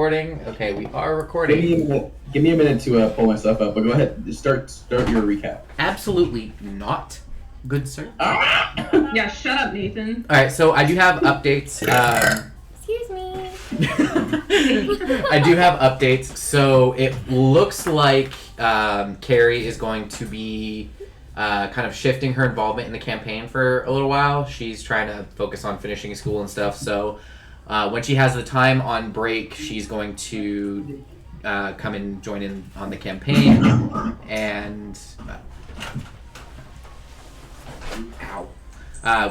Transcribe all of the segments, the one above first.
Recording. Okay, we are Give recording. me a minute to pull my stuff up, but go ahead. Start your recap. Absolutely not, good sir. Yeah, shut up, Nathan. All right, so I do have updates. Excuse me. I do have updates. So it looks like Carrie is going to be kind of shifting her involvement in the campaign for a little while. She's trying to focus on finishing school and stuff. So when she has the time on break, she's going to come and join in on the campaign. And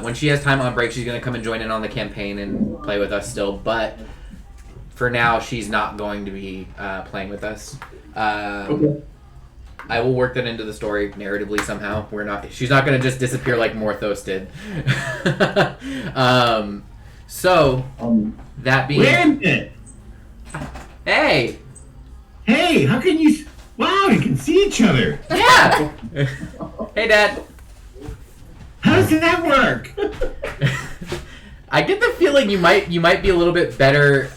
when she has time on break, she's going to come and join in on the campaign and play with us still. But for now, she's not going to be playing with us. Okay. I will work that into the story narratively somehow. She's not going to just disappear like Morthos did. That being... Wait a minute! Hey! Hey, how can you... Wow, you can see each other! Yeah! Hey, Dad! How does that work? I get the feeling you might be a little bit better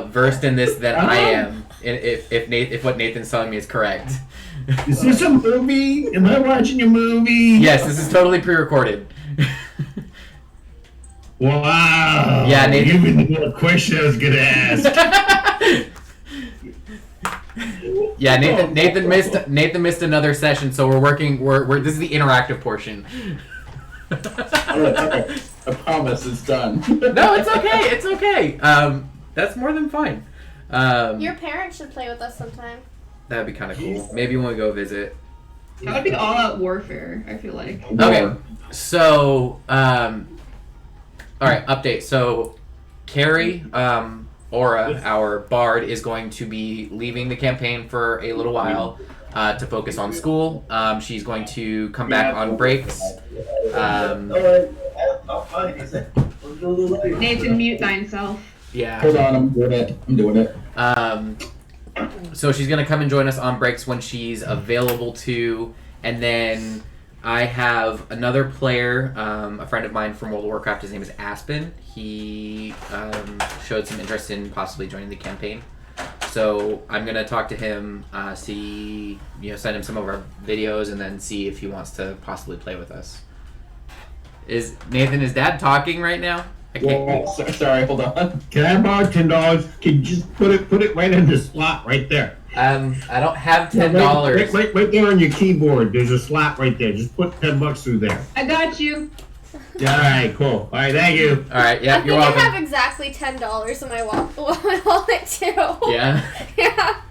versed in this than I am, if what Nathan's telling me is correct. Is this a movie? Am I watching a movie? Yes, this is totally pre-recorded. Wow! Yeah, Nathan... You even know what question I was gonna ask. Yeah, Nathan missed another session, so we're working. We're this is the interactive portion. Okay. I promise it's done. No, it's okay. It's okay. That's more than fine. Your parents should play with us sometime. That'd be kind of cool. Maybe when we go visit. That would be all-out warfare, I feel like. Okay, so all right, update. So Carrie, Aura, our bard, is going to be leaving the campaign for a little while to focus on school. She's going to come back on breaks. Nathan, mute thyself. Yeah. Hold on, I'm doing it. So she's gonna come and join us on breaks when she's available to, and then I have another player, a friend of mine from World of Warcraft. His name is Aspen. He showed some interest in possibly joining the campaign. So I'm gonna talk to him, send him some of our videos, and then see if he wants to possibly play with us. Is Dad talking right now? I can't. Well, sorry, hold on. Can I borrow $10? Can you just put it right in the slot right there? I don't have $10. Right there on your keyboard. There's a slot right there. Just put $10 through there. I got you. Yeah, all right, cool. All right, thank you. All right, yeah, you're welcome. I think I have exactly $10 in my wallet too. Yeah. Yeah.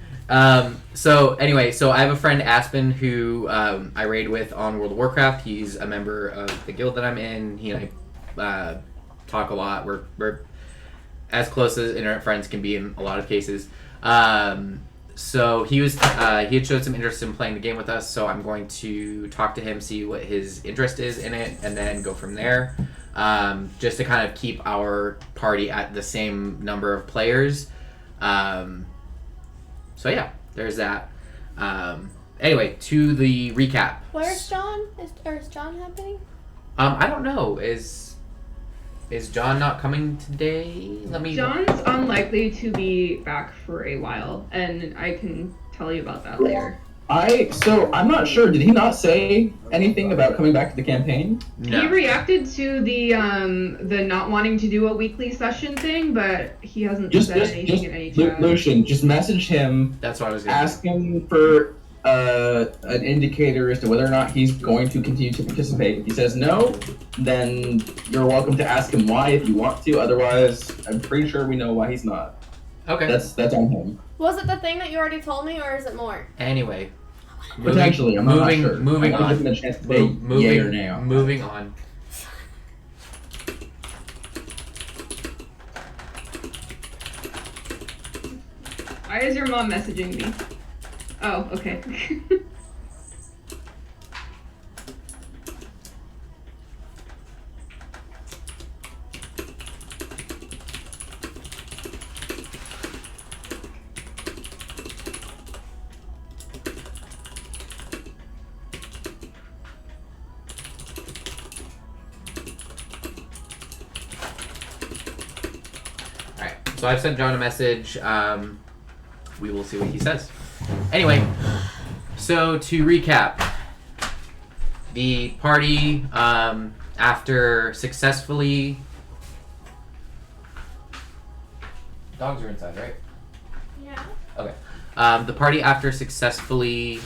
So anyway, I have a friend Aspen who I raid with on World of Warcraft. He's a member of the guild that I'm in. He and I talk a lot. We're as close as internet friends can be in a lot of cases. So he had showed some interest in playing the game with us. So I'm going to talk to him, see what his interest is in it, and then go from there. Just to kind of keep our party at the same number of players. So yeah, there's that. Anyway, to the recap. Where's John? Is John happening? I don't know. Is John not coming today? John's unlikely to be back for a while, and I can tell you about that later. I'm not sure. Did he not say anything about coming back to the campaign? No. He reacted to the not wanting to do a weekly session thing, but he hasn't said anything in any chat. Lucian, just message him. That's what I was going to Ask him for an indicator as to whether or not he's going to continue to participate. If he says no, then you're welcome to ask him why if you want to. Otherwise, I'm pretty sure we know why he's not. Okay. That's on him. Was it the thing that you already told me, or is it more? Anyway. Potentially, I'm not sure. Moving I'm on. giving him a chance to vote yay or nay on that. Moving on. Why is your mom messaging me? Oh, okay. So I've sent John a message. We will see what he says. Anyway, so to recap, the party, after successfully... Dogs are inside, right? Yeah. Okay. The party, after successfully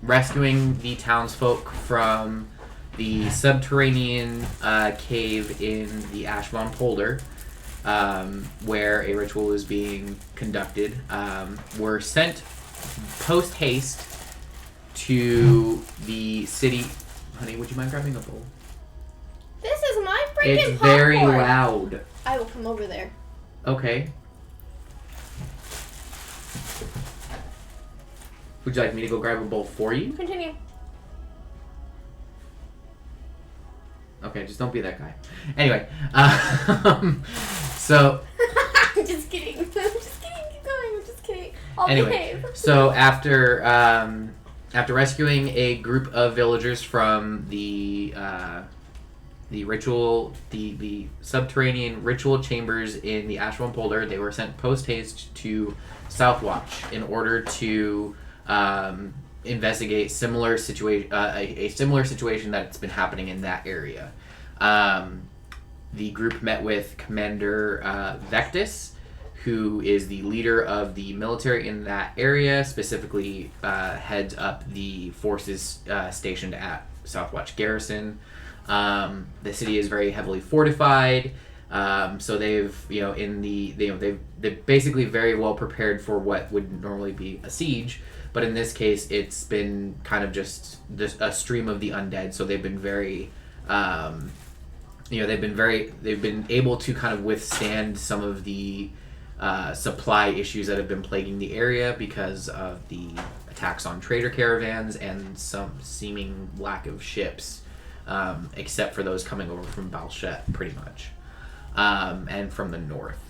rescuing the townsfolk from the subterranean cave in the Ashmont Polder, where a ritual was being conducted, were sent post-haste to the city. Honey, would you mind grabbing a bowl? This is my freaking It's very popcorn. loud. I will come over there. Okay. Would you like me to go grab a bowl for you? Continue. Okay, just don't be that guy. Anyway, so I'm just kidding. I'm just kidding. Keep going. I'm just kidding. I'll anyway, behave. so after rescuing a group of villagers from the subterranean ritual chambers in the Ashwan Polder, they were sent post haste to Southwatch in order to investigate a similar situation that's been happening in that area. The group met with Commander Vectis, who is the leader of the military in that area, specifically heads up the forces stationed at Southwatch Garrison. The city is very heavily fortified, so they're basically very well prepared for what would normally be a siege. But in this case, it's been kind of just a stream of the undead. So they've been very, they've been able to kind of withstand some of the supply issues that have been plaguing the area because of the attacks on trader caravans and some seeming lack of ships, except for those coming over from Balshet, pretty much, and from the north.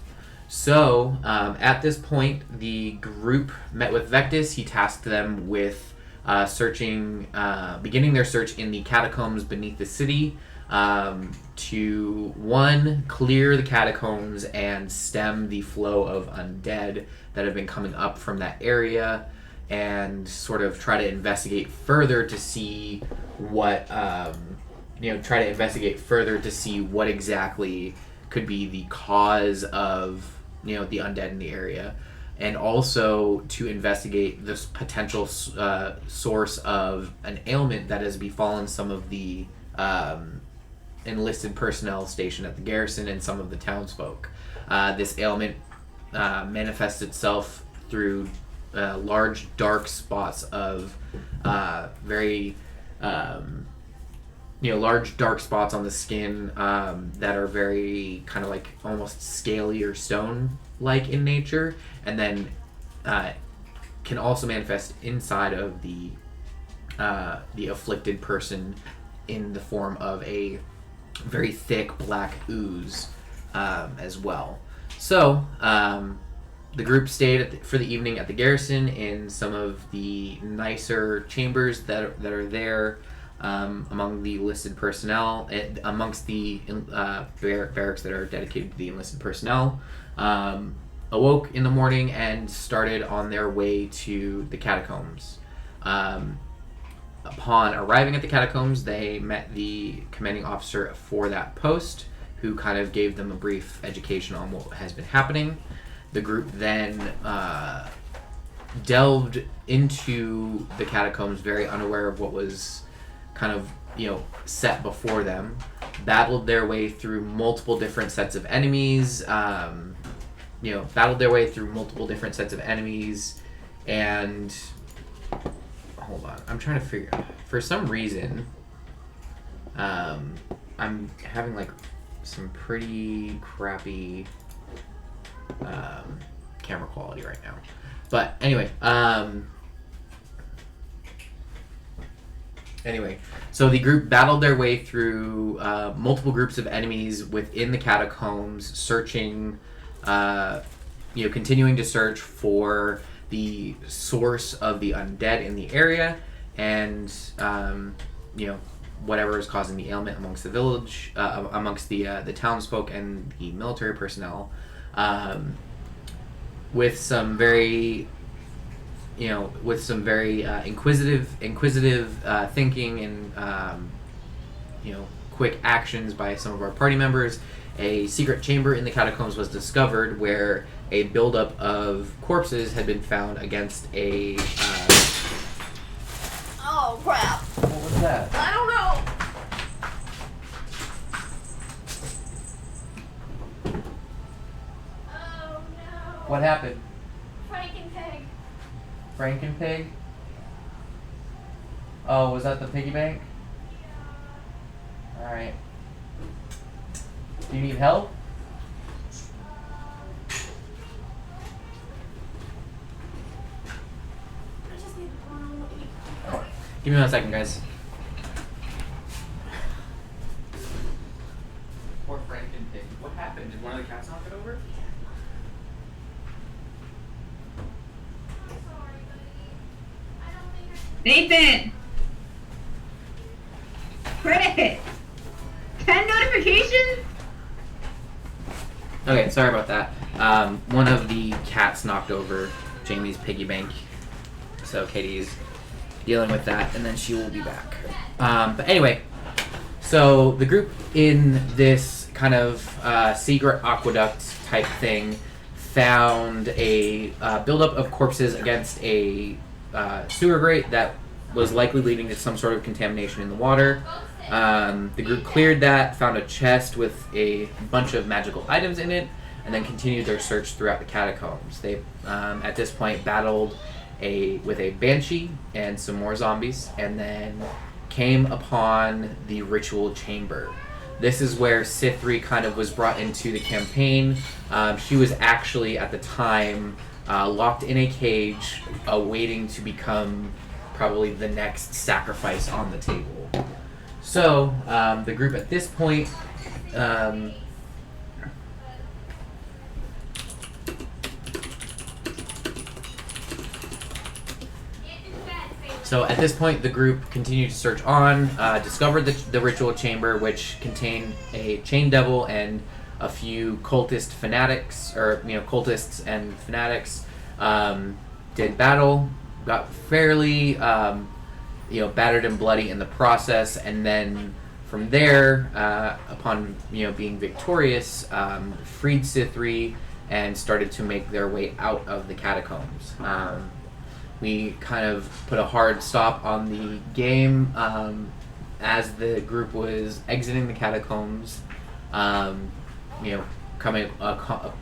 So, at this point, the group met with Vectis. He tasked them with beginning their search in the catacombs beneath the city, to, one, clear the catacombs and stem the flow of undead that have been coming up from that area, and sort of try to investigate further to see what, what exactly could be the cause of the undead in the area, and also to investigate this potential source of an ailment that has befallen some of the enlisted personnel stationed at the garrison and some of the townsfolk. This ailment manifests itself through large dark spots of large dark spots on the skin that are very kind of like almost scaly or stone-like in nature, and then can also manifest inside of the afflicted person in the form of a very thick black ooze as well. So the group stayed for the evening at the garrison in some of the nicer chambers that are there. Among the enlisted personnel, amongst the barracks that are dedicated to the enlisted personnel, awoke in the morning and started on their way to the catacombs. Upon arriving at the catacombs, they met the commanding officer for that post, who kind of gave them a brief education on what has been happening. The group then delved into the catacombs, very unaware of what was kind of set before them, battled their way through multiple different sets of enemies, and hold on, I'm trying to figure out, for some reason I'm having like some pretty crappy camera quality right now, but anyway, so the group battled their way through multiple groups of enemies within the catacombs, searching, continuing to search for the source of the undead in the area, and whatever is causing the ailment amongst the village, amongst the townsfolk and the military personnel. with some very inquisitive thinking and quick actions by some of our party members, a secret chamber in the catacombs was discovered where a buildup of corpses had been found against a. Oh crap! What was that? I don't know. Oh no. What happened? Frankenpig. Frankenpig? Oh, was that the piggy bank? Alright. Do you need help? I just need to Give me 1 second, guys. Poor Frankenpig. What happened? Did one of the cats knock it over? Nathan! Credit! 10 notifications? Okay, sorry about that. One of the cats knocked over Jamie's piggy bank. So Katie's dealing with that, and then she will be back. But anyway, so the group in this kind of secret aqueduct type thing found a buildup of corpses against a sewer grate that was likely leading to some sort of contamination in the water. The group cleared that, found a chest with a bunch of magical items in it, and then continued their search throughout the catacombs. They, at this point, battled with a banshee and some more zombies, and then came upon the ritual chamber. This is where Sithri kind of was brought into the campaign. She was actually, at the time, locked in a cage, waiting to become probably the next sacrifice on the table. So, the group at this point, the group continued to search on, discovered the ritual chamber, which contained a chain devil and a few cultists and fanatics. Did battle, got fairly, battered and bloody in the process, and then from there, upon being victorious, freed Sithri and started to make their way out of the catacombs. We kind of put a hard stop on the game as the group was exiting the catacombs.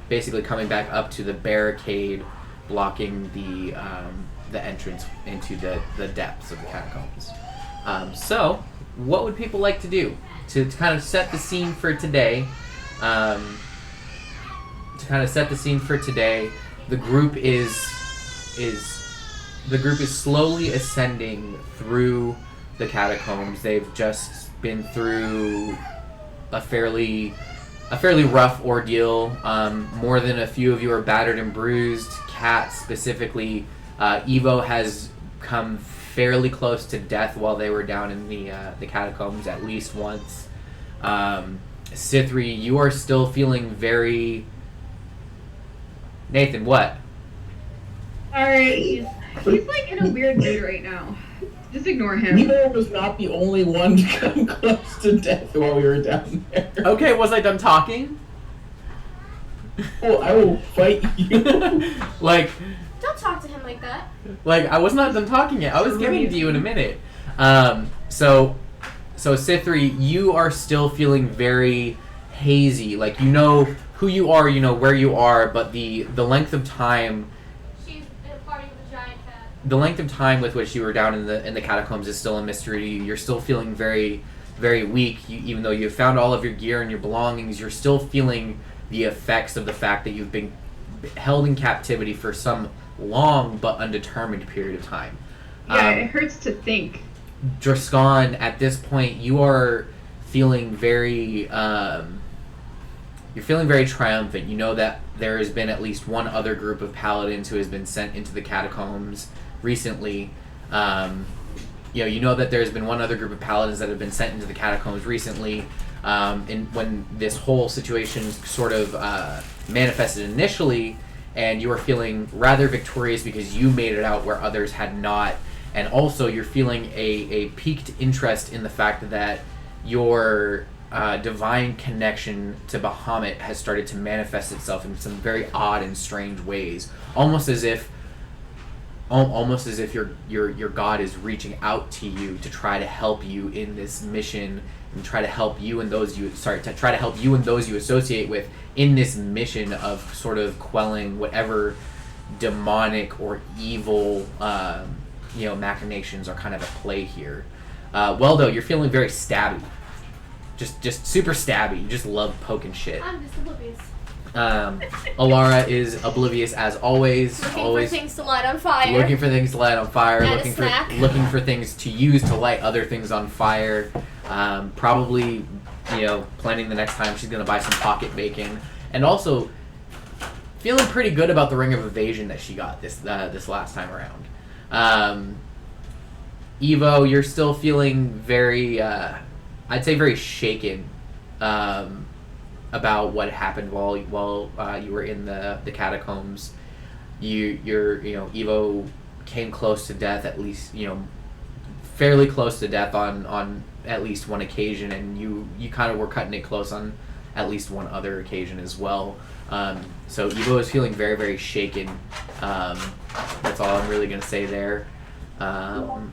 Basically coming back up to the barricade, blocking the entrance into the depths of the catacombs. So, what would people like to do to kind of set the scene for today? The group is slowly ascending through the catacombs. They've just been through a fairly rough ordeal. More than a few of you are battered and bruised. Kat specifically, Evo has come fairly close to death while they were down in the catacombs at least once. Sithri, you are still feeling very... Nathan, what? Alright, he's like in a weird mood right now. Just ignore him. Evo was not the only one to come close to death while we were down there. Okay, was I done talking? Oh, I will fight you. Don't talk to him like that. I was not done talking yet. I was getting to you in a minute. So Sithri, you are still feeling very hazy. You know who you are, you know where you are, but the length of time... She's in a party with a giant cat. The length of time with which you were down in the catacombs is still a mystery to you. You're still feeling very, very weak. Even though you've found all of your gear and your belongings, you're still feeling the effects of the fact that you've been held in captivity for some long but undetermined period of time. Yeah, it hurts to think. Driscon, at this point, you are feeling very... you're feeling very triumphant. You know that there has been at least one other group of paladins who has been sent into the catacombs recently. You know that there's been one other group of paladins that have been sent into the catacombs recently. And when this whole situation sort of manifested initially, and you were feeling rather victorious because you made it out where others had not, and also you're feeling a piqued interest in the fact that your divine connection to Bahamut has started to manifest itself in some very odd and strange ways, almost as if your God is reaching out to you to try to help you in this mission, and try to help you and those you associate with in this mission of sort of quelling whatever demonic or evil machinations are kind of at play here. Weldo, you're feeling very stabby, just super stabby. You just love poking shit. I'm just oblivious. Alara is oblivious as always. Looking for things to light on fire. Looking for things to light on fire. And looking for things to use to light other things on fire. Probably, planning the next time she's gonna buy some pocket bacon, and also feeling pretty good about the ring of evasion that she got this last time around. Evo, you're still feeling very, I'd say, very shaken. About what happened while you were in the catacombs. Evo came close to death, at least, fairly close to death on at least one occasion, and you kind of were cutting it close on at least one other occasion as well. So Evo is feeling very, very shaken. That's all I'm really gonna say there.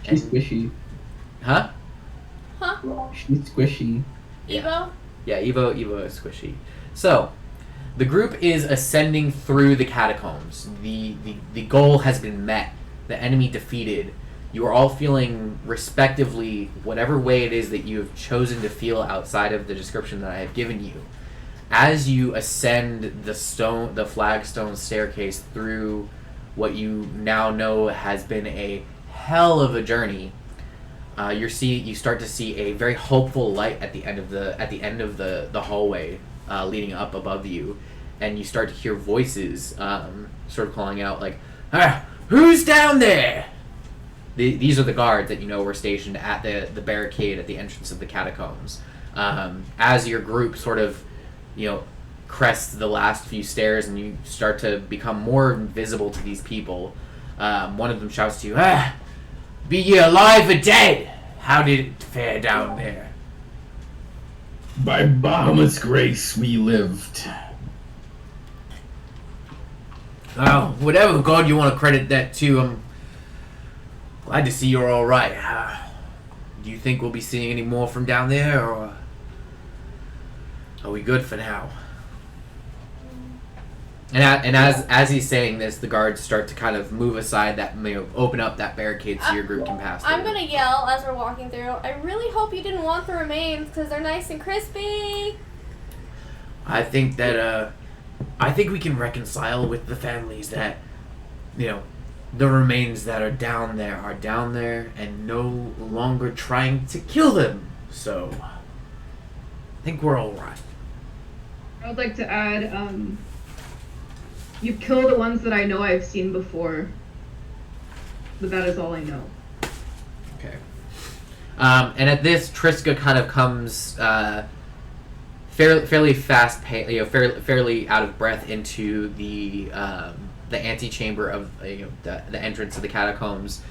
She's squishy. Huh? She's squishy. Evo? Yeah, Evo is squishy. So, the group is ascending through the catacombs. The goal has been met. The enemy defeated. You are all feeling respectively whatever way it is that you have chosen to feel outside of the description that I have given you. As you ascend the flagstone staircase through what you now know has been a hell of a journey, you start to see a very hopeful light at the end of the hallway leading up above you, and you start to hear voices sort of calling out like, "Who's down there?" These are the guards that were stationed at the barricade at the entrance of the catacombs. As your group sort of crests the last few stairs and you start to become more visible to these people, one of them shouts to you, "Be ye alive or dead? How did it fare down there?" By Bahamut's grace, we lived. Oh, whatever god you want to credit that to, I'm glad to see you're all right. Do you think we'll be seeing any more from down there, or are we good for now? And as he's saying this, the guards start to kind of move aside that, open up that barricade so your group can pass through. I'm gonna yell as we're walking through, "I really hope you didn't want the remains, because they're nice and crispy." I think we can reconcile with the families that, the remains that are down there and no longer trying to kill them. So, I think we're all right. I would like to add, you kill the ones that I know I've seen before, but that is all I know. Okay. And at this, Triska kind of comes fairly fast, fairly out of breath into the antechamber of the entrance of the catacombs.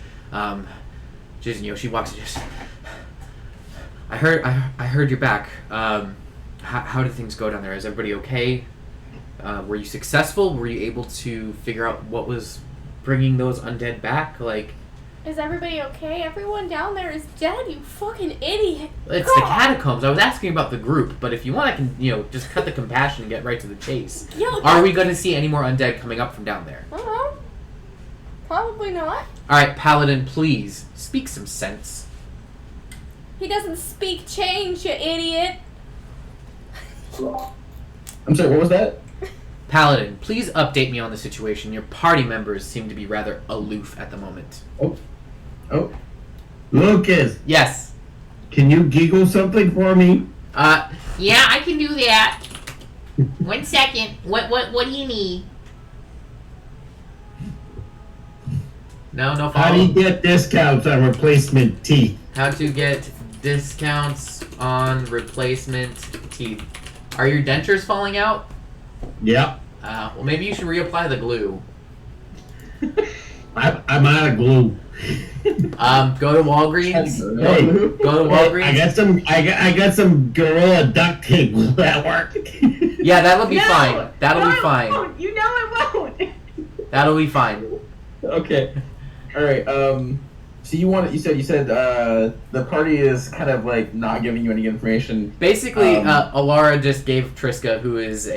She walks. I heard you're back. How did things go down there? Is everybody okay? Were you successful? Were you able to figure out what was bringing those undead back? Is everybody okay? Everyone down there is dead, you fucking idiot. It's the catacombs. I was asking about the group, but if you want, I can, just cut the compassion and get right to the chase. Are we going to see any more undead coming up from down there? I don't know. Probably not. Alright, Paladin, please, speak some sense. He doesn't speak change, you idiot. I'm sorry, what was that? Paladin, please update me on the situation. Your party members seem to be rather aloof at the moment. Oh. Lucas, Yes. can you giggle something for me? Yeah, I can do that. 1 second. What do you need? No How do you follow. get discounts on replacement teeth? How to get discounts on replacement teeth. Are your dentures falling out? Yep. Well, maybe you should reapply the glue. I'm out of glue. Go to Walgreens. Hey, Go to Walgreens. I got some Gorilla duct tape. Will that work? Yeah, that'll be No! fine. That'll No, be it fine. won't. You know it won't. That'll be fine. Okay. All right. So you said the party is kind of like not giving you any information. Basically, Alara just gave Triska, who is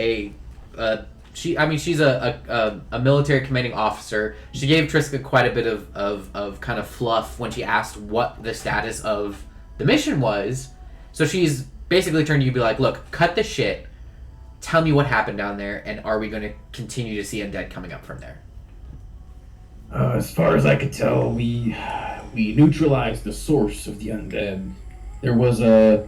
she's a military commanding officer. She gave Triska quite a bit of kind of fluff when she asked what the status of the mission was. So she's basically turned to you and be like, look, cut the shit. Tell me what happened down there, and are we going to continue to see undead coming up from there? As far as I could tell, we neutralized the source of the undead. There was a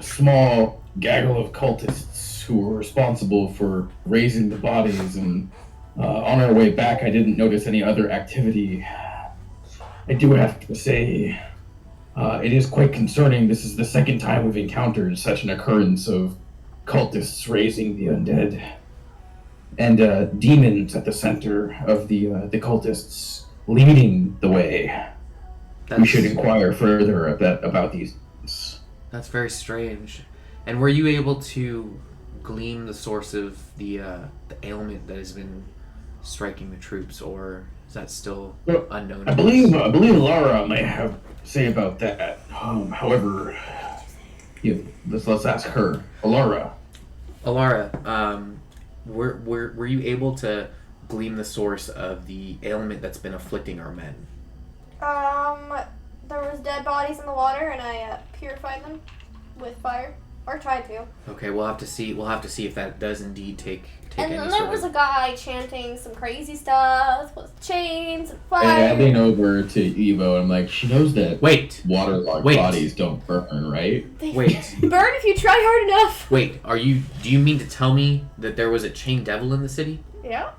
small gaggle of cultists who were responsible for raising the bodies, and on our way back, I didn't notice any other activity. I do have to say, it is quite concerning. This is the second time we've encountered such an occurrence of cultists raising the undead. And demons at the center of the cultists leading the way. We should inquire further about these. That's very strange. And were you able to glean the source of the ailment that has been striking the troops, or is that still unknown? I believe Lara may have say about that. However, let's ask her. Alara, were you able to glean the source of the ailment that's been afflicting our men? There was dead bodies in the water, and I purified them with fire, or tried to. Okay, we'll have to see. We'll have to see if that does indeed take And any then sort there was of... a guy chanting some crazy stuff with chains and fire. And I lean over to Evo and I'm like, she knows that Wait. waterlogged bodies don't burn, right? Wait. Burn if you try hard enough. Wait. Do you mean to tell me that there was a chained devil in the city? Yeah.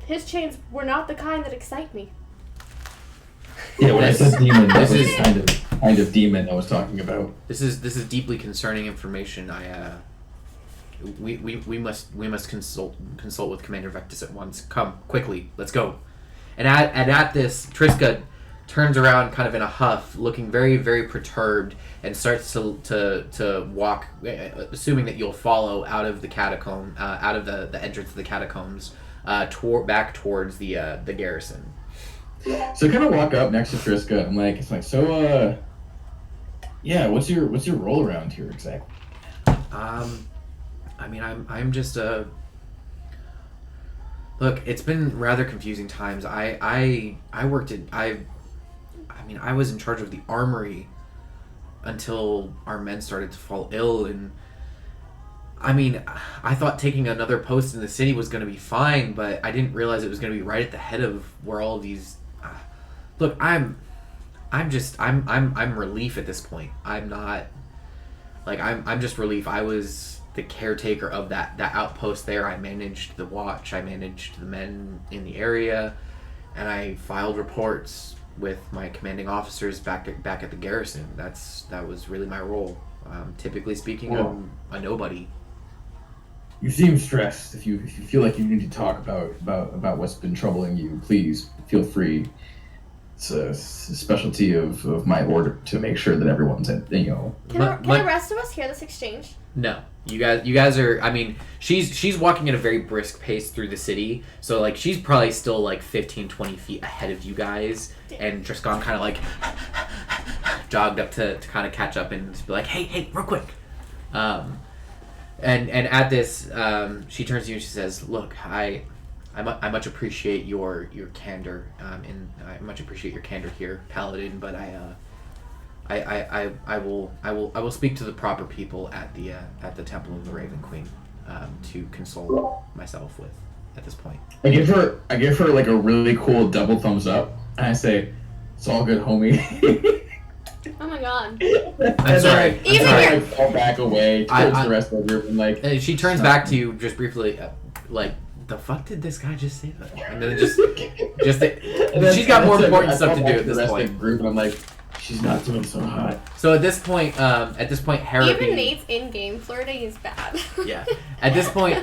His chains were not the kind that excite me. Yeah, when I said demon, This this is- is kind of demon I was talking about. This is deeply concerning information. We must consult with Commander Vectus at once. Come quickly, let's go. And at this, Triska turns around, kind of in a huff, looking very, very perturbed, and starts to walk, assuming that you'll follow out of the catacomb, out of the entrance of the catacombs, back towards the garrison. So I kind of walk up next to Triska. I'm like, so yeah, what's your role around here exactly? I mean, I'm just a... Look, it's been rather confusing times. I worked at... I was in charge of the armory until our men started to fall ill, and... I mean, I thought taking another post in the city was going to be fine, but I didn't realize it was going to be right at the head of where all of these... Look, I'm relief at this point. I'm not... Like, I'm just relief. I was the caretaker of that outpost there. I managed the watch. I managed the men in the area. And I filed reports with my commanding officers back at the garrison. That was really my role. Typically speaking, I'm a nobody. you seem stressed. If you feel like you need to talk about what's been troubling you, please feel free. It's a specialty of my order to make sure that everyone's at, Can the rest of us hear this exchange? No, you guys are. I mean, she's walking at a very brisk pace through the city, so like she's probably still like 15, 20 feet ahead of you guys, and Driscoll kind of like jogged up to kind of catch up and just be like, hey, real quick. And at this, she turns to you and she says, "Look, I much appreciate your candor, and I much appreciate your candor here, Paladin. But I will speak to the proper people at the Temple of the Raven Queen to console myself with at this point." I give her like a really cool double thumbs up, and I say, "It's all good, homie." Oh my god. I'm sorry. Even I fall back away towards the rest of the group, and like. And she turns back to you just briefly, like, the fuck did this guy just say that? And then she's got more important stuff to do at this point. Group, and I'm like, She's not doing so hot. So at this point, Harry. Even Nate's in-game flirting is bad. Yeah. At this point,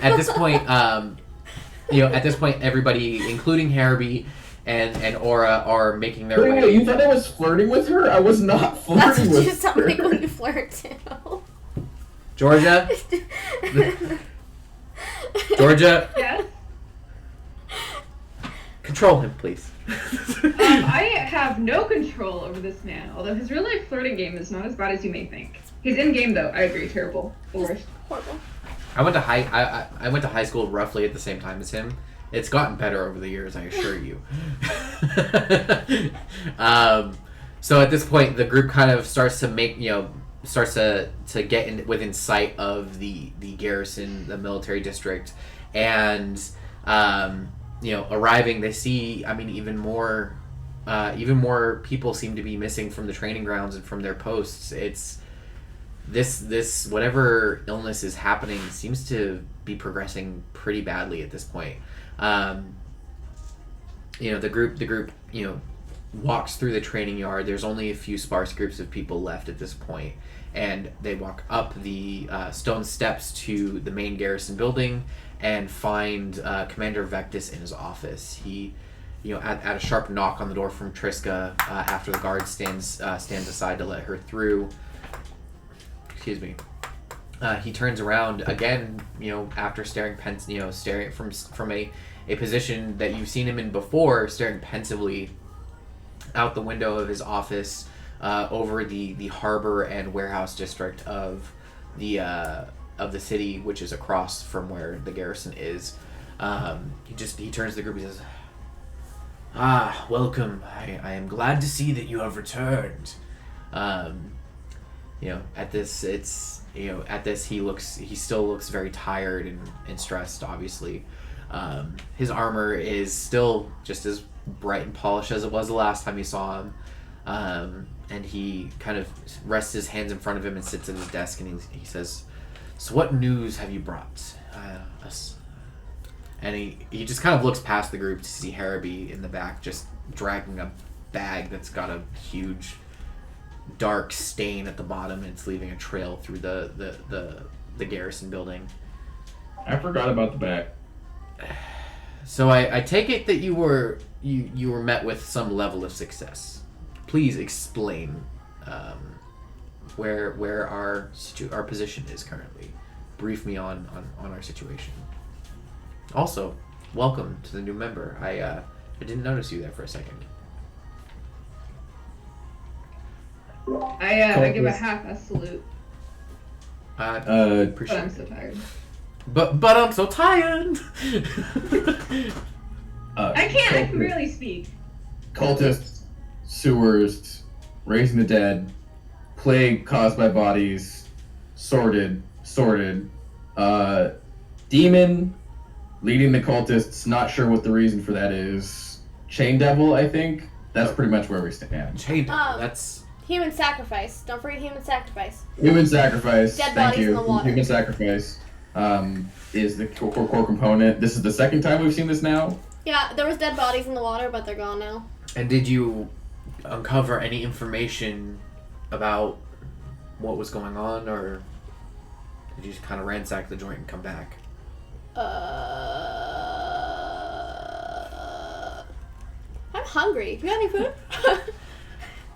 everybody, including Harry and Aura, are making their way. Wait, you thought I was flirting with her? I was not That's flirting what you with sound her. like when you flirt too. Georgia. Georgia, Yes. control him, please. I have no control over this man, although his real life flirting game is not as bad as you may think. His in game though, I agree, terrible. The worst. Horrible. I went to high school roughly at the same time as him. It's gotten better over the years, I assure you. So at this point, the group kind of starts to get within sight of the garrison, the military district, and arriving, they see. I mean, even more people seem to be missing from the training grounds and from their posts. It's this whatever illness is happening seems to be progressing pretty badly at this point. The group walks through the training yard. There's only a few sparse groups of people left at this point, and they walk up the stone steps to the main garrison building and find Commander Vectis in his office. He, at a sharp knock on the door from Triska, after the guard stands aside to let her through. Excuse me. He turns around again, after staring from a position that you've seen him in before, staring pensively out the window of his office over the harbor and warehouse district of the city, which is across from where the garrison is. He turns to the group. He says, "Ah, welcome. I am glad to see that you have returned." At this he still looks very tired and stressed, obviously. His armor is still just as bright and polished as it was the last time you saw him. And he kind of rests his hands in front of him and sits at his desk, and he says, "So what news have you brought us?" And he just kind of looks past the group to see Harrowby in the back, just dragging a bag that's got a huge dark stain at the bottom, and it's leaving a trail through the garrison building. I forgot about the back. So I take it that you were met with some level of success. Please explain where our position is currently. Brief me on our situation. Also, welcome to the new member. I didn't notice you there for a second. I give a half-ass salute, I but appreciate I'm it. so tired. But I'm so tired. I can barely speak. Cultists, sewers, raising the dead, plague caused by bodies, sorted, demon leading the cultists, not sure what the reason for that is. Chain devil, I think. That's pretty much where we stand. Chain. That's Human sacrifice. Don't forget human sacrifice. Human sacrifice. Dead Thank bodies you. in the water. Human sacrifice is the core component. This is the second time we've seen this now. Yeah, there was dead bodies in the water, but they're gone now. And did you uncover any information about what was going on, or did you just kind of ransack the joint and come back? I'm hungry. Do you have any food?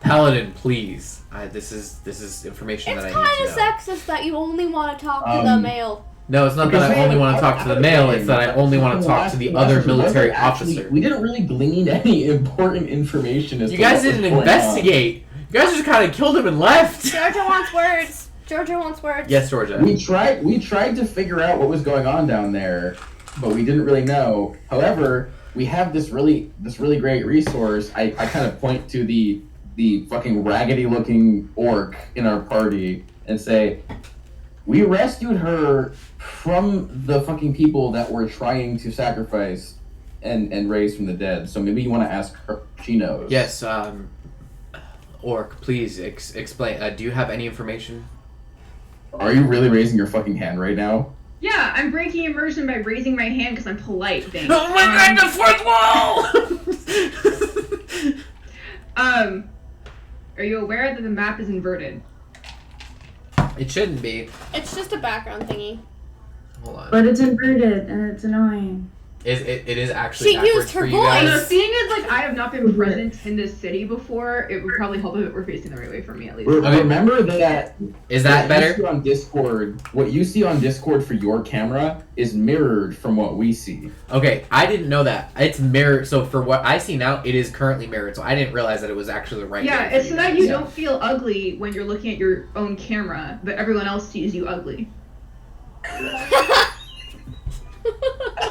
Paladin, please. This is information It's that I kind need of to know. sexist that you only want to talk to the male. No, it's not that I only want to talk to the male. It's that I only want to talk to the other military officer. We didn't really glean any important information as You to guys what was didn't going investigate. You guys just kind of killed him and left. Georgia wants words. Georgia wants words. Yes, Georgia. on. We tried to figure out what was going on down there, but we didn't really know. However, we have this really great resource. I kind of point to the fucking raggedy looking orc in our party and say, we rescued her from the fucking people that were trying to sacrifice and raise from the dead. So maybe you want to ask her. She knows. Yes, Orc, please explain. Do you have any information? Are you really raising your fucking hand right now? Yeah, I'm breaking immersion by raising my hand because I'm polite. Thanks. Oh my god, the fourth wall! Are are you aware that the map is inverted? It shouldn't be. It's just a background thingy. Hold on. But it's inverted and it's annoying. It is actually She backwards used her for you voice. I know, guys. seeing as like I have not been present in this city before, it would probably help if it were facing the right way for me at least. Remember that. Is that what you better? see on Discord, what you see on Discord for your camera is mirrored from what we see. Okay, I didn't know that. It's mirrored. So for what I see now, it is currently mirrored. So I didn't realize that it was actually the right. Yeah, way for it's so that guys. you don't feel ugly when you're looking at your own camera, but everyone else sees you ugly.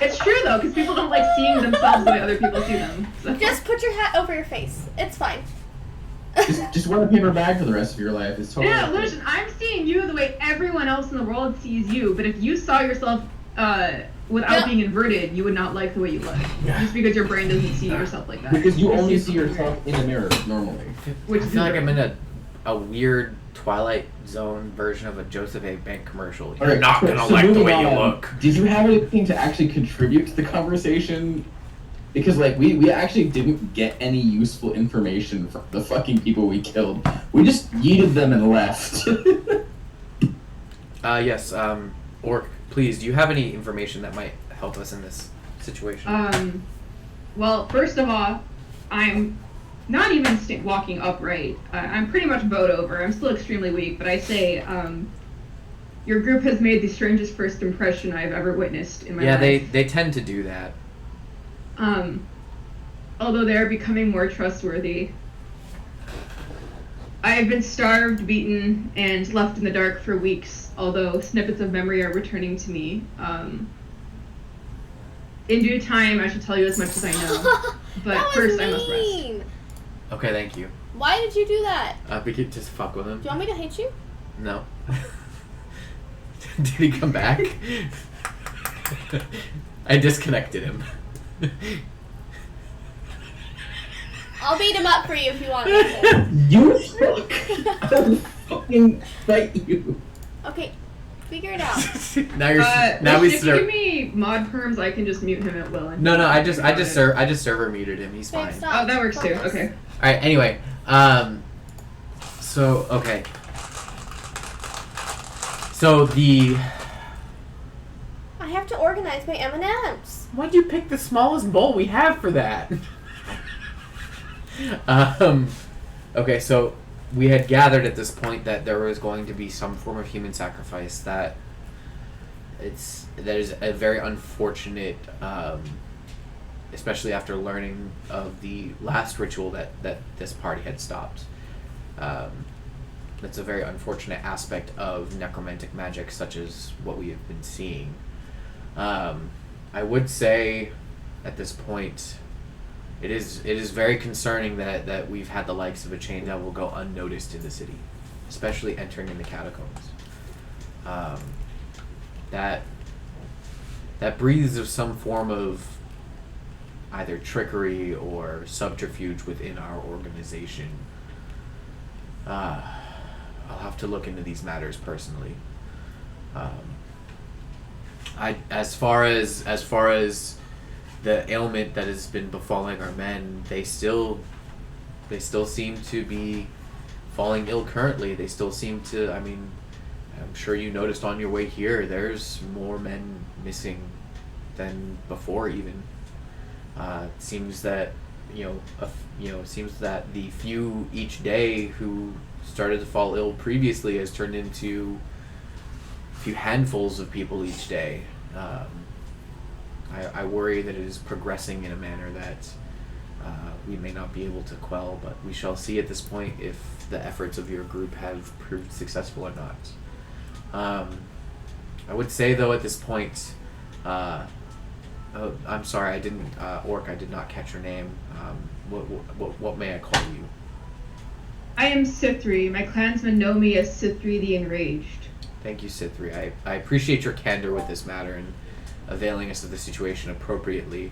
It's true though, because people don't like seeing themselves the way other people see them. So. Just put your hat over your face. It's fine. Just wear a paper bag for the rest of your life. It's totally. Yeah, listen, I'm seeing you the way everyone else in the world sees you, but if you saw yourself without No. being inverted, you would not like the way you look. Just because your brain doesn't see yourself like that. Because you It only sees see something yourself in the mirror normally. Which I is feel like I'm inverted. in a weird Twilight Zone version of a Joseph A. Bank commercial. You're Alright, not so- gonna so like the moving way you on, look. Did you have anything to actually contribute to the conversation? Because like we actually didn't get any useful information from the fucking people we killed. We just yeeted them and left. Yes. Orc, please. Do you have any information that might help us in this situation? Well, first of all, I'm not even walking upright. I'm pretty much bowed over. I'm still extremely weak, but I say, your group has made the strangest first impression I've ever witnessed in my Yeah, life. they tend to do that. Although they are becoming more trustworthy. I have been starved, beaten, and left in the dark for weeks, although snippets of memory are returning to me. In due time, I should tell you as much as I know. But That was first, I must rest. mean. Okay, thank you. Why did you do that? We could just fuck with him. Do you want me to hate you? No. Did he come back? I disconnected him. I'll beat him up for you if you want me to. You fuck! I will fucking fight you. Okay, figure it out. Now you're Now we if you give me mod perms, I can just mute him at will. No, I just server muted him. He's Babe, fine. stop. Oh, that works too. Focus. Okay. All right. Anyway, so okay. So I have to organize my M&Ms. why'd you pick the smallest bowl we have for that? Okay, so we had gathered at this point that there was going to be some form of human sacrifice. That is a very unfortunate, especially after learning of the last ritual that this party had stopped. That's a very unfortunate aspect of necromantic magic, such as what we have been seeing. I would say, at this point, it is very concerning that we've had the likes of a chain devil go unnoticed in the city, especially entering in the catacombs. That breathes of some form of either trickery or subterfuge within our organization. I'll have to look into these matters personally. As far as the ailment that has been befalling our men, they still seem to be falling ill currently. They still seem to, I mean, I'm sure you noticed on your way here, there's more men missing than before even. It seems that, seems that the few each day who started to fall ill previously has turned into a few handfuls of people each day. I worry that it is progressing in a manner that we may not be able to quell, but we shall see at this point if the efforts of your group have proved successful or not. I would say, though, at this point, I'm sorry, I didn't, Orc, I did not catch your name. What may I call you? I am Sithri. My clansmen know me as Sithri the Enraged. Thank you, Sithri. I appreciate your candor with this matter and availing us of the situation appropriately.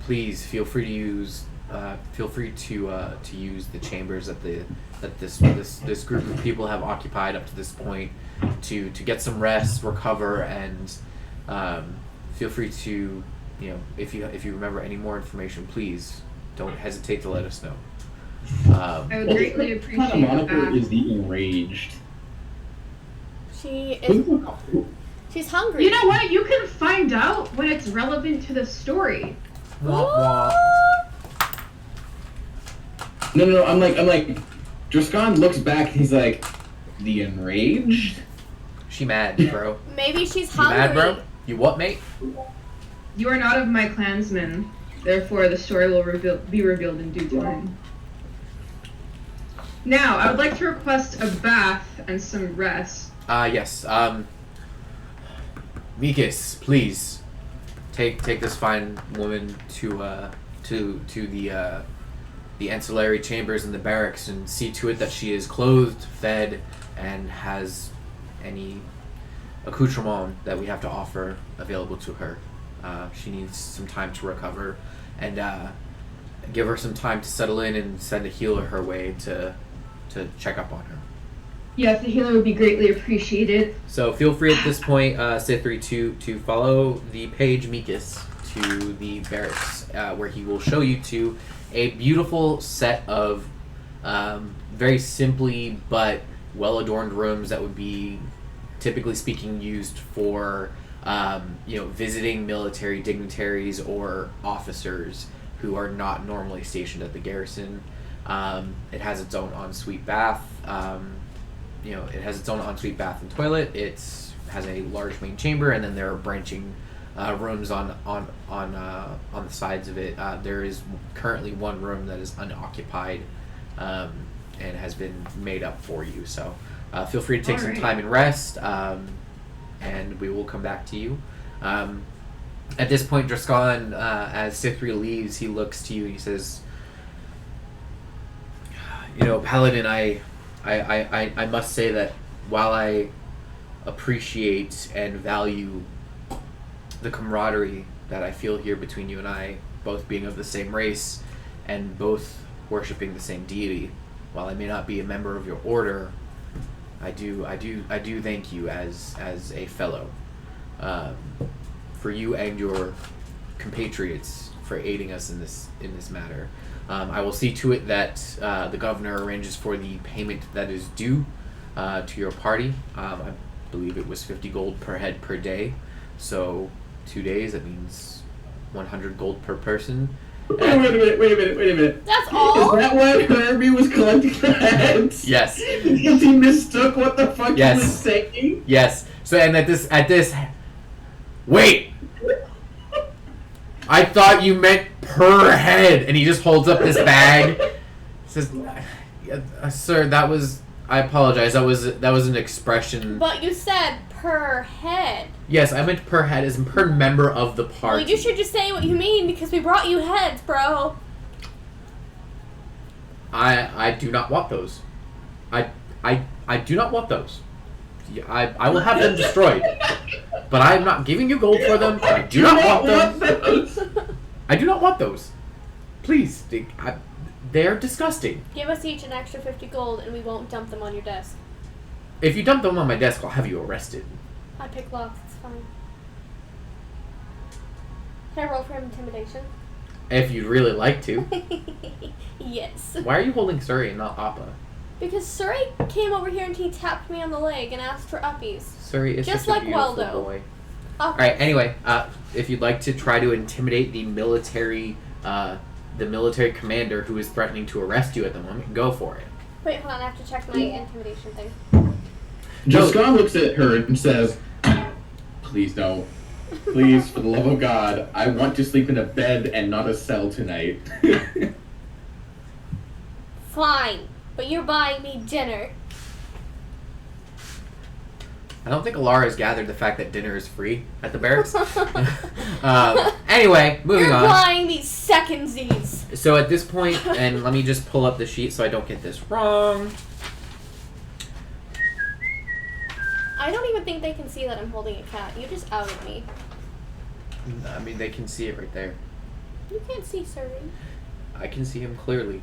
Please feel free to use use the chambers that this group of people have occupied up to this point to get some rest, recover, and feel free to, if you remember any more information, please don't hesitate to let us know. I would greatly What kind of appreciate moniker that. is the enraged? She is. She's hungry. You know what? You can find out when it's relevant to the story. Wah, No. I'm like, Driscon looks back and he's like, the enraged? She mad, bro. Maybe she's You hungry. mad, bro? You what, mate? You are not of my clansmen. Therefore, the story will be revealed in due time. Now, I would like to request a bath and some rest. Yes. Mikas, please take this fine woman to the ancillary chambers in the barracks and see to it that she is clothed, fed, and has any accoutrement that we have to offer available to her. She needs some time to recover, and give her some time to settle in and send a healer her way to check up on her. Yes, the healer would be greatly appreciated. So feel free at this point, Sithri, to follow the page Mikas to the barracks, where he will show you to a beautiful set of very simply but well-adorned rooms that would be, typically speaking, used for visiting military dignitaries or officers who are not normally stationed at the garrison. It has its own ensuite bath. It has its own ensuite bath and toilet. It has a large main chamber, and then there are branching rooms on the sides of it. There is currently one room that is unoccupied and has been made up for you. So feel free to take some time and rest, and we will come back to you. At this point, Driscon, as Sithri leaves, he looks to you and he says, Paladin, I must say that while I appreciate and value the camaraderie that I feel here between you and I, both being of the same race and both worshiping the same deity, while I may not be a member of your order, I do thank you as a fellow, for you and your compatriots for aiding us in this matter. I will see to it that the governor arranges for the payment that is due to your party. I believe it was 50 gold per head per day. So 2 days, that means 100 gold per person. Wait a minute. That's all? Is that what Herbie was collecting the heads? Yes. Because he mistook what the fuck Yes. he was saying? Yes. So, and at this, wait! I thought you meant per head, and he just holds up this bag. Says, "Sir, I apologize. That was an expression." But you said per head. Yes, I meant per head, as in per member of the party. Well, you should just say what you mean because we brought you heads, bro. I do not want those. I do not want those. I will have them destroyed. But I am not giving you gold for them. I do not want them. I do not want those. Please, they're disgusting. Give us each an extra 50 gold and we won't dump them on your desk. If you dump them on my desk, I'll have you arrested. I pick locks, it's fine. Can I roll for intimidation? If you'd really like to. Yes. Why are you holding Surrey and not Appa? Because Surrey came over here and he tapped me on the leg and asked for uppies. Surrey is Just such a like beautiful Waldo. boy. Uppies. Alright, anyway, if you'd like to try to intimidate the military commander who is threatening to arrest you at the moment, go for it. Wait, hold on, I have to check my intimidation thing. Driscon looks at her and says, please don't. Please, for the love of God, I want to sleep in a bed and not a cell tonight. Fine, but you're buying me dinner. I don't think Alara has gathered the fact that dinner is free at the barracks. Anyway, moving You're on. buying these secondsies. So at this point, and let me just pull up the sheet so I don't get this wrong. I don't even think they can see that I'm holding a cat. You just outed me. I mean, they can see it right there. You can't see Surrey. I can see him clearly.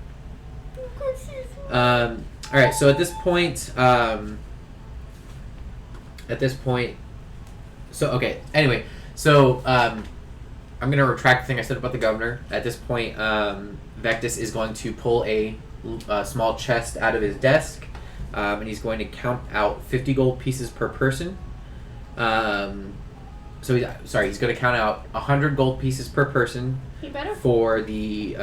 You can't see Surrey. Alright, so at this point, I'm going to retract the thing I said about the governor. At this point, Vectus is going to pull a a small chest out of his desk, and he's going to count out 50 gold pieces per person. He's going to count out 100 gold pieces per person He better. for the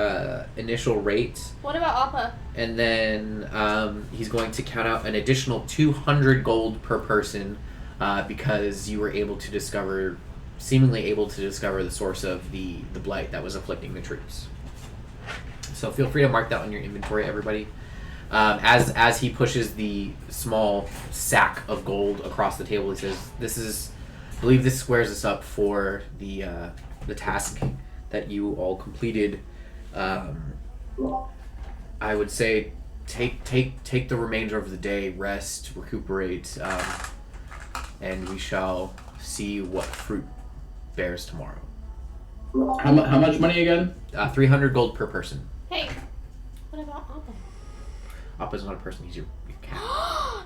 initial rate. What about Appa? And then he's going to count out an additional 200 gold per person because you were seemingly able to discover the source of the blight that was afflicting the troops. So feel free to mark that on your inventory, everybody. As he pushes the small sack of gold across the table, he says, I believe this squares us up for the task that you all completed. I would say take the remainder of the day, rest, recuperate, and we shall see what fruit bears tomorrow. How much money again? 300 gold per person. Hey, what about Appa? Appa's not a person, he's your cat.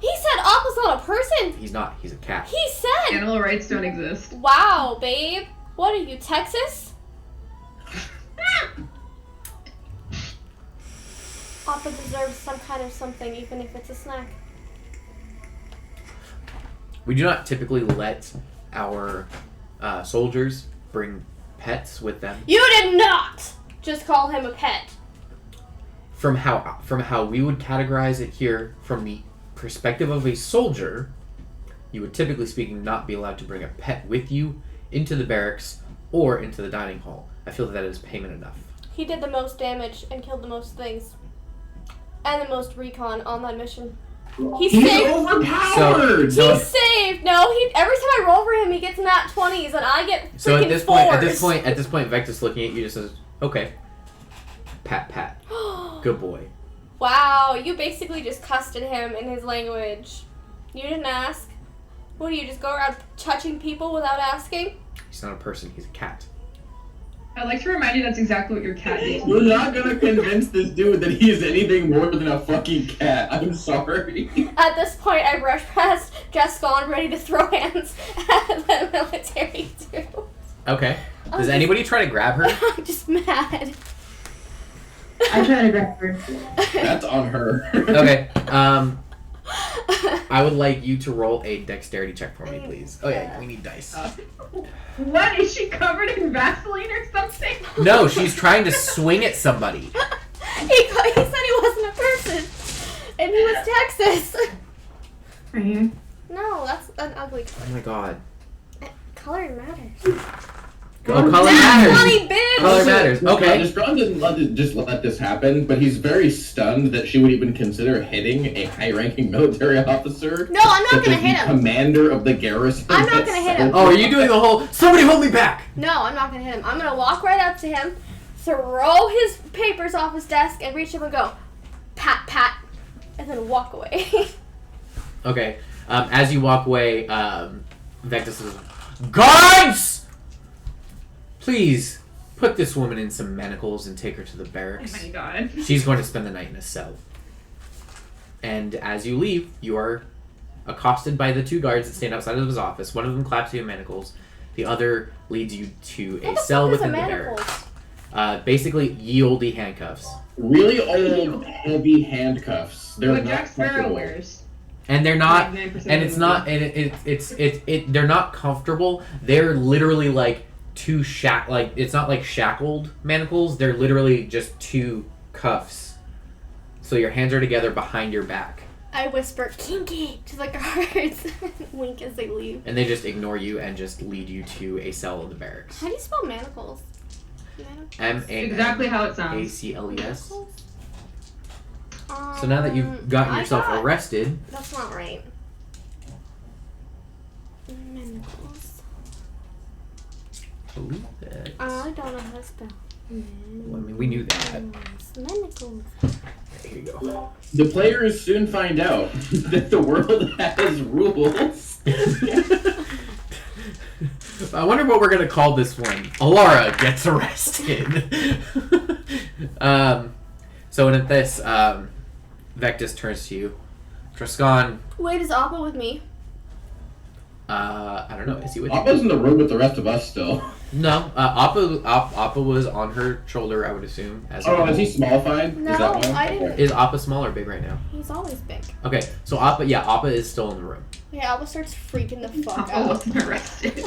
He said Appa's not a person! He's not, he's a cat. He said! Animal rights don't exist. Wow, babe. What are you, Texas? Appa deserves some kind of something, even if it's a snack. We do not typically let our soldiers bring pets with them. You did not just call him a pet. From how we would categorize it here, from the perspective of a soldier, you would typically speaking not be allowed to bring a pet with you into the barracks or into the dining hall. I feel that is payment enough. He did the most damage and killed the most things. And the most recon on that mission. He's saved. Overpowered. He's saved. No, every time I roll for him, he gets nat 20s, and I get freaking So at this fours. point, Vectus looking at you just says, "Okay, pat, good boy." Wow, you basically just cussed at him in his language. You didn't ask. What do you just go around touching people without asking? He's not a person; he's a cat. I'd like to remind you that's exactly what your cat did. We're not gonna convince this dude that he is anything more than a fucking cat. I'm sorry. At this point, I rush past Gascon, ready to throw hands at the military too. Okay. Does anybody try to grab her? I'm just mad. I try to grab her. That's on her. Okay. I would like you to roll a dexterity check for me, please. Oh yeah, we need dice. What? Is she covered in Vaseline or something? No, she's trying to swing at somebody. He said he wasn't a person, and he was Texas. Right here. No, that's an ugly color. Oh my god. Color matters. Oh, color That's matters. funny, bitch. Color matters. Okay. Strong didn't just let this happen, but he's very stunned that she would even consider hitting a high-ranking military officer. No, I'm not such gonna as hit the him. Commander of the garrison. I'm not gonna hit him. Oh, are you doing the whole somebody hold me back? No, I'm not gonna hit him. I'm gonna walk right up to him, throw his papers off his desk, and reach him and go, pat, pat, and then walk away. Okay. As you walk away, Vectus says, "Guards! Please put this woman in some manacles and take her to the Oh barracks. my god. She's going to spend the night in a cell." And as you leave, you are accosted by the two guards that stand outside of his office. One of them claps you in manacles. The other leads you to a cell within the barracks. Basically, ye olde handcuffs. Really old, heavy handcuffs. They're What not Jack Sparrow comfortable. wears. And they're not, 99% and of it's them not, do. and they're not comfortable. They're literally like two it's not like shackled manacles. They're literally just two cuffs. So your hands are together behind your back. I whisper, kinky, to the guards, wink as they leave. And they just ignore you and just lead you to a cell in the barracks. How do you spell manacles? Exactly how it sounds. MANACLES. Manacles? So now that you've gotten yourself I got- arrested, That's not right. Manacles. believe it. I don't know how to spell. Well, I mean, we knew that. Manacles. Here you go. The players soon find out that the world has rules. I wonder what we're gonna call this one. Alara gets arrested. So at this, Vectus turns to you. Trascan, Wait, is Appa with me? I don't know. Is he with you? Appa's in the room with the rest of us still. No, Appa was on her shoulder, I would assume. As Oh, is he smallified? No, Is that why? I didn't. Is Appa small or big right now? He's always big. Okay, so Appa is still in the room. Yeah, Alba starts freaking the fuck Appa out. wasn't arrested.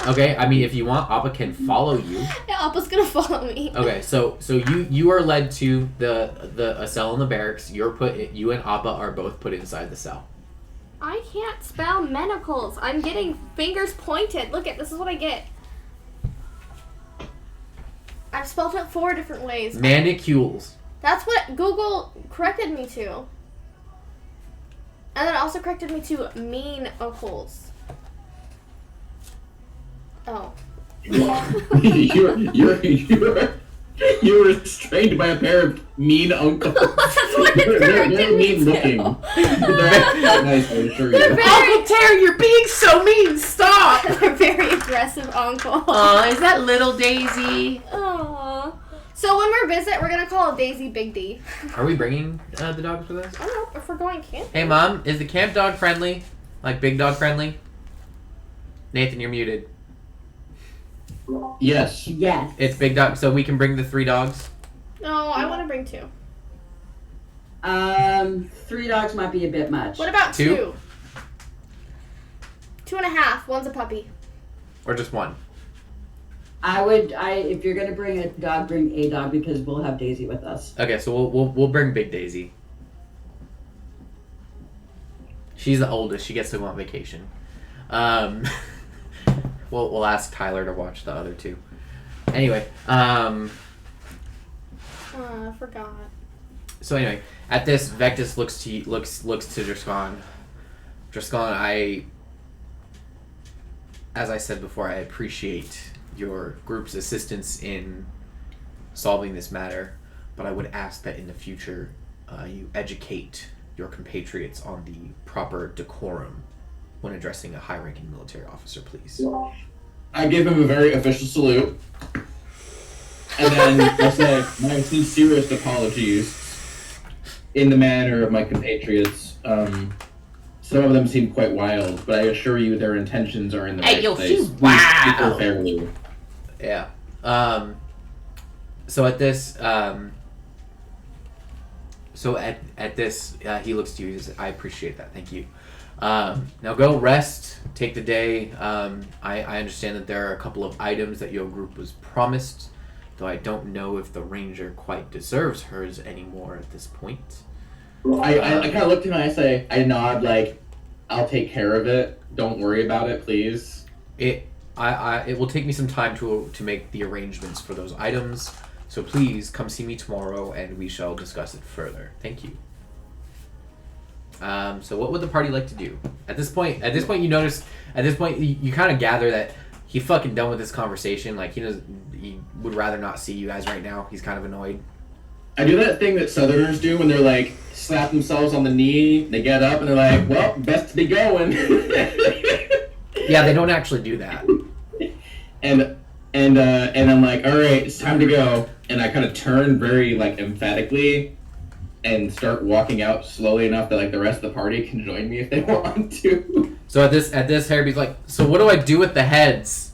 Okay, I mean, if you want, Appa can follow you. Yeah, Alba's gonna follow me. Okay, so you are led to a cell in the barracks. You and Appa are both put inside the cell. I can't spell manacles. I'm getting fingers pointed. Look at this is what I get. I've spelled it 4 different ways. Manicules. That's what Google corrected me to. And then it also corrected me to mean uncles. Oh. you're restrained by a pair of mean uncles. That's what it They're corrected me mean to. looking. They're nice, I assure you. Uncle Terry, you're being so mean. Stop. They're very aggressive uncle. Oh, is that little Daisy? Aww. So when we're visit, we're gonna call Daisy Big D. Are we bringing the dogs with us? I don't know if we're going camping. Hey, Mom, is the camp dog friendly? Like big dog friendly? Nathan, you're muted. Yes. Yes. It's big dog, so we can bring the 3 dogs. No, I want to bring 2. 3 dogs might be a bit much. What about 2? 2.5. One's a puppy. Or just 1? If you're gonna bring a dog, bring a dog because we'll have Daisy with us. Okay, so we'll bring Big Daisy. She's the oldest. She gets to go on vacation. We'll ask Tyler to watch the other 2. Anyway, I forgot. so anyway, at this, Vectus looks to Driscon. Driscon, as I said before, I appreciate your group's assistance in solving this matter, but I would ask that in the future you educate your compatriots on the proper decorum when addressing a high-ranking military officer, please. I give him a very official salute. And then I say my sincerest apologies in the manner of my compatriots. Some of them seem quite wild, but I assure you their intentions are in the Hey, right yo, place. she's Please wild. speak her fairly. Yeah. So at this, he looks to you. He says, "I appreciate that. Thank you. Now go rest. Take the day. I understand that there are a couple of items that your group was promised, though I don't know if the ranger quite deserves hers anymore at this point." I kind of look to him and I nod like, I'll take care of it. Don't worry about it, please. It will take me some time to make the arrangements for those items. So please come see me tomorrow, and we shall discuss it further. Thank you. So what would the party like to do? At this point, you notice. At this point, you kind of gather that he's fucking done with this conversation. Like he would rather not see you guys right now. He's kind of annoyed. I do that thing that Southerners do when they're like slap themselves on the knee. They get up and they're like, "Well, best to be going." Yeah, they don't actually do that. and I'm like, "All right, it's time to go." And I kind of turn very like emphatically and start walking out slowly enough that like the rest of the party can join me if they want to. So at this, Harry's like, "So what do I do with the heads?"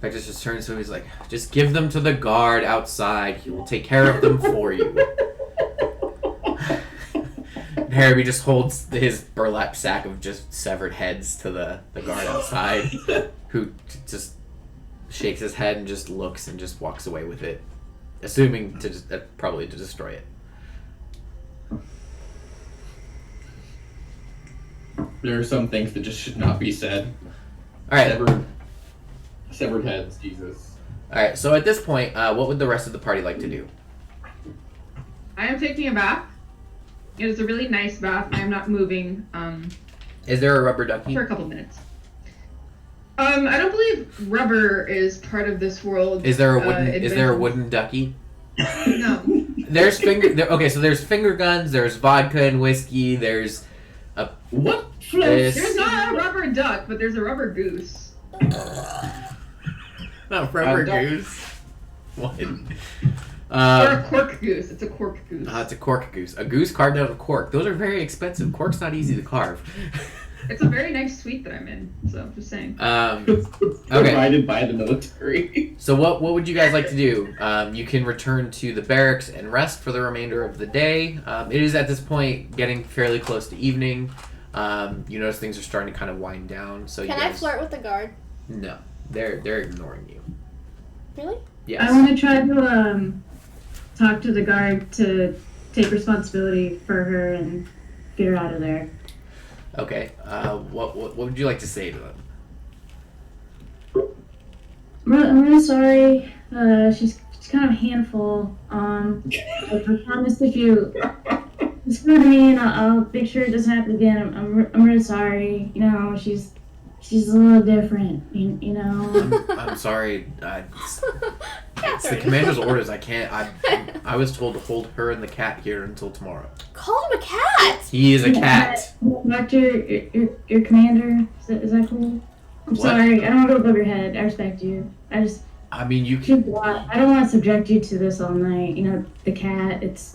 Vectus just turns to him. He's like, "Just give them to the guard outside. He will take care of them for you." Harry just holds his burlap sack of just severed heads to the guard outside, who just shakes his head and just looks and just walks away with it, assuming to probably to destroy it. There are some things that just should not be said. All right. Severed heads, Jesus. All right. So at this point, what would the rest of the party like to do? I am taking a bath. It is a really nice bath. I am not moving Is there a rubber ducky? for a couple minutes. I don't believe rubber is part of this world. Is there a wooden? Is there a invention. wooden ducky? No. There's okay, so there's finger guns. There's vodka and whiskey. There's What? this. There's not a rubber duck, but there's a rubber goose. Not rubber duck. goose. What? Or a cork goose. It's a cork goose. It's a cork goose. A goose carved out of cork. Those are very expensive. Cork's not easy to carve. It's a very nice suite that I'm in, so I'm just saying. It's Okay. provided by the military. So what would you guys like to do? You can return to the barracks and rest for the remainder of the day. It is at this point getting fairly close to evening. You notice things are starting to kind of wind down. So Can you I guys, flirt with the guard? No, they're ignoring you. Really? Yes. I want to try to talk to the guard to take responsibility for her and get her out of there. Okay. What would you like to say to them? I'm really sorry. She's kind of a handful. I promise if you screw me, and I'll make sure it doesn't happen again. I'm really sorry. You know, she's a little different. You know. I'm sorry. It's the Catherine. commander's orders. I can't. I was told to hold her and the cat here until tomorrow. Call him a cat. He is a cat. Doctor, your commander. Is that cool? I'm What? sorry. I don't want to go above your head. I respect you. I mean, you can. I don't want to subject you to this all night. You know, the cat. It's.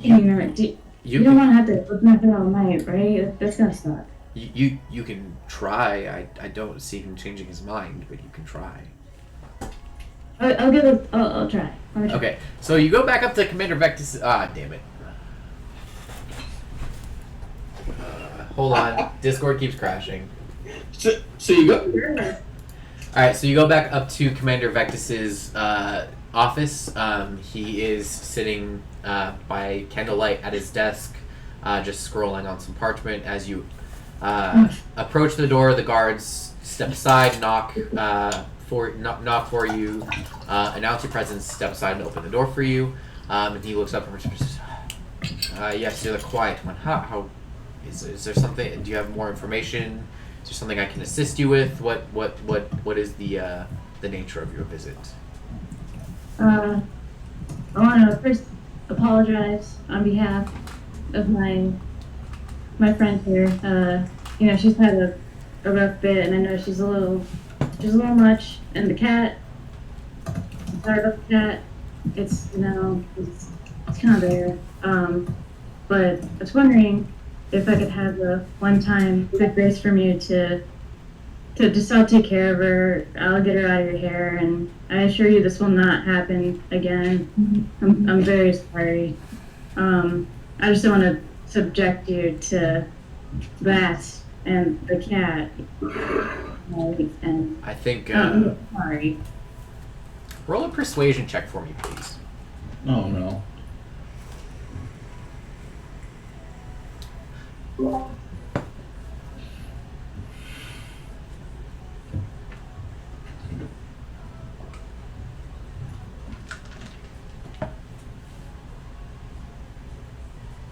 You know, you You don't can. want to have to look nothing all night, right? That's gonna suck. You can try. I don't see him changing his mind, but you can try. I'll give it. I'll try. Okay, so you go back up to Commander Vectis. Ah, damn it. Hold on. Discord keeps crashing. So you go. Alright, so you go back up to Commander Vectis's office. He is sitting by candlelight at his desk, just scrolling on some parchment. As you approach the door, the guards step aside, knock for you, announce your presence, step aside and open the door for you. And he looks up and says, yes, you're the quiet one. How is there something? Do you have more information? Is there something I can assist you with? What is the nature of your visit? I want to first apologize on behalf of my friend here. You know, she's had a rough bit, and I know she's a little much. And the cat, I'm sorry about the cat. It's kind of there. But I was wondering if I could have a one-time good grace from you to just I'll take care of her. I'll get her out of your hair, and I assure you this will not happen again. I'm very sorry. I just don't want to subject you to that and the cat. And I think I'm sorry. roll a persuasion check for me, please. Oh no.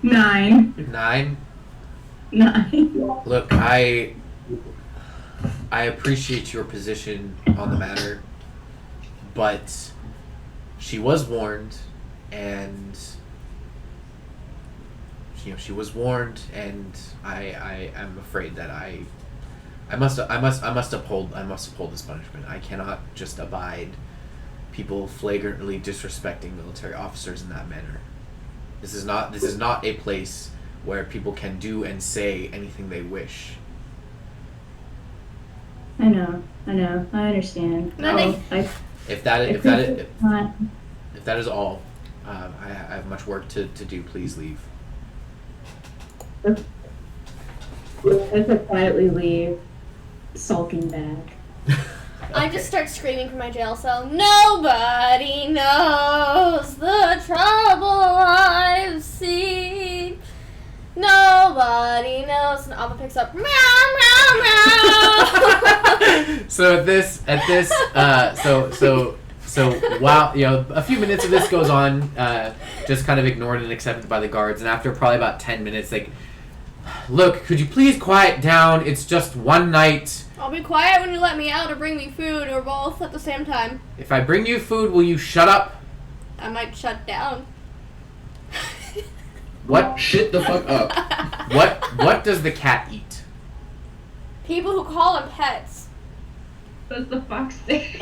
Nine. 9. Look, I appreciate your position on the matter, but she was warned, and she was warned, and I am afraid that I must uphold this punishment. I cannot just abide people flagrantly disrespecting military officers in that manner. This is not a place where people can do and say anything they wish. I know. I understand. If that is all, I have much work to do. Please leave. I could quietly leave, sulking back. I just start screaming from my jail cell. Nobody knows the trouble I've seen. Nobody knows. And Alba picks up. Meow meow meow. So while a few minutes of this goes on, just kind of ignored and accepted by the guards, and after probably about 10 minutes, look, could you please quiet down? It's just one night. I'll be quiet when you let me out or bring me food, or both at the same time. If I bring you food, will you shut up? I might shut down. What? Shit the fuck up. What does the cat eat? People who call them pets. Does the fox say?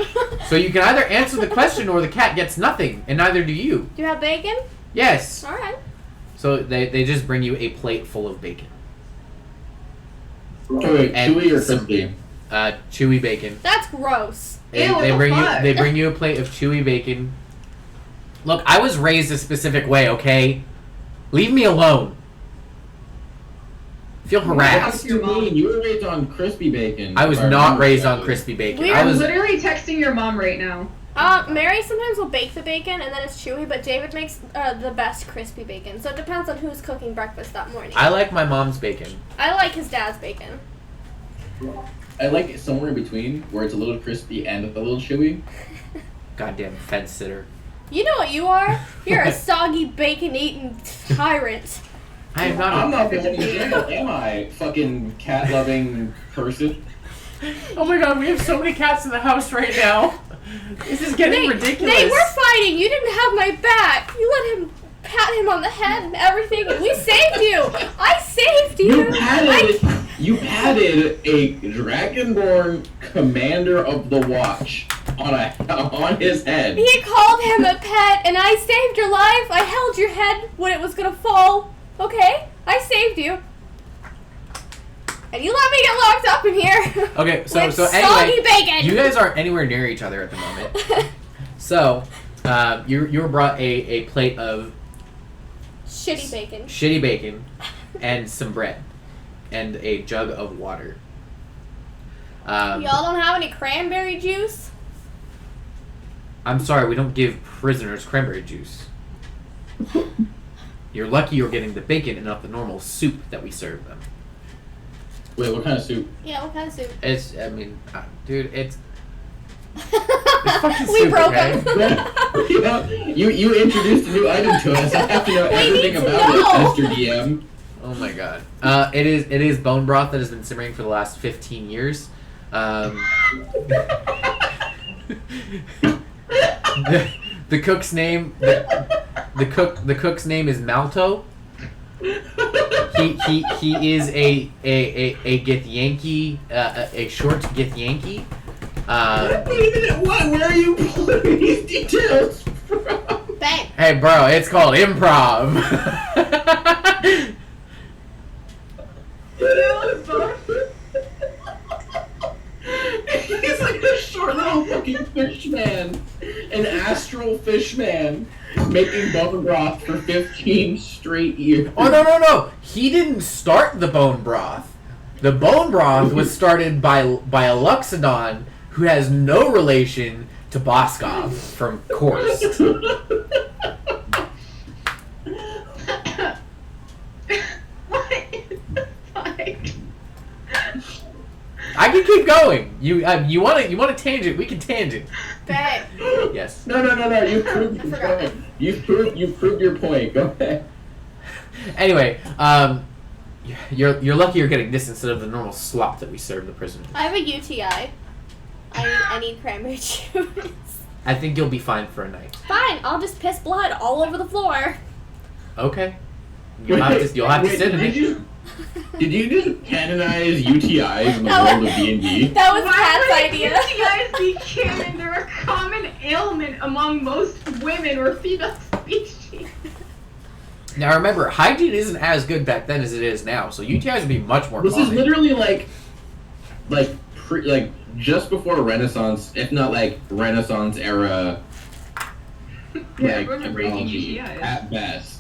So you can either answer the question or the cat gets nothing, and neither do you. Do you have bacon? Yes. Alright. So they just bring you a plate full of bacon. Oh, wait, And chewy or some- crispy? chewy bacon. That's gross. They, Ew, what they the bring fuck? they bring you a plate of chewy bacon. Look, I was raised a specific way, okay? Leave me alone. I feel What harassed. do you mean? You were raised on crispy bacon. I was if I not remember raised on correctly. crispy bacon. We I I'm was literally texting your mom right now. Mary sometimes will bake the bacon and then it's chewy, but David makes the best crispy bacon. So it depends on who's cooking breakfast that morning. I like my mom's bacon. I like his dad's bacon. I like it somewhere in between, where it's a little crispy and a little chewy. Goddamn fence sitter. You know what you are? You're a soggy bacon-eating tyrant. I am not. I'm not the only example, am I? Fucking cat-loving person. Oh my god, we have so many cats in the house right now. This is getting ridiculous. Nate, we're fighting. You didn't have my back. You let him pat him on the head and everything, and we saved you. I saved you. You patted a Dragonborn commander of the Watch on his head. He called him a pet, and I saved your life. I held your head when it was gonna fall. Okay? I saved you. And you let me get locked up in here. Okay, so with so soggy anyway, bacon. you guys aren't anywhere near each other at the moment. So, you were brought a plate of Shitty bacon. shitty bacon and some bread and a jug of water. Y'all don't have any cranberry juice? I'm sorry, we don't give prisoners cranberry juice. You're lucky you're getting the bacon and not the normal soup that we serve them. Wait, what kind of soup? Yeah, what kind of soup? It's, I mean, dude, it's fucking We soup, broke okay? him. You introduced a new item to us. I have to know We everything need to about know. it, Mr. DM. Oh my god. It is bone broth that has been simmering for the last 15 years. The cook's name the cook's name is Malto. He is a Githyanki, a short Githyanki. Wait a minute, what? Where are you pulling these details from? Bang. Hey bro, it's called improv. He's like a short little fucking fish man. An astral fish man making bone broth for 15 straight years. Oh no! He didn't start the bone broth. The bone broth was started by a Luxodon who has no relation to Boskov from Course. What the fuck? I can keep going. You want to tangent? We can tangent. Bang. Yes. No. You proved your forgot. point. You proved your point. Go ahead. Anyway, you're lucky you're getting this instead of the normal slop that we serve the prisoners. I have a UTI. I need cranberry juice. I think you'll be fine for a night. Fine, I'll just piss blood all over the floor. Okay. You'll have to sit in it. Did you just canonize UTIs in the No. world of D&D? That was Why Pat's would idea. UTIs be canon? They're a common ailment among most women or female species. Now remember, hygiene isn't as good back then as it is now, so UTIs would be much more This is common. literally like just before Renaissance, if not like Renaissance era. Yeah, like, everyone's breaking technology UTIs. at best.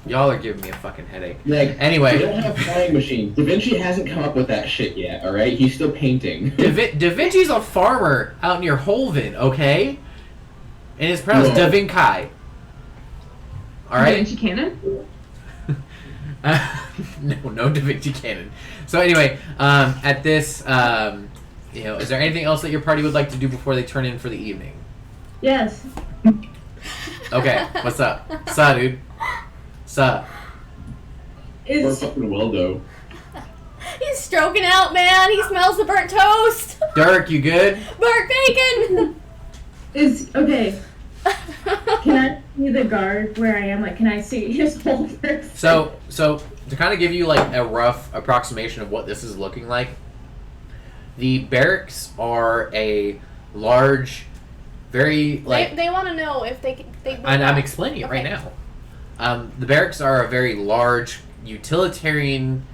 Y'all are giving me a fucking headache. Like, we Anyway, don't have flying machines. Da Vinci hasn't come up with that shit yet. All right, he's still painting. Da Vinci's a farmer out near Holven, okay? And it's pronounced Whoa. Da Vinci. All right. Da Vinci canon? No Da Vinci canon. So anyway, at this, is there anything else that your party would like to do before they turn in for the evening? Yes. Okay, what's up? Sa, dude. Sa. We're Is fucking Weldo. He's stroking out, man. He smells the burnt toast. Dirk, you good? Burnt bacon. okay. Can I see the guard where I am? Like, can I see his whole person? So to kind of give you like a rough approximation of what this is looking like, the barracks are a large, very like. They want to know if they. And I'm explaining it right Okay. now. The barracks are a very large utilitarian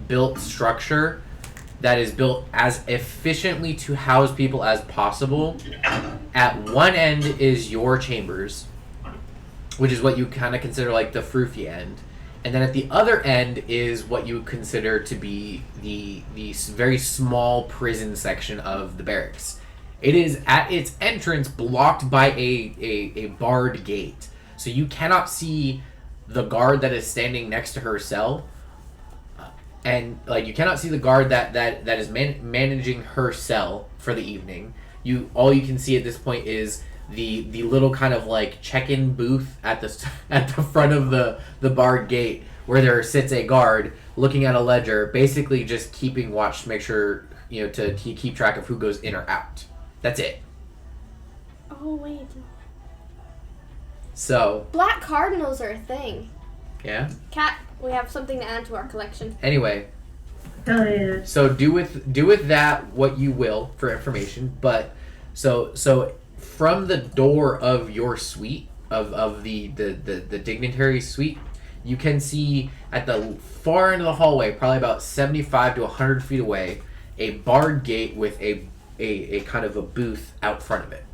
built structure that is built as efficiently to house people as possible. At one end is your chambers, which is what you kind of consider like the froofy end. And then at the other end is what you consider to be the very small prison section of the barracks. It is at its entrance blocked by a barred gate. So you cannot see the guard that is standing next to her cell. And like you cannot see the guard that is managing her cell for the evening. All you can see at this point is the little kind of like check-in booth at the front of the barred gate where there sits a guard looking at a ledger, basically just keeping watch to make sure to keep track of who goes in or out. That's it. Oh wait. So Black cardinals are a thing. yeah. Cat, we have something to add to our collection. Anyway. Hell yeah. So do with that what you will for information, but so from the door of your suite of the dignitary suite, you can see at the far end of the hallway, probably about 75 to 100 feet away, a barred gate with a kind of a booth out front of it.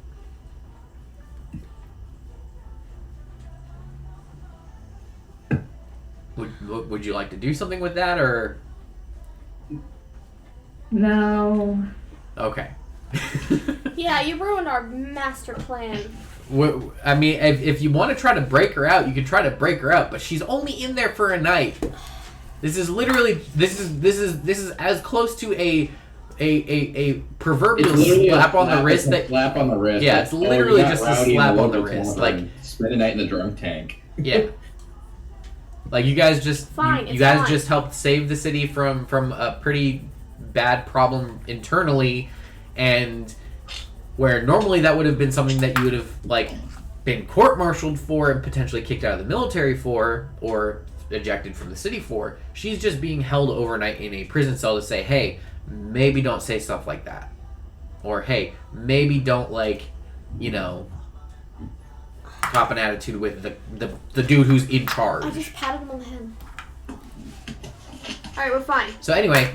Would you like to do something with that, or? No. Okay. Yeah, you ruined our master plan. I mean, if you want to try to break her out, you can try to break her out, but she's only in there for a night. This is literally this is as close to a proverbial slap on the wrist that slap on the wrist. Yeah, it's literally just a slap on the wrist. Like spend a night in the drunk tank. Yeah. Like you guys just Fine, you guys just helped save the city from a pretty bad problem internally, and where normally that would have been something that you would have like been court-martialed for and potentially kicked out of the military for or ejected from the city for, she's just being held overnight in a prison cell to say, hey, maybe don't say stuff like that, or hey, maybe don't cop an attitude with the dude who's in charge. I just patted him on the head. Alright, we're fine. So anyway,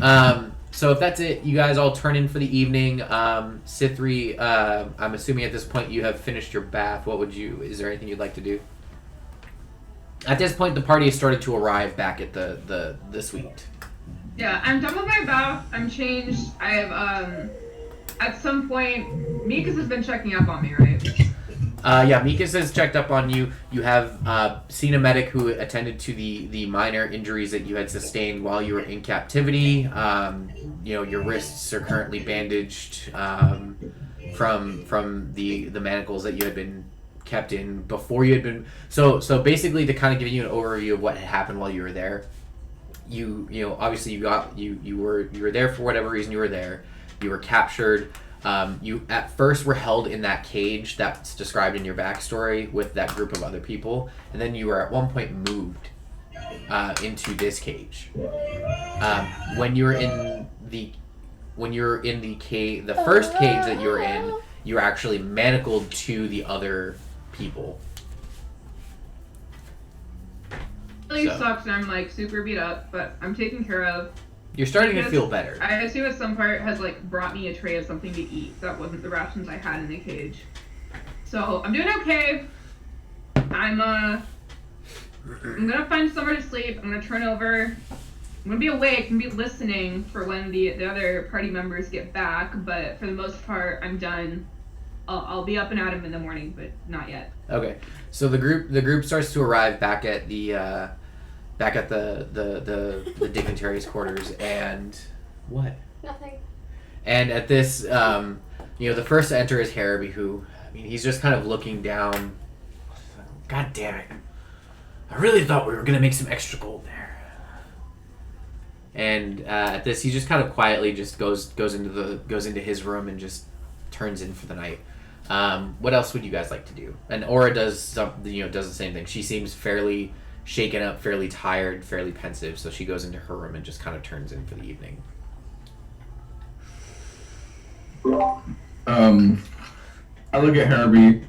so if that's it, you guys all turn in for the evening. Sithri, I'm assuming at this point you have finished your bath. Is there anything you'd like to do? At this point, the party has started to arrive back at the suite. Yeah, I'm done with my bath. I'm changed. I have, at some point, Mikas has been checking up on me, right? Yeah, Mikas has checked up on you. You have seen a medic who attended to the minor injuries that you had sustained while you were in captivity. Your wrists are currently bandaged from the manacles that you had been kept in before you had been. So basically, to kind of give you an overview of what had happened while you were there, you obviously you were there for whatever reason you were there. You were captured. You at first were held in that cage that's described in your backstory with that group of other people, and then you were at one point moved into this cage. When you were in the cage, the first cage that you were in, you were actually manacled to the other people. It really sucks, and I'm like super beat up, but I'm taken care of. You're starting to feel better. I assume at some part has brought me a tray of something to eat. That wasn't the rations I had in the cage. So I'm doing okay. I'm gonna find somewhere to sleep. I'm gonna turn over. I'm gonna be awake and be listening for when the other party members get back. But for the most part, I'm done. I'll be up and at 'em in the morning, but not yet. Okay, so the group starts to arrive back at the dignitaries' quarters, and what? Nothing. And at this, the first to enter is Haraby, who, he's just kind of looking down. God damn it! I really thought we were gonna make some extra gold there. And at this, he just kind of quietly just goes into his room and just turns in for the night. What else would you guys like to do? And Aura does the same thing. She seems fairly shaken up, fairly tired, fairly pensive, so she goes into her room and just kind of turns in for the evening. I look at Herbie,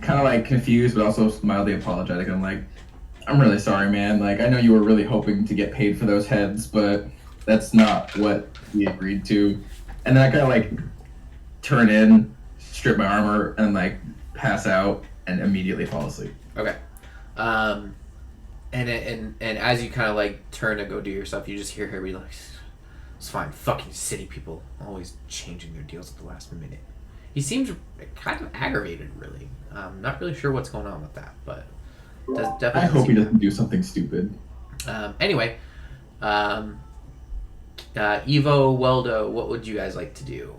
kind of confused, but also mildly apologetic. I'm like, I'm really sorry, man. Like, I know you were really hoping to get paid for those heads, but that's not what we agreed to. And then I kind of like turn in, strip my armor, and like pass out and immediately fall asleep. Okay. And as you kind of like turn to go do your stuff, you just hear her be like, "It's fine. Fucking city people always changing their deals at the last minute." He seems kind of aggravated, really. Not really sure what's going on with that, but definitely. I hope he doesn't do something stupid. Anyway, Evo, Weldo, what would you guys like to do?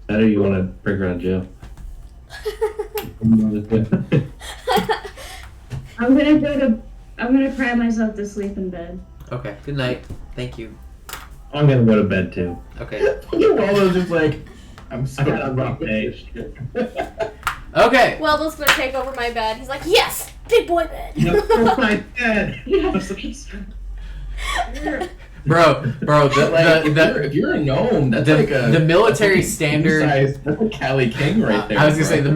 How do you want to bring her out of jail? I'm gonna cry myself to sleep in bed. Okay. Good night. Thank you. I'm gonna go to bed too. Okay. Waldo's just like, I'm I got a so rough day. Okay. Weldo's gonna take over my bed. He's like, yes, big boy bed. Oh my god. Bro, if you're a gnome, that's the, like a the military fucking standard. king-size- That's a Cali King right there. I was gonna say bro.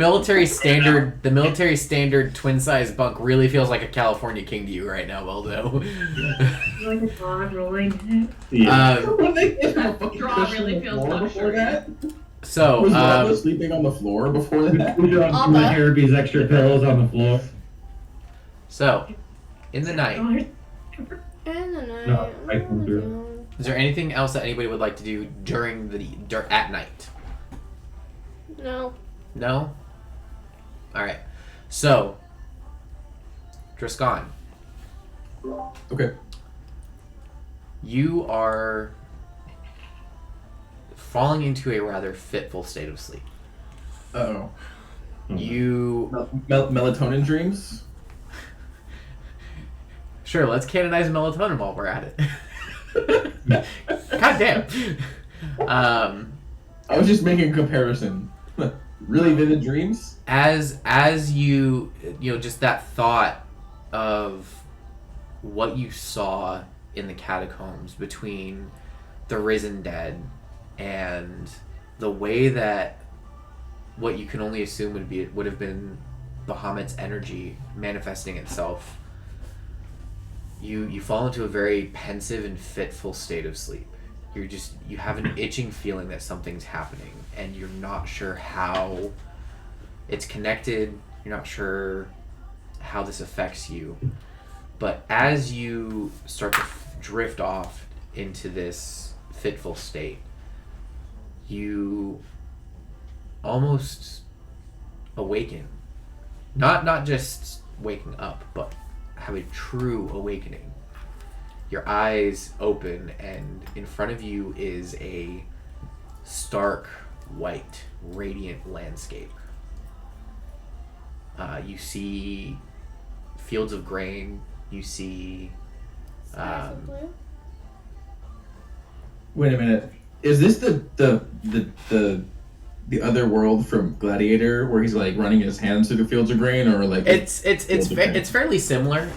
the military standard twin size bunk really feels like a California king to you right now, Weldo. Like a dog rolling. Yeah. Draw really feels before that. So, Was Waldo sleeping on the floor before that? We dropped Abba. my Herbie's extra pillows on the floor. so, in the night, And the night. No, I can do is there anything else that anybody would like to do at night? No. No? Alright. So, Driscon, Okay. you are falling into a rather fitful state of sleep. Uh-oh. You... Melatonin dreams? Sure, let's canonize melatonin while we're at it. God damn. I was just making a comparison. Really vivid dreams? As you just that thought of what you saw in the catacombs between the risen dead and the way that what you can only assume would have been Bahamut's energy manifesting itself, you fall into a very pensive and fitful state of sleep. You have an itching feeling that something's happening, and you're not sure how it's connected. You're not sure how this affects you. But as you start to drift off into this fitful state, you almost awaken. Not just waking up, but have a true awakening. Your eyes open, and in front of you is a stark, white, radiant landscape. You see fields of grain. You see... Skies of blue. Wait a minute. Is this the other world from Gladiator where he's like running his hands through the fields of grain, or like It's fairly similar.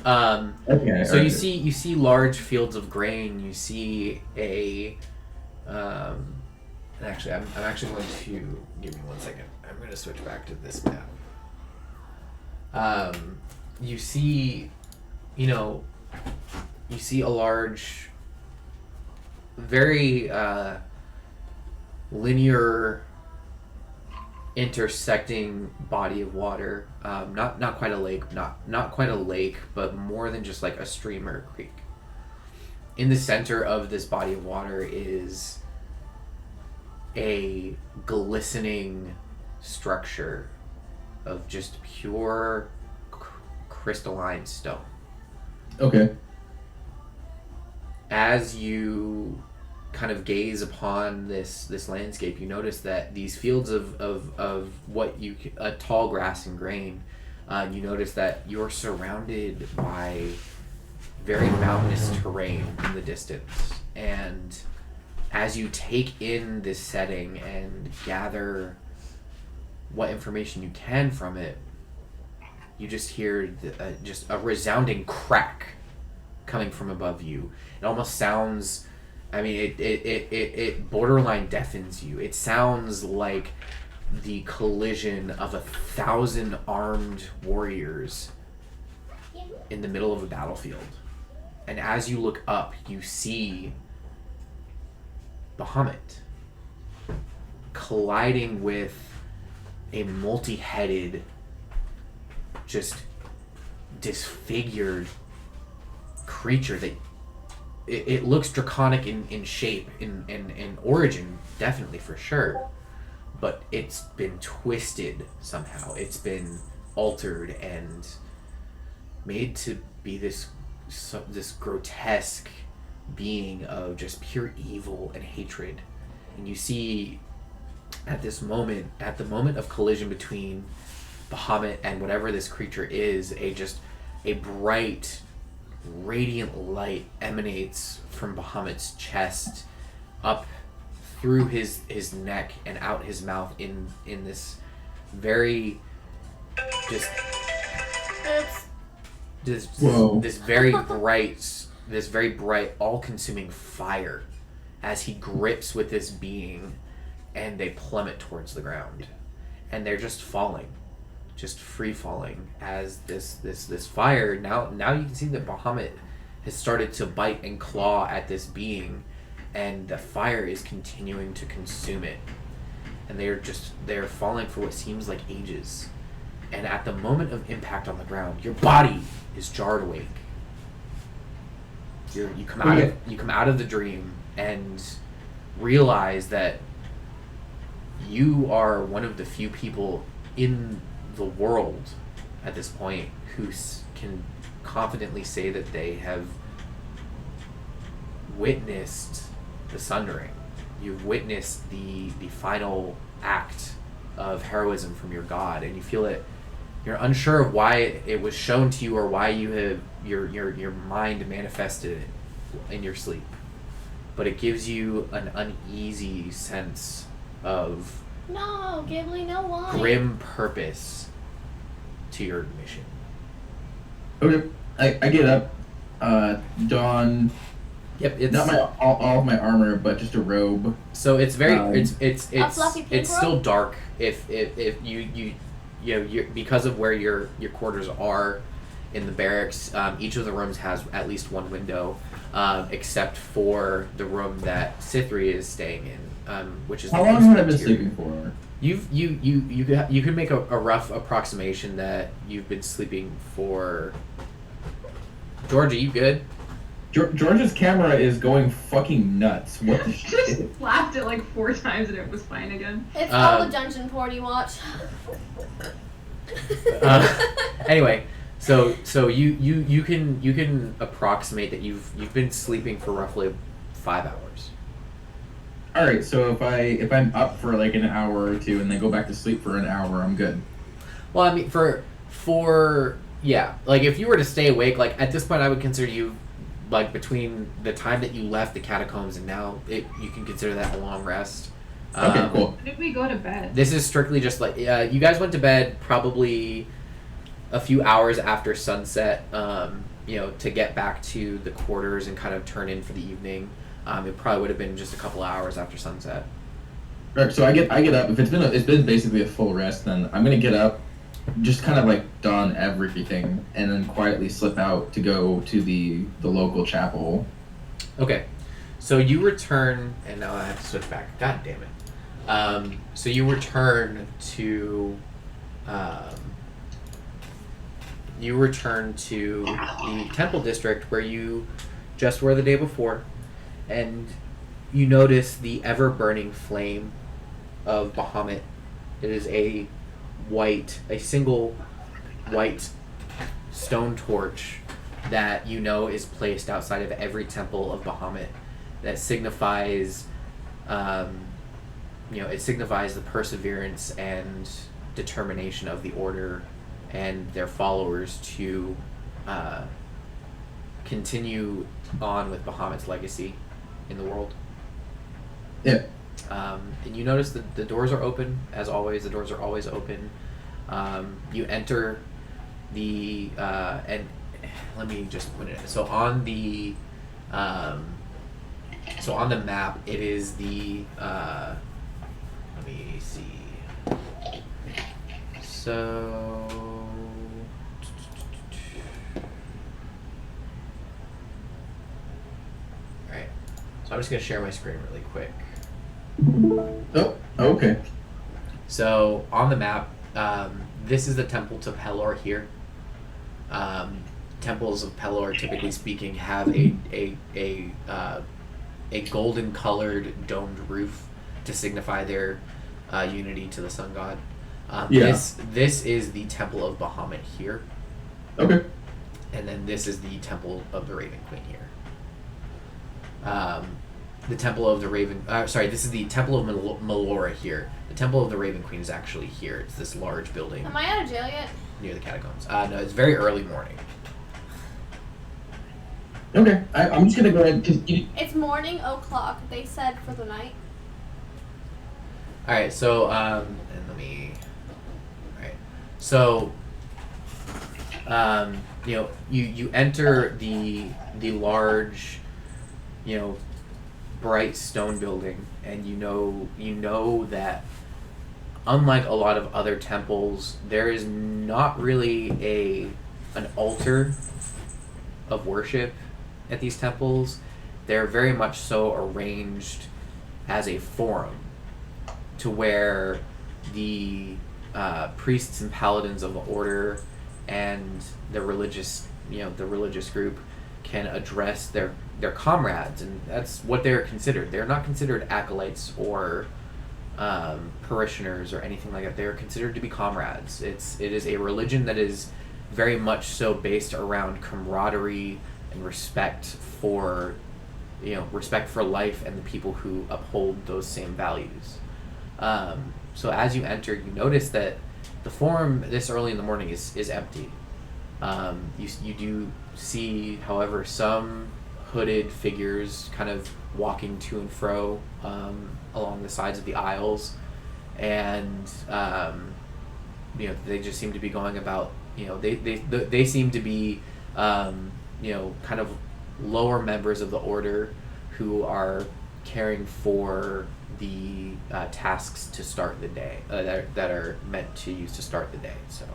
okay? So you see large fields of grain. You see a, and actually, I'm actually going to give me 1 second. I'm going to switch back to this map. You see, you see a large, very linear, intersecting body of water. Not quite a lake, not quite a lake, but more than just like a stream or a creek. In the center of this body of water is a glistening structure of just pure crystalline stone. Okay. As you kind of gaze upon this landscape, you notice that these fields of what tall grass and grain, you notice that you're surrounded by very mountainous terrain in the distance. And as you take in this setting and gather what information you can from it, you just hear just a resounding crack coming from above you. It almost sounds, I mean, it borderline deafens you. It sounds like the collision of 1,000 armed warriors in the middle of a battlefield. And as you look up, you see Bahamut colliding with a multi-headed, just disfigured creature that it looks draconic in shape, in origin, definitely, for sure, but it's been twisted somehow. It's been altered and made to be this grotesque being of just pure evil and hatred. And you see at the moment of collision between Bahamut and whatever this creature is, a bright, radiant light emanates from Bahamut's chest up through his neck and out his mouth in this very just this very bright all-consuming fire as he grips with this being, and they plummet towards the ground, and they're just falling, just free falling as this fire. Now you can see that Bahamut has started to bite and claw at this being, and the fire is continuing to consume it, and they're falling for what seems like ages. And at the moment of impact on the ground, your body is jarred awake. You come out of the dream and realize that you are one of the few people in the world at this point who can confidently say that they have witnessed the Sundering. You've witnessed the final act of heroism from your god, and you feel it. You're unsure of why it was shown to you or why you have your mind manifested it in your sleep, but it gives you an uneasy sense of No, Ghibli, no wine. grim purpose to your mission. Okay, I get up, don. Yep, it's not all of my armor, but just a robe. So it's very it's fluffy pink still robe? dark if you because of where your quarters are in the barracks. Each of the rooms has at least one window, except for the room that Cythria is staying in, which is How the long have I been interior. sleeping for? You can make a rough approximation that you've been sleeping for. Georgia, you good? George's camera is going fucking nuts. What the Just shit? slapped it like 4 times and it was fine again. It's all the dungeon porn you watch. Anyway, so you can approximate that you've been sleeping for roughly 5 hours. All right, so if I'm up for like an hour or two and then go back to sleep for an hour, I'm good. Well, I mean, for yeah, like if you were to stay awake, like at this point, I would consider you, like between the time that you left the catacombs and now, you can consider that a long rest. Okay, cool. When did we go to bed? This is strictly just like you guys went to bed probably a few hours after sunset, to get back to the quarters and kind of turn in for the evening. It probably would have been just a couple hours after sunset. Right, so I get up. If it's been basically a full rest, then I'm gonna get up, just kind of like don everything, and then quietly slip out to go to the local chapel. Okay, so you return, and now I have to switch back. God damn it. So you return to the temple district where you just were the day before, and you notice the ever-burning flame of Bahamut. It is a single white stone torch that is placed outside of every temple of Bahamut that signifies it signifies the perseverance and determination of the order and their followers to continue on with Bahamut's legacy in the world. Yeah. And you notice that the doors are open, as always. The doors are always open. You enter the and let me just put it. So on the map, it is the let me see. So. Alright. So I'm just going to share my screen really quick. Oh, okay. So on the map, this is the Temple to Pelor here. Temples of Pelor, typically speaking, have a golden colored domed roof to signify their unity to the sun god. This is the Temple of Bahamut here. Okay. And then this is the Temple of the Raven Queen here. The Temple of the Raven... this is the Temple of Melora here. The Temple of the Raven Queen is actually here. It's this large building Am I out of jail yet? near the catacombs. No, it's very early morning. Okay. I'm just gonna go ahead because It's morning o'clock, they said, for the night. Alright, so, and let me... Alright. So, you enter the large, bright stone building, and you know that unlike a lot of other temples, there is not really an altar of worship at these temples. They're very much so arranged as a forum to where the priests and paladins of the order and the religious group can address their comrades, and that's what they're considered. They're not considered acolytes or parishioners or anything like that. They're considered to be comrades. It is a religion that is very much so based around camaraderie and respect for life and the people who uphold those same values. So as you enter, you notice that the forum this early in the morning is empty. You do see, however, some hooded figures kind of walking to and fro along the sides of the aisles, and they just seem to be going about. They seem to be kind of lower members of the order who are caring for the tasks to start the day that are meant to use to start the day. So.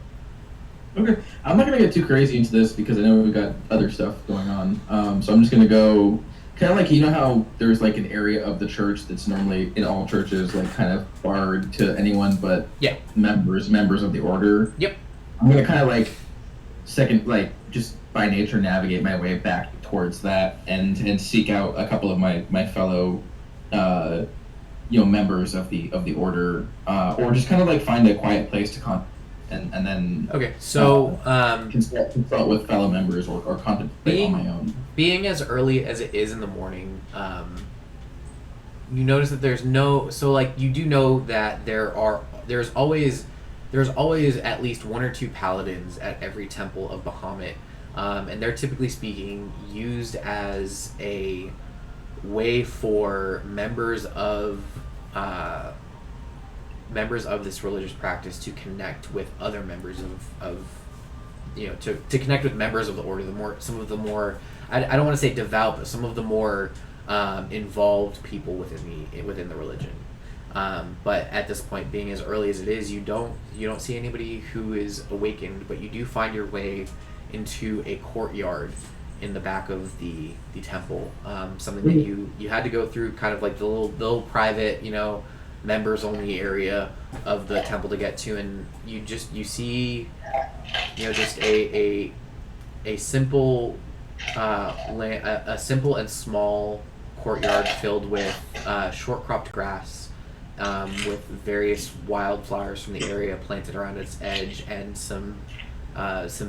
Okay, I'm not gonna get too crazy into this because I know we've got other stuff going on. So I'm just gonna go kind of like, how there's like an area of the church that's normally in all churches like kind of barred to anyone but members of the order. Yep. I'm gonna kind of like just by nature navigate my way back towards that and seek out a couple of my fellow members of the order, or just kind of like find a quiet place to and then consult with fellow members or contemplate on my own. Being as early as it is in the morning, you notice that there's no, you do know that there's always at least one or two paladins at every temple of Bahamut, and they're typically speaking used as a way for members of this religious practice to connect with other members of to connect with members of the order. Some of the more I don't want to say devout, but some of the more involved people within the religion. But at this point, being as early as it is, you don't see anybody who is awakened, but you do find your way into a courtyard in the back of the temple. Something that you had to go through, kind of like the little private, members only area of the temple to get to, and you see just a simple a simple and small courtyard filled with short cropped grass, with various wildflowers from the area planted around its edge, and some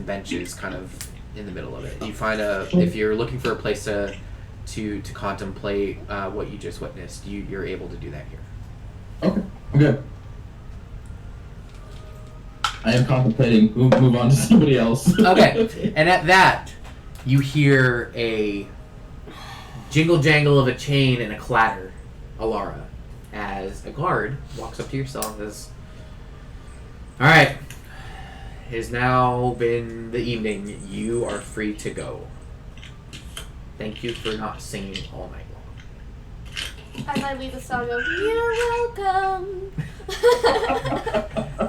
benches kind of in the middle of it. You find if you're looking for a place to contemplate what you just witnessed, you're able to do that here. Okay, I'm good. I am contemplating. Move on to somebody else. Okay, and at that, you hear a jingle jangle of a chain and a clatter, Alara, as a guard walks up to your cell and says, "Alright, it has now been the evening. You are free to go. Thank you for not singing all night long." As I leave the cell, I go, "You're welcome."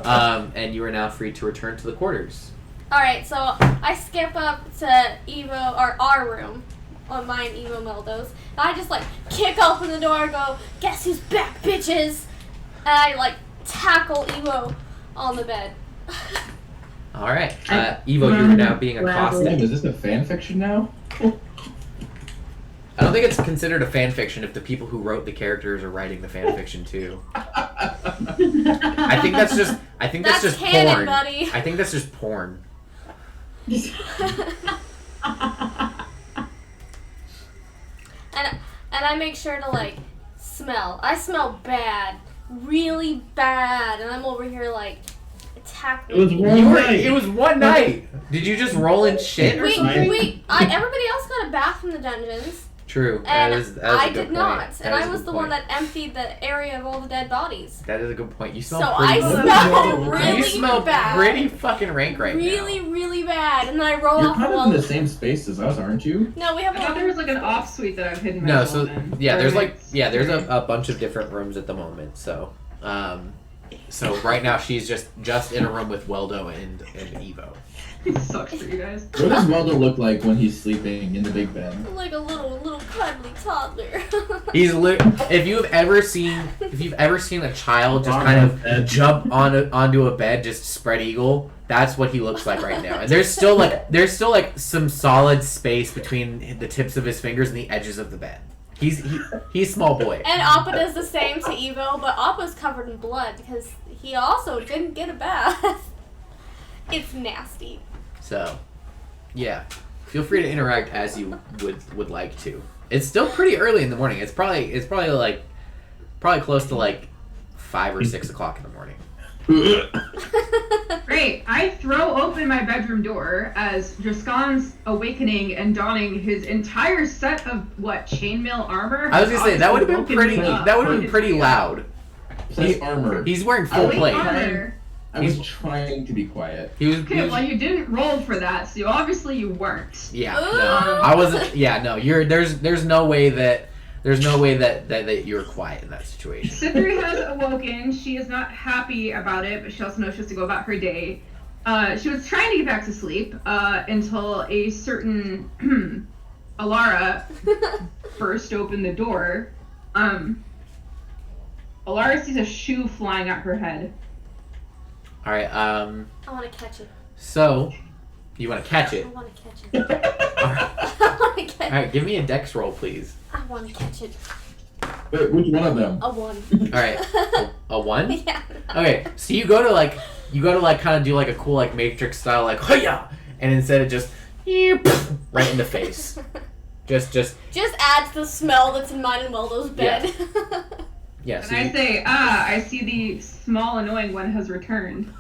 And you are now free to return to the quarters. Alright, so I skip up to Evo, or our room, on mine, Evo Meldo's, and I just, like, kick open the door and go, guess who's back, bitches? And I, like, tackle Evo on the bed. Alright. Evo, you are now being accosted. Is this a fan fiction now? I don't think it's considered a fan fiction if the people who wrote the characters are writing the fan fiction too. I think that's just canon, porn. buddy. I think that's just porn. And I make sure to, like, smell. I smell bad. Really bad. And I'm over here, like, attacking. It was one night. It was one night. Did you just roll in shit or something? Wait. Everybody else got a bath in the dungeons. True. And that is a I good did point. not. That And is I a was good the point. one that emptied the area of all the dead bodies. That is a good point. You smell So pretty. I smell really you smell bad. pretty fucking rank right now. Really bad. And then I roll You're off kind the of in wall. the same space as us, aren't you? No, we have I thought there was like an off suite that I've hidden. No, myself so in. yeah, there's Or like it's- there's a bunch of different rooms at the moment. So right now she's just in a room with Weldo and Evo. It sucks for you guys. What does Weldo look like when he's sleeping in the big bed? like a little cuddly toddler. He's if you've ever seen a child just kind of jump onto a bed, just spread eagle, that's what he looks like right now. And there's still like some solid space between the tips of his fingers and the edges of the bed. He's small boy. And Appa does the same to Evo, but Appa's covered in blood because he also didn't get a bath. It's nasty. So, yeah, feel free to interact as you would like to. It's still pretty early in the morning. It's probably close to like 5 or 6 o'clock in the morning. Great. I throw open my bedroom door as Driscon's awakening and donning his entire set of chainmail armor. I was gonna say that would have been Woken pretty. me up. That would have been pretty loud. Says armor. He's wearing full Wait, plate. armor. I was trying to be quiet. He was. Okay, well you didn't roll for that, so obviously you weren't. Yeah. Ooh. No, I wasn't. Yeah. No. There's no way that you were quiet in that situation. Cythery has awoken. She is not happy about it, but she also knows she has to go about her day. She was trying to get back to sleep until a certain Alara burst open the door. Alara sees a shoe flying at her head. All right. I want to catch it. So, you want to catch I it? want to catch it. All right. I want to catch All right. Give me a dex roll, please. I want to catch it. Wait, which one of them? A 1. All right. A 1? Yeah. Okay. So you go to kind of do like a cool like Matrix style like hiya, and instead of just right in the face. Just adds the smell that's in mine and Weldo's bed. yeah. So And I say, I see the small annoying one has returned.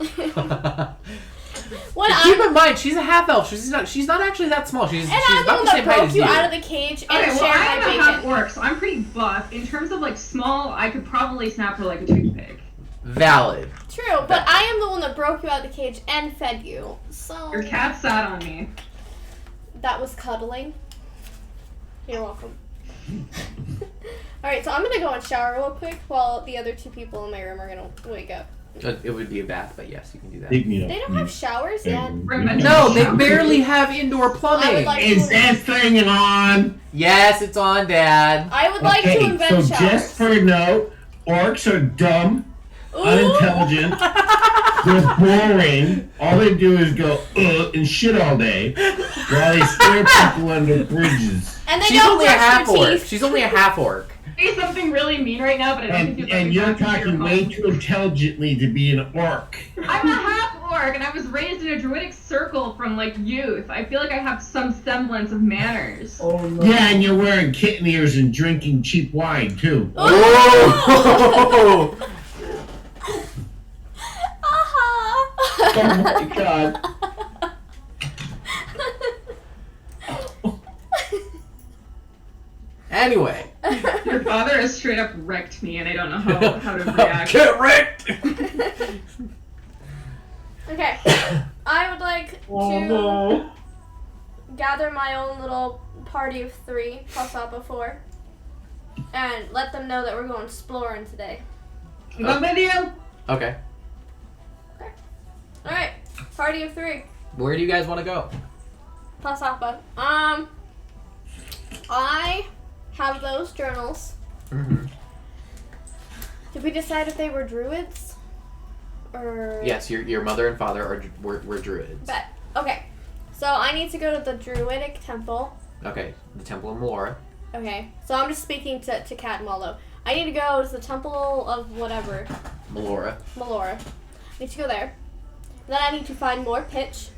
Keep in mind, she's a half elf. She's not actually that small. She's I'm the about one the that same height broke as you you. out of the cage and Okay, well, shared I my am a bacon. half orc, so I'm pretty buff. In terms of like small, I could probably snap her like a toothpick. Valid. True, but I am the one that broke you out of the cage and fed you. So Your cat sat on me. that was cuddling. You're welcome. Alright, so I'm gonna go and shower real quick while the other 2 people in my room are gonna wake up. It would be a bath, but yes, you can do that. They don't have showers yet. No, they barely have indoor I plumbing. would like Is to, that thing on? Yes, it's on, Dad. I would like to Okay, invent so showers. just for a note, orcs are dumb, Ooh. unintelligent, they're boring. All they do is go and shit all day while they scare people under bridges. And they She's don't only a brush half their orc. teeth. She's only a half orc. Say something really mean right now, but I don't think you'd like And me you're back into your talking home. way too intelligently to be an orc. I'm a half orc, and I was raised in a druidic circle from like youth. I feel like I have some semblance of manners. Oh no. Yeah, and you're wearing kitten ears and drinking cheap wine too. Oh! Oh my god. Anyway. Your father has straight up wrecked me, and I don't know how to react. Get wrecked! Okay. I would like to gather my own little party of 3 plus Appa 4 and let them know that we're going exploring today. I'm with you. Okay. Okay. party of 3. Where do you guys want to go? Plus Appa. I have those journals. Mm-hmm. Did we decide if they were druids? Or... Yes, your mother and father were druids. Bet. Okay. So I need to go to the druidic temple. Okay, the Temple of Melora. Okay. So I'm just speaking to Kat and Waldo. I need to go to the temple of whatever. Melora. Melora. I need to go there. Then I need to find more pitch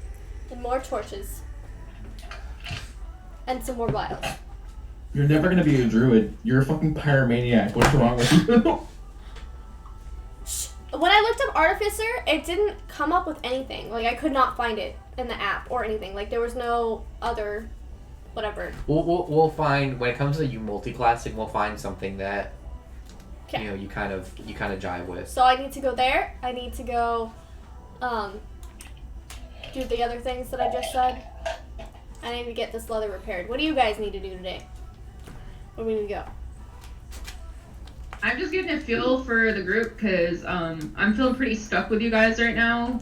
and more torches. And some more vials. You're never gonna be a druid. You're a fucking pyromaniac. What's wrong with you? When I looked up artificer, it didn't come up with anything. Like, I could not find it in the app or anything. Like, there was no other whatever. We'll find, when it comes to you multi-classing, we'll find something that you kind of jive with. So I need to go there. I need to go do the other things that I just said. I need to get this leather repaired. What do you guys need to do today? Where do we need to go? I'm just getting a feel for the group because I'm feeling pretty stuck with you guys right now.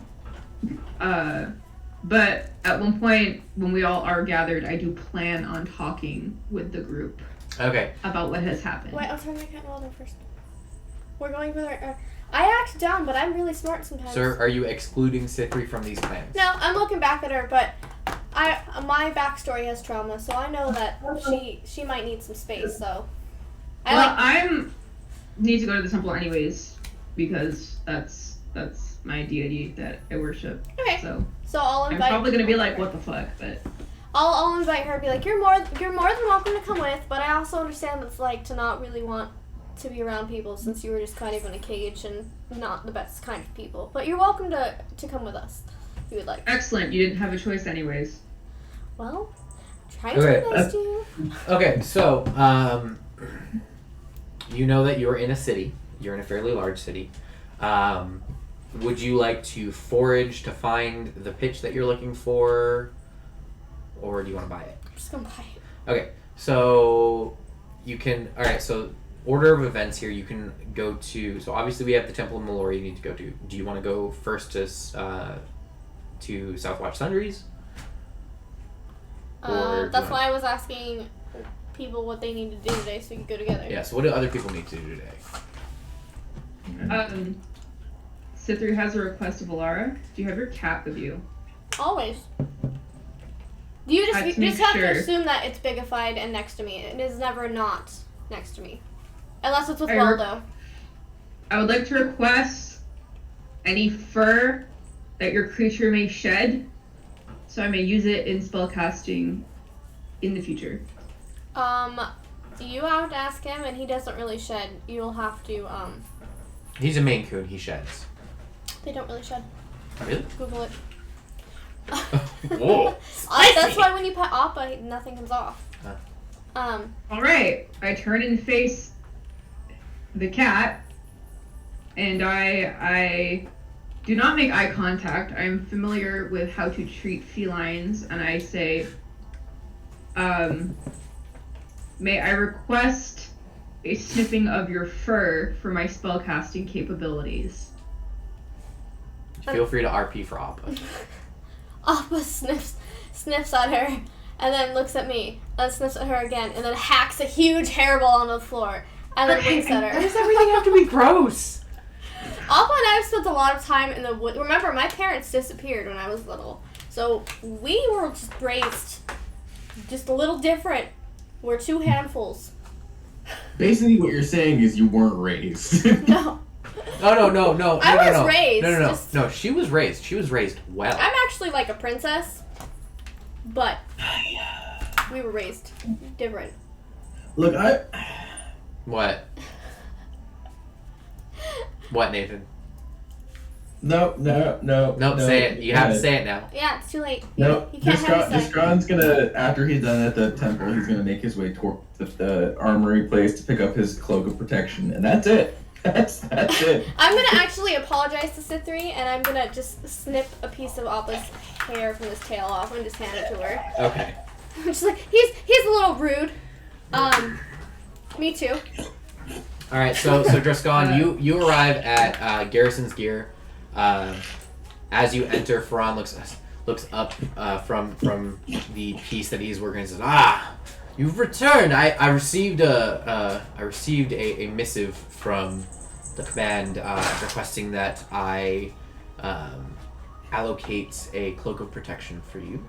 But at one point, when we all are gathered, I do plan on talking with the group. Okay. About what has happened. Wait, I'm trying to get Waldo first. We're going for the... I act dumb, but I'm really smart sometimes. Sir, are you excluding Sithri from these plans? No, I'm looking back at her, but my backstory has trauma, so I know that she might need some space. So I need to go to the temple anyways because that's my deity that I worship. Okay. So I'll invite. I'm probably gonna be like, what the fuck, but I'll invite her. Be like, you're more than welcome to come with, but I also understand what it's like to not really want to be around people since you were just kind of in a cage and not the best kind of people. But you're welcome to come with us if you would like. Excellent. You didn't have a choice anyways. Well, try to be nice to you. Okay, so you know that you're in a city. You're in a fairly large city. Would you like to forage to find the pitch that you're looking for, or do you want to buy it? I'm just gonna buy it. Okay, so you can. All right, so order of events here. You can go to. So obviously we have the Temple of Melora you need to go to. Do you want to go first to Southwatch Sundries? That's why I was asking people what they need to do today so we could go together. Yeah. So what do other people need to do today? Sithri has a request of Alara. Do you have your cat with you? Always. You just have sure. to assume that it's bigified and next to me. It is never not next to me. Unless it's with Waldo. I would like to request any fur that your creature may shed, so I may use it in spellcasting in the future. You have to ask him, and he doesn't really shed. You'll have to, He's a Maine Coon. He sheds. They don't really shed. Really? Google it. Whoa. That's why when you pet Appa, nothing comes off. Alright, I turn and face the cat, and I do not make eye contact. I'm familiar with how to treat felines, and I say, may I request a sniffing of your fur for my spellcasting capabilities? Feel free to RP for Appa. Appa sniffs at her, and then looks at me, and sniffs at her again, and then hacks a huge hairball on the floor, and then winks at her. Why does everything have to be gross? Appa and I have spent a lot of time in the wood. Remember, my parents disappeared when I was little, so we were just raised just a little different. We're 2 handfuls. Basically, what you're saying is you weren't raised. No. No. I was raised. No, she was raised. She was raised well. I'm actually like a princess, but we were raised different. Look, What? What, Nathan? No, say it. You have to say it now. Yeah, it's too late. No, you can't have a say. Discron's gonna, after he's done at the temple, he's gonna make his way toward the armory place to pick up his cloak of protection, and that's it. That's it. I'm gonna actually apologize to Sithri, and I'm gonna just snip a piece of Appa's hair from his tail off and just hand it to her. Okay. I'm just like, he's a little rude. Me too. All right, so Driscon, you arrive at Garrison's Gear. As you enter, Ferran looks up from the piece that he's working and says, "Ah, you've returned. I received a missive from the command requesting that I allocate a cloak of protection for you,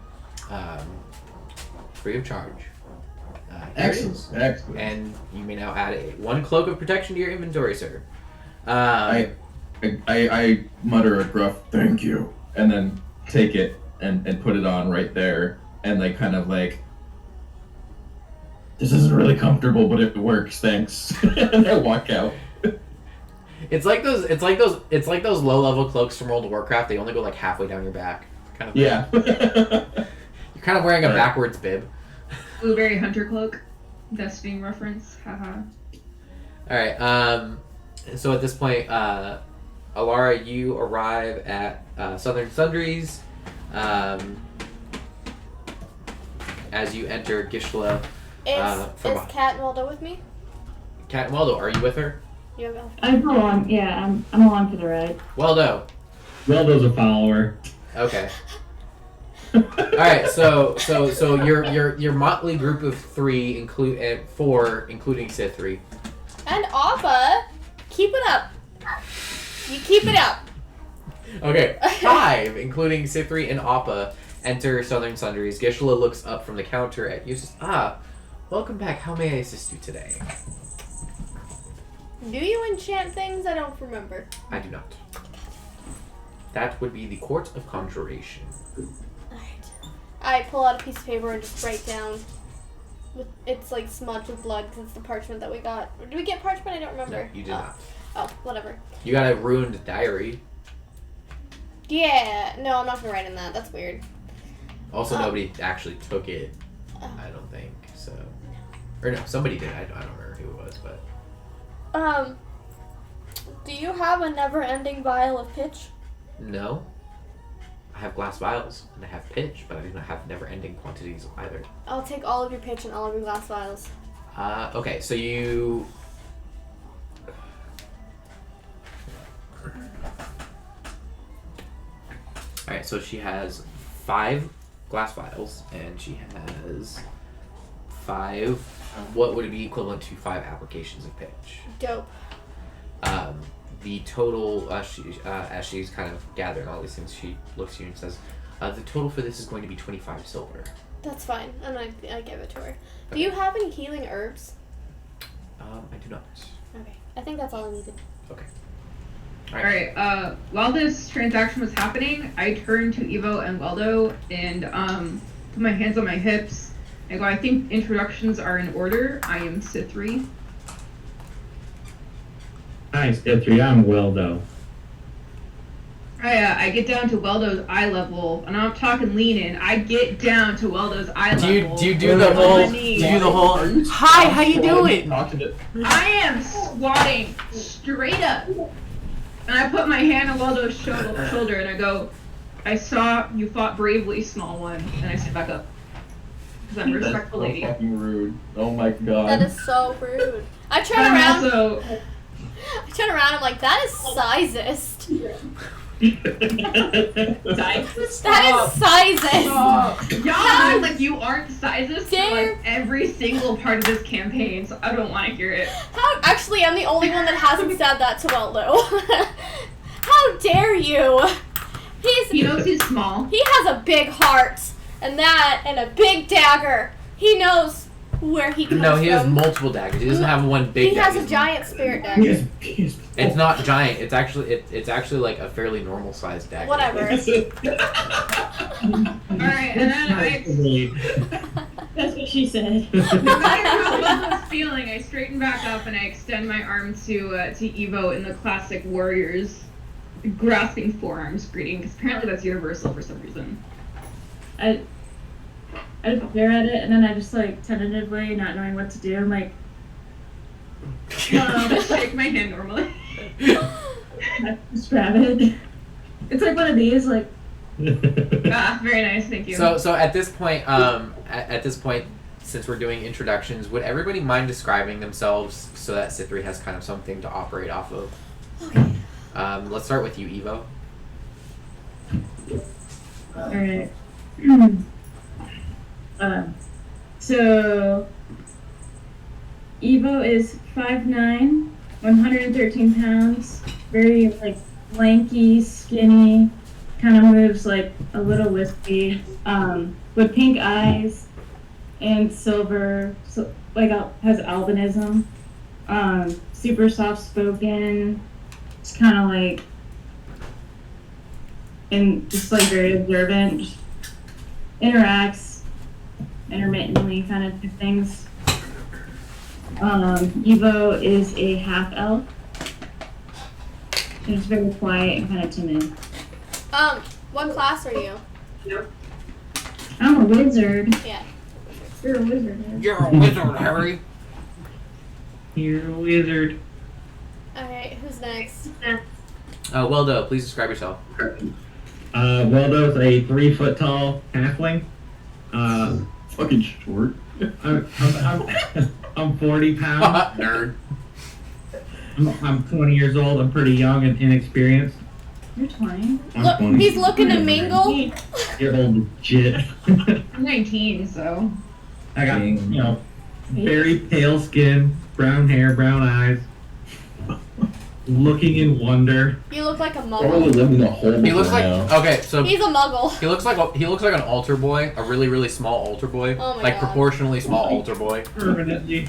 free of charge. Here it is. Excellent. And you may now add one cloak of protection to your inventory, sir." I mutter a gruff thank you, and then take it and put it on right there, and like kind of like, this isn't really comfortable, but it works, thanks. And I walk out. It's like those low level cloaks from World of Warcraft. They only go like halfway down your back. Kind of. Yeah. You're kind of wearing a backwards bib. Blueberry Hunter Cloak. Destiny reference. Haha. Alright, so at this point, Alara, you arrive at Southern Sundries. As you enter Gishla. Is Kat and Waldo with me? Kat and Waldo, are you with her? You go. I'm along. Yeah, I'm along for the ride. Waldo. Waldo's a follower. Okay. Alright, so your motley group of four, including Sithri. And Appa, keep it up. You keep it up. Okay, 5, including Sithri and Appa, enter Southern Sundries. Gishla looks up from the counter at you and says, welcome back. How may I assist you today? Do you enchant things? I don't remember. I do not. That would be the Court of Conjuration. Alright. I pull out a piece of paper and just write down. It's like smudged with blood because it's the parchment that we got. Did we get parchment? I don't remember. No, you did not. Oh, whatever. You got a ruined diary. Yeah. No, I'm not gonna write in that. That's weird. Also, nobody actually took it. I don't think so. Or no, somebody did. I don't remember who it was, but. Do you have a never-ending vial of pitch? No. I have glass vials and I have pitch, but I do not have never-ending quantities either. I'll take all of your pitch and all of your glass vials. Okay, so you. Alright, so she has 5 glass vials, and she has 5, what would it be equivalent to 5 applications of pitch? Dope. The total, as she's kind of gathering all these things, she looks at you and says, the total for this is going to be 25 silver. That's fine. I give it to her. Do you have any healing herbs? I do not. Okay. I think that's all I needed. Okay. Alright, while this transaction was happening, I turned to Evo and Waldo and put my hands on my hips. I go, I think introductions are in order. I am Sithri. Hi, Sithri. I'm Waldo. I get down to Waldo's eye level, and I'm talking leaning. I get down to Waldo's eye level. Do you do the whole? Hi, how you doing? I am squatting straight up, and I put my hand on Waldo's shoulder, and I go, "I saw you fought bravely, small one," and I sit back up because I'm a respectful lady. That's so fucking rude. Oh my god. That is so rude. I turn around. I'm like, that is sizist. That is sizist. Y'all act like you aren't sizist for like every single part of this campaign, so I don't want to hear it. Actually, I'm the only one that hasn't said that to Waldo. How dare you? He knows he's small. He has a big heart, and a big dagger. He knows where he comes from. No, he has multiple daggers. He doesn't have one big dagger. He has a giant spirit dagger. It's not giant. It's actually like a fairly normal sized dagger. Whatever. Alright, and then That's what she said. I was feeling. I straighten back up and I extend my arm to Evo in the classic warriors grasping forearms greeting, because apparently that's universal for some reason. I just stare at it, and then I just like tentatively, not knowing what to do, I'm like, Just shake my hand normally. I just grab it. It's like one of these, like. Very nice, thank you. So at this point, since we're doing introductions, would everybody mind describing themselves so that Sithri has kind of something to operate off of? Okay. Let's start with you, Evo. Alright. So Evo is 5'9", 113 pounds, very like lanky, skinny, kind of moves like a little wispy, with pink eyes and silver, so like has albinism, super soft spoken, it's kind of like, and just like very observant, just interacts intermittently kind of things. Evo is a half elf. She's very quiet and kind of timid. What class are you? I'm a wizard. Yeah. You're a wizard. Harry. You're a wizard, Harry. You're a wizard. Alright, who's next? Weldo, please describe yourself. Waldo's a 3 foot tall halfling. Fucking short. I'm 40 pounds. Nerd. I'm 20 years old. I'm pretty young and inexperienced. You're 20. I'm Look, 20. he's looking to mingle. You're old as shit. I'm 19, so. I got, very pale skin, brown hair, brown eyes. Looking in wonder. You look like a Probably muggle. living a hole. He looks like now. okay, so He's a muggle. he looks like an altar boy, a really really small altar boy, Oh my like God. proportionally small altar boy. Permanently.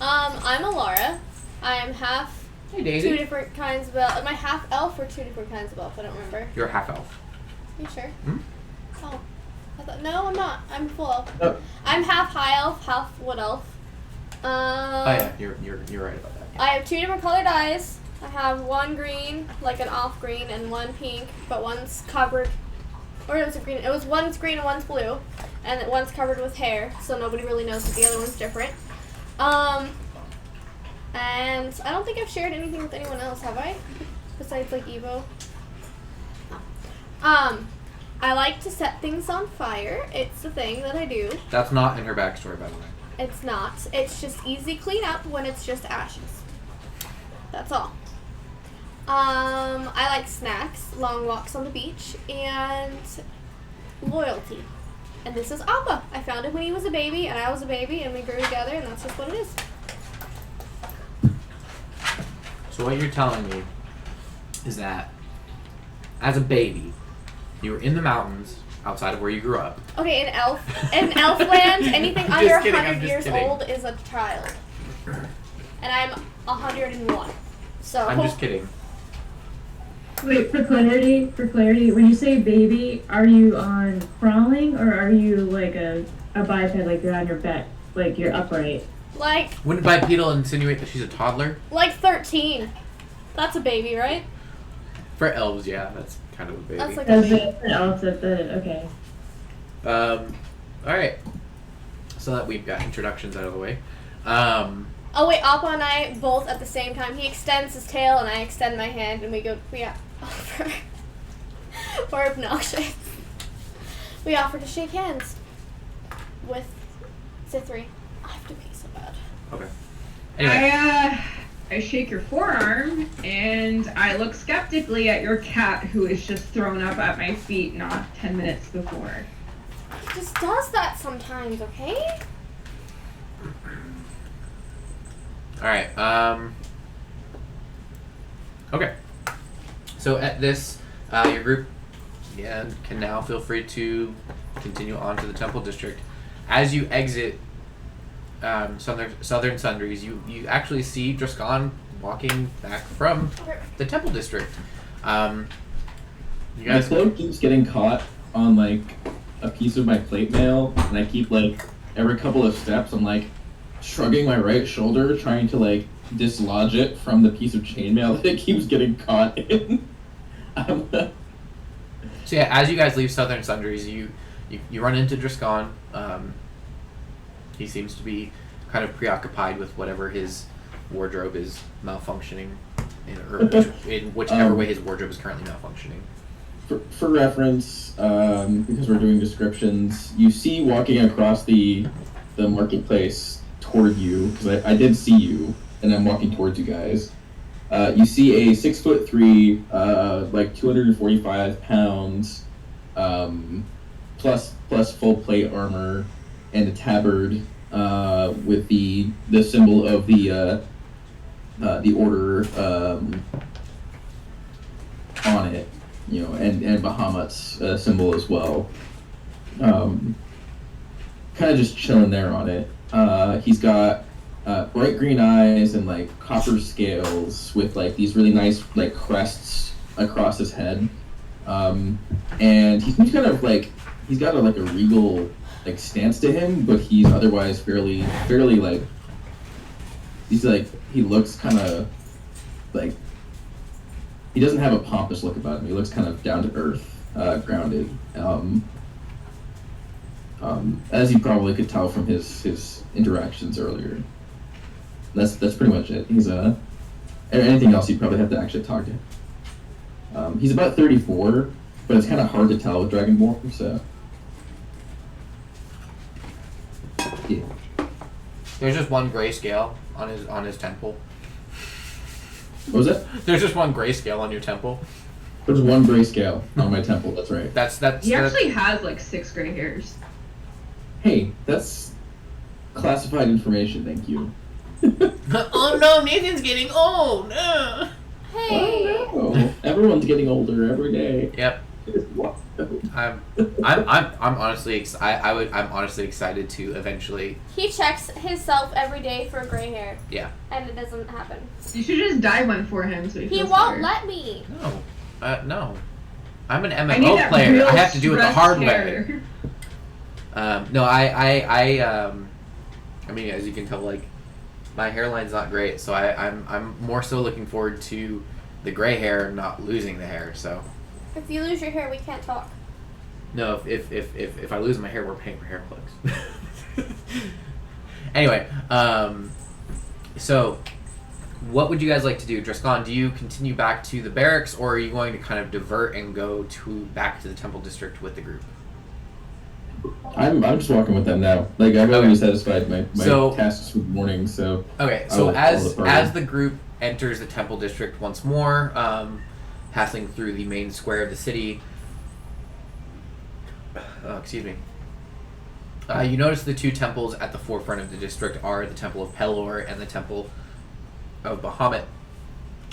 I'm Alara. I am half Hey two Daisy, different kinds of elf. Am I half elf or 2 different kinds of elf? I don't remember. you're a half elf. You sure? Hmm? Oh. I thought, no, I'm not. I'm full elf. Oh. I'm half high elf, half wood elf. Oh yeah, you're right about that. I have 2 different colored eyes. I have one green, like an off green, and one pink, but one's covered. Or it was a green. It was one's green and one's blue, and one's covered with hair, so nobody really knows that the other one's different. And I don't think I've shared anything with anyone else, have I? Besides like Evo. I like to set things on fire. It's the thing that I do. That's not in her backstory, by the way. It's not. It's just easy clean up when it's just ashes. That's all. I like snacks, long walks on the beach, and loyalty. And this is Appa. I found him when he was a baby, and I was a baby, and we grew together, and that's just what it is. So what you're telling me is that as a baby, you were in the mountains outside of where you grew up. Okay, in Elfland, anything I'm under just kidding, 100 I'm just years kidding. old is a child. And I'm 101. So I'm just kidding. Wait, for clarity, when you say baby, are you on crawling or are you like a biped, like you're on your back, like you're upright? like Wouldn't bipedal insinuate that she's a toddler? 13. That's a baby, right? For elves, yeah, that's kind of a baby. That's like a Does baby. it else at the okay? Alright. So that we've got introductions out of the way. Oh wait, Appa and I both at the same time. He extends his tail and I extend my hand, and we offer. We're obnoxious. We offer to shake hands with Zithri. I have to pee so bad. Okay. Anyway. I shake your forearm and I look skeptically at your cat who is just thrown up at my feet not 10 minutes before. He just does that sometimes, okay? Alright, okay. So at this, your group can now feel free to continue on to the Temple District. As you exit Southern Sundries, you actually see Driscon walking back from the Temple District. You My guys, cloak keeps getting caught on like a piece of my plate mail, and I keep like every couple of steps I'm like shrugging my right shoulder, trying to like dislodge it from the piece of chainmail that it keeps getting caught in. So yeah, as you guys leave Southern Sundries, you run into Driscon. He seems to be kind of preoccupied with whatever his wardrobe is malfunctioning, in whichever way his wardrobe is currently malfunctioning. For reference, because we're doing descriptions, you see walking across the marketplace toward you, because I did see you, and I'm walking towards you guys. You see a 6'3", like 245 pounds, plus full plate armor, and a tabard with the symbol of the order on it, and Bahamut's symbol as well. Kind of just chilling there on it. He's got bright green eyes and like copper scales with like these really nice like crests across his head. And he seems kind of like he's got a regal like stance to him, but he's otherwise fairly like he's like he looks kind of like he doesn't have a pompous look about him. He looks kind of down to earth, grounded. As you probably could tell from his interactions earlier. That's pretty much it. He's anything else you'd probably have to actually talk to him. He's about 34, but it's kind of hard to tell with Dragonborn, so yeah. There's just one grayscale on his temple. What was that? There's just one grayscale on your temple. There's one grayscale on my temple. That's right. That's He actually has like 6 gray hairs. Hey, that's classified information. Thank you. Oh no, Nathan's getting old. Hey. Oh no! Everyone's getting older every day. Yep. I'm honestly I'm honestly excited to eventually. He checks himself every day for gray hair. Yeah. And it doesn't happen. You should just dye one for him so he He feels won't better. let me. No. I'm an I need MMO that player. real I have to do it the stressed hard hair. way. No, I mean, as you can tell, like my hairline's not great, so I'm more so looking forward to the gray hair, not losing the hair. So. If you lose your hair, we can't talk. No, if I lose my hair, we're paying for hair plugs. Anyway, so what would you guys like to do? Driscon, do you continue back to the barracks, or are you going to kind of divert and go back to the Temple District with the group? I'm just walking with them now. Like I've already satisfied my So- tasks for the morning, so Okay, so I will follow the party. as the group enters the Temple District once more, passing through the main square of the city. Excuse me. You notice the 2 temples at the forefront of the district are the Temple of Pelor and the Temple of Bahamut.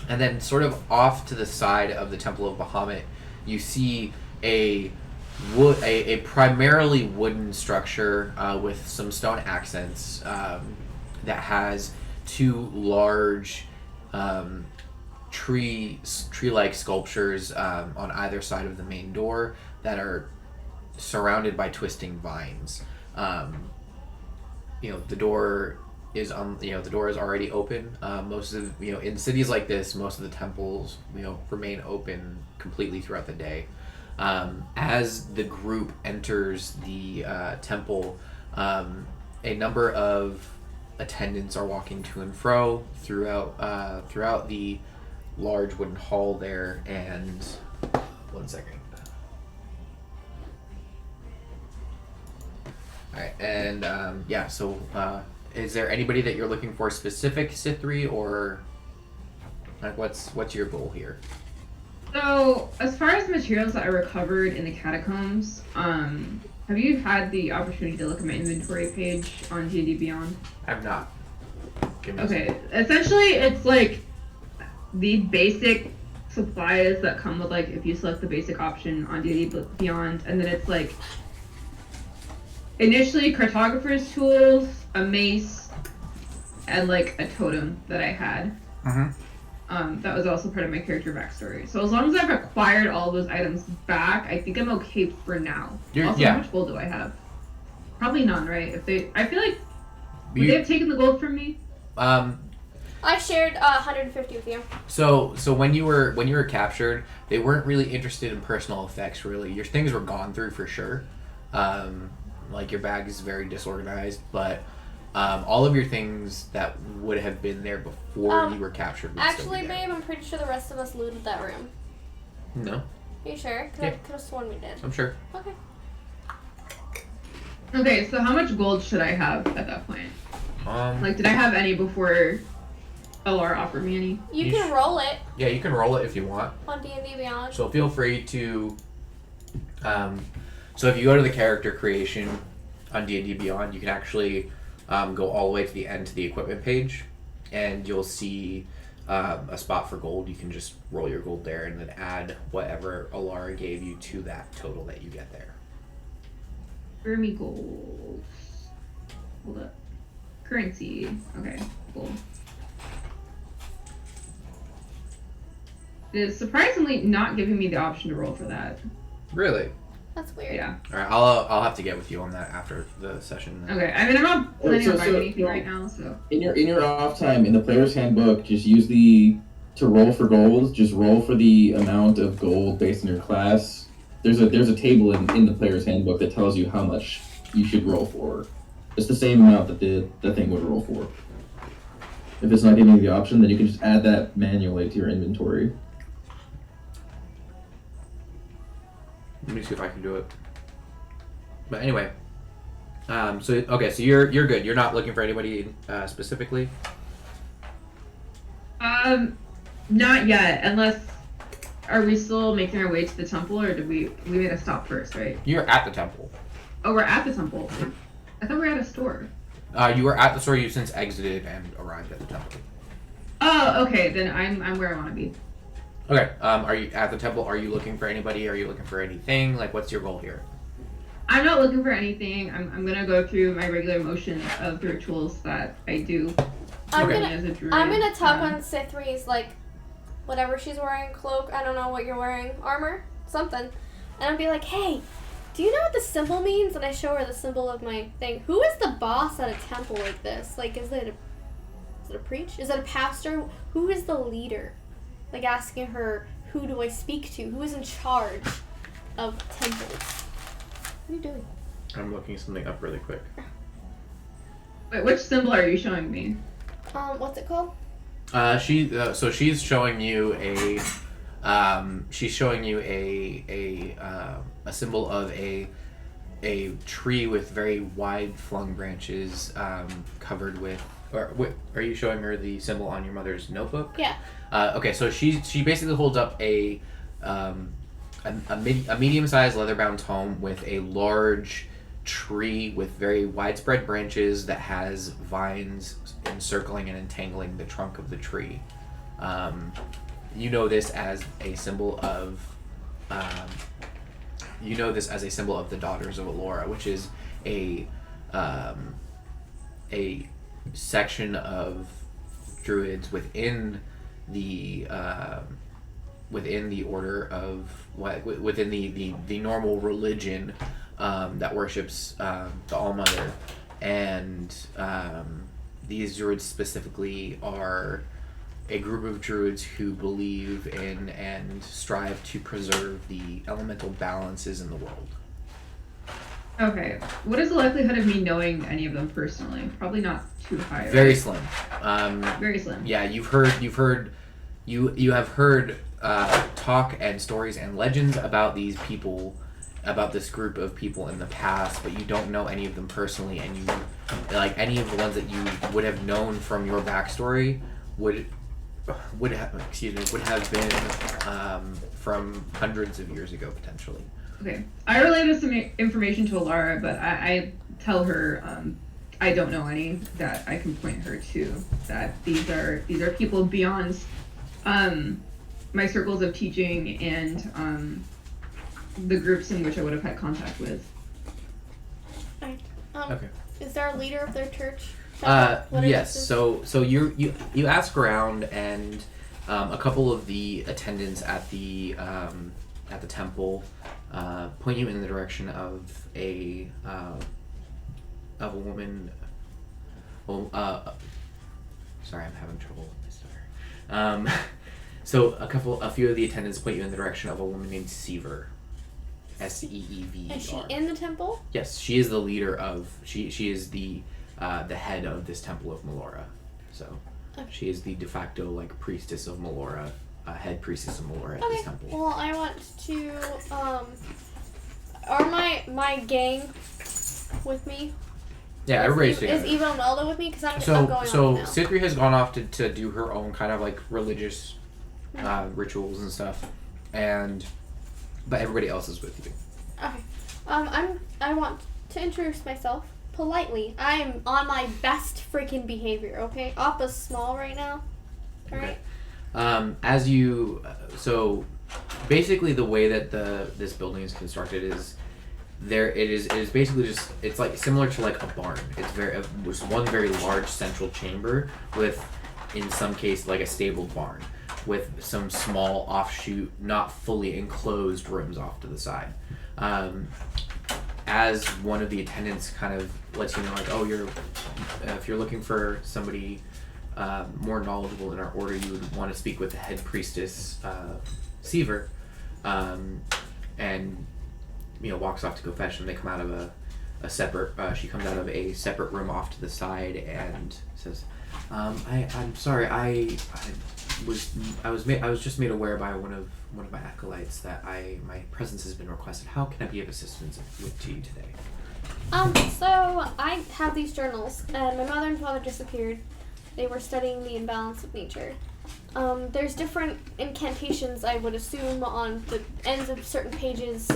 And then sort of off to the side of the Temple of Bahamut, you see a primarily wooden structure with some stone accents that has 2 large tree-like sculptures on either side of the main door that are surrounded by twisting vines. The door is the door is already open. Most of in cities like this, most of the temples remain open completely throughout the day. As the group enters the temple, a number of attendants are walking to and fro throughout the large wooden hall there. And 1 second. All right, and so is there anybody that you're looking for specific, Sithri, or like what's your goal here? So, as far as materials that I recovered in the catacombs, have you had the opportunity to look at my inventory page on D&D Beyond? I've not. Give me a Okay, essentially it's like the basic supplies that come with like if you select the basic option on D&D Beyond, and then it's like initially cartographer's tools, a mace, and like a totem that I had. That was also part of my character backstory. So as long as I've acquired all those items back, I think I'm okay for now. How much gold do I have? Probably none, right? I feel like would they have taken the gold from me? I shared 150 with you. So when you were captured, they weren't really interested in personal effects. Really, your things were gone through for sure. Like your bag is very disorganized, but all of your things that would have been there before you were captured would still Actually, be there. babe, I'm pretty sure the rest of us looted that room. No, Are you sure? Cause I could have sworn we did. I'm sure. Okay. Okay, so how much gold should I have at that point? Like, did I have any before Alara offered me any. You can roll it Yeah, you can roll it if you want. on D&D Beyond. So feel free to. So if you go to the character creation on D&D Beyond, you can actually go all the way to the end to the equipment page, and you'll see a spot for gold. You can just roll your gold there and then add whatever Alara gave you to that total that you get there. Where me gold? Hold up. Currency. Okay, gold. It is surprisingly not giving me the option to roll for that. Really? That's weird. Yeah. All right, I'll have to get with you on that after the session. Then. Okay. I mean, I'm not planning on buying So- anything right now, so. In your off time in the player's handbook, just use to roll for gold. Just roll for the amount of gold based on your class. There's a table in the player's handbook that tells you how much you should roll for. It's the same amount that the thing would roll for. If it's not giving you the option, then you can just add that manually to your inventory. Let me see if I can do it. But anyway, so you're good. You're not looking for anybody specifically. Not yet. Unless, are we still making our way to the temple, or did we made a stop first, right? You're at the temple. Oh, we're at the temple. I thought we were at a store. You were at the store. You've since exited and arrived at the temple. Oh, okay. Then I'm where I want to be. Okay. Are you at the temple? Are you looking for anybody? Are you looking for anything? Like, what's your goal here? I'm not looking for anything. I'm gonna go through my regular motion of the rituals that I do. I'm Okay. As a druid. I'm gonna tug on Cithri's, like, whatever she's wearing, cloak, I don't know what you're wearing, armor, something. And I'll be like, hey, do you know what the symbol means? And I show her the symbol of my thing. Who is the boss at a temple like this? Like, is it a preach? Is it a pastor? Who is the leader? Like, asking her, who do I speak to? Who is in charge of temples? What are you doing? I'm looking something up really quick. Wait, which symbol are you showing me? What's it called? So she's showing you a symbol of a tree with very wide flung branches, covered with. Are you showing her the symbol on your mother's notebook? Yeah. Okay, so she basically holds up a medium-sized leather-bound tome with a large tree with very widespread branches that has vines encircling and entangling the trunk of the tree. You know this as a symbol of the Daughters of Elora, which is a section of druids within the order of within the normal religion that worships the All-Mother, and these druids specifically are a group of druids who believe in and strive to preserve the elemental balances in the world. Okay. What is the likelihood of me knowing any of them personally? Probably not too high. Very right? slim. Very slim. Yeah, you have heard talk and stories and legends about these people, about this group of people in the past, but you don't know any of them personally, and you like any of the ones that you would have known from your backstory would have been from hundreds of years ago potentially. Okay. I related some information to Alara, but I tell her I don't know any that I can point her to. That these are people beyond my circles of teaching and the groups in which I would have had contact with. Okay. Is there a leader of their church? Yes. So you ask around, and a couple of the attendants at the temple point you in the direction of a woman. Well, sorry, I'm having trouble with my stutter. So a few of the attendants point you in the direction of a woman named Seaver. Seever. Is she in the temple? Yes, she is the leader of. She is the head of this temple of Melora. So Okay. she is the de facto like priestess of Melora, head priestess of Melora at Okay. this temple. Well, I want to. Are my gang with me? Yeah, everybody's Is together. Eva and Melda with me? Because I'm going off So now. Cithri has gone off to do her own kind of like religious rituals and stuff, but everybody else is with you. Okay. I want to introduce myself politely. I am on my best freaking behavior. Okay. Appa's small right now. All right. As you, so basically the way that this building is constructed is it is basically just, it's like similar to like a barn. It's one very large central chamber with, in some case, like a stabled barn with some small offshoot, not fully enclosed rooms off to the side. As one of the attendants kind of lets you know, like, oh, if you're looking for somebody more knowledgeable in our order, you would want to speak with the head priestess, Seaver, and walks off to go fetch them. They come out of a separate. She comes out of a separate room off to the side and says, "I'm sorry. I was just made aware by one of my acolytes that my presence has been requested. How can I be of assistance to you today?" So I have these journals, and my mother and father disappeared. They were studying the imbalance of nature. There's different incantations, I would assume, on the ends of certain pages,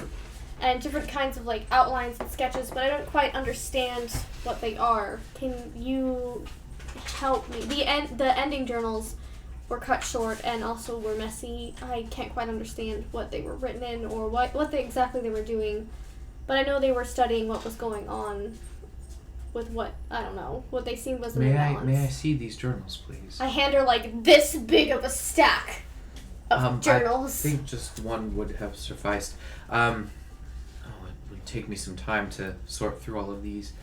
and different kinds of like outlines and sketches, but I don't quite understand what they are. Can you help me? The ending journals were cut short and also were messy. I can't quite understand what they were written in or what exactly they were doing, but I know they were studying what was going on with what they seemed was an imbalance. May I see these journals, please? I hand her like this big of a stack of journals. I think just one would have sufficed. It would take me some time to sort through all of these.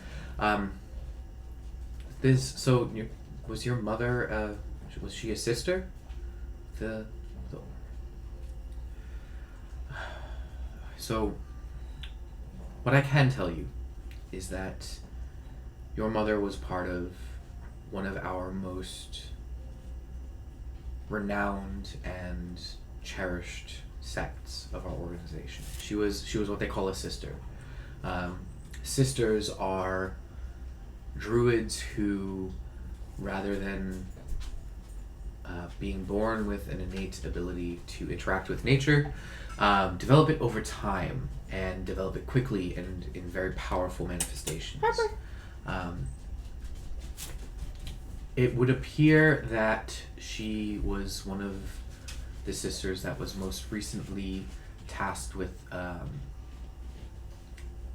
Was your mother? Was she a sister? So, what I can tell you is that your mother was part of one of our most renowned and cherished sects of our organization. She was what they call a sister. Sisters are druids who, rather than being born with an innate ability to interact with nature, develop it over time and develop it quickly and in very powerful manifestations. It would appear that she was one of the sisters that was most recently tasked with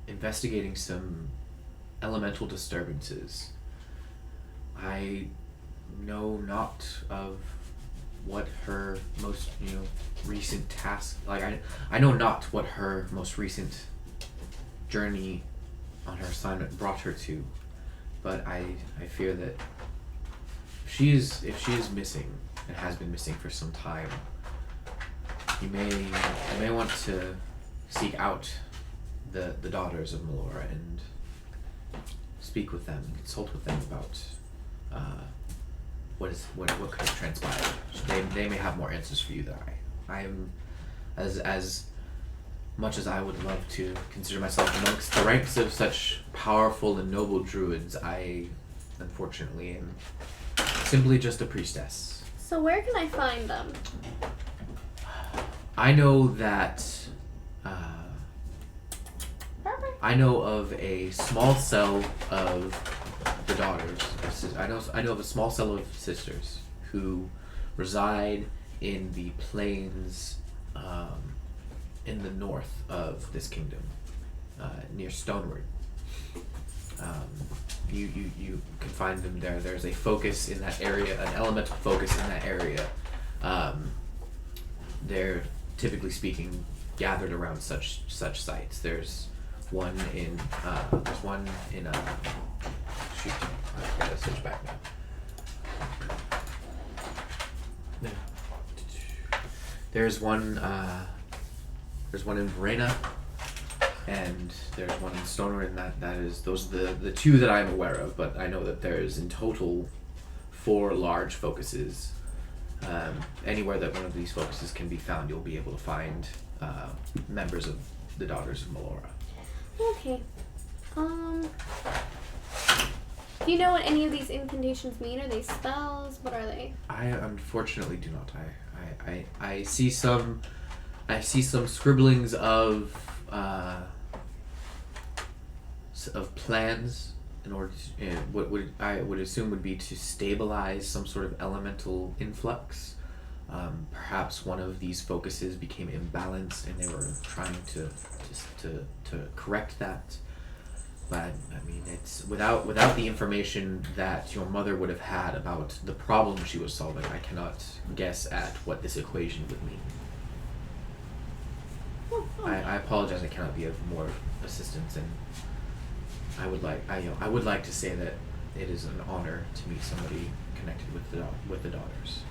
investigating some elemental disturbances. I know not of what her most recent task, I know not what her most recent journey on her assignment brought her to, but I fear that if she is missing and has been missing for some time, you may want to seek out the daughters of Melora and speak with them, consult with them about what could have transpired. They may have more answers for you than I am. As much as I would love to consider myself amongst the ranks of such powerful and noble druids, I unfortunately am simply just a priestess. So where can I find them? I know that I know of a small cell of the daughters. I know of a small cell of sisters who reside in the plains in the north of this kingdom, near Stoneward. You can find them there. There's a focus in that area, an elemental focus in that area. They're typically speaking gathered around such sites. There's one in shoot, I gotta switch back now. There's one in Verena, and there's one in Stoner, and those are the two that I'm aware of, but I know that there's in total 4 large focuses. Anywhere that one of these focuses can be found, you'll be able to find members of the Daughters of Melora. Okay. Do you know what any of these incantations mean? Are they spells? What are they? I unfortunately do not. I see some scribblings of plans in order to what would I would assume would be to stabilize some sort of elemental influx. Perhaps one of these focuses became imbalanced, and they were trying to correct that. But I mean, it's without the information that your mother would have had about the problem she was solving, I cannot guess at what this equation would mean. I apologize. I cannot be of more assistance, and I would like to say that it is an honor to meet somebody connected with the daughters.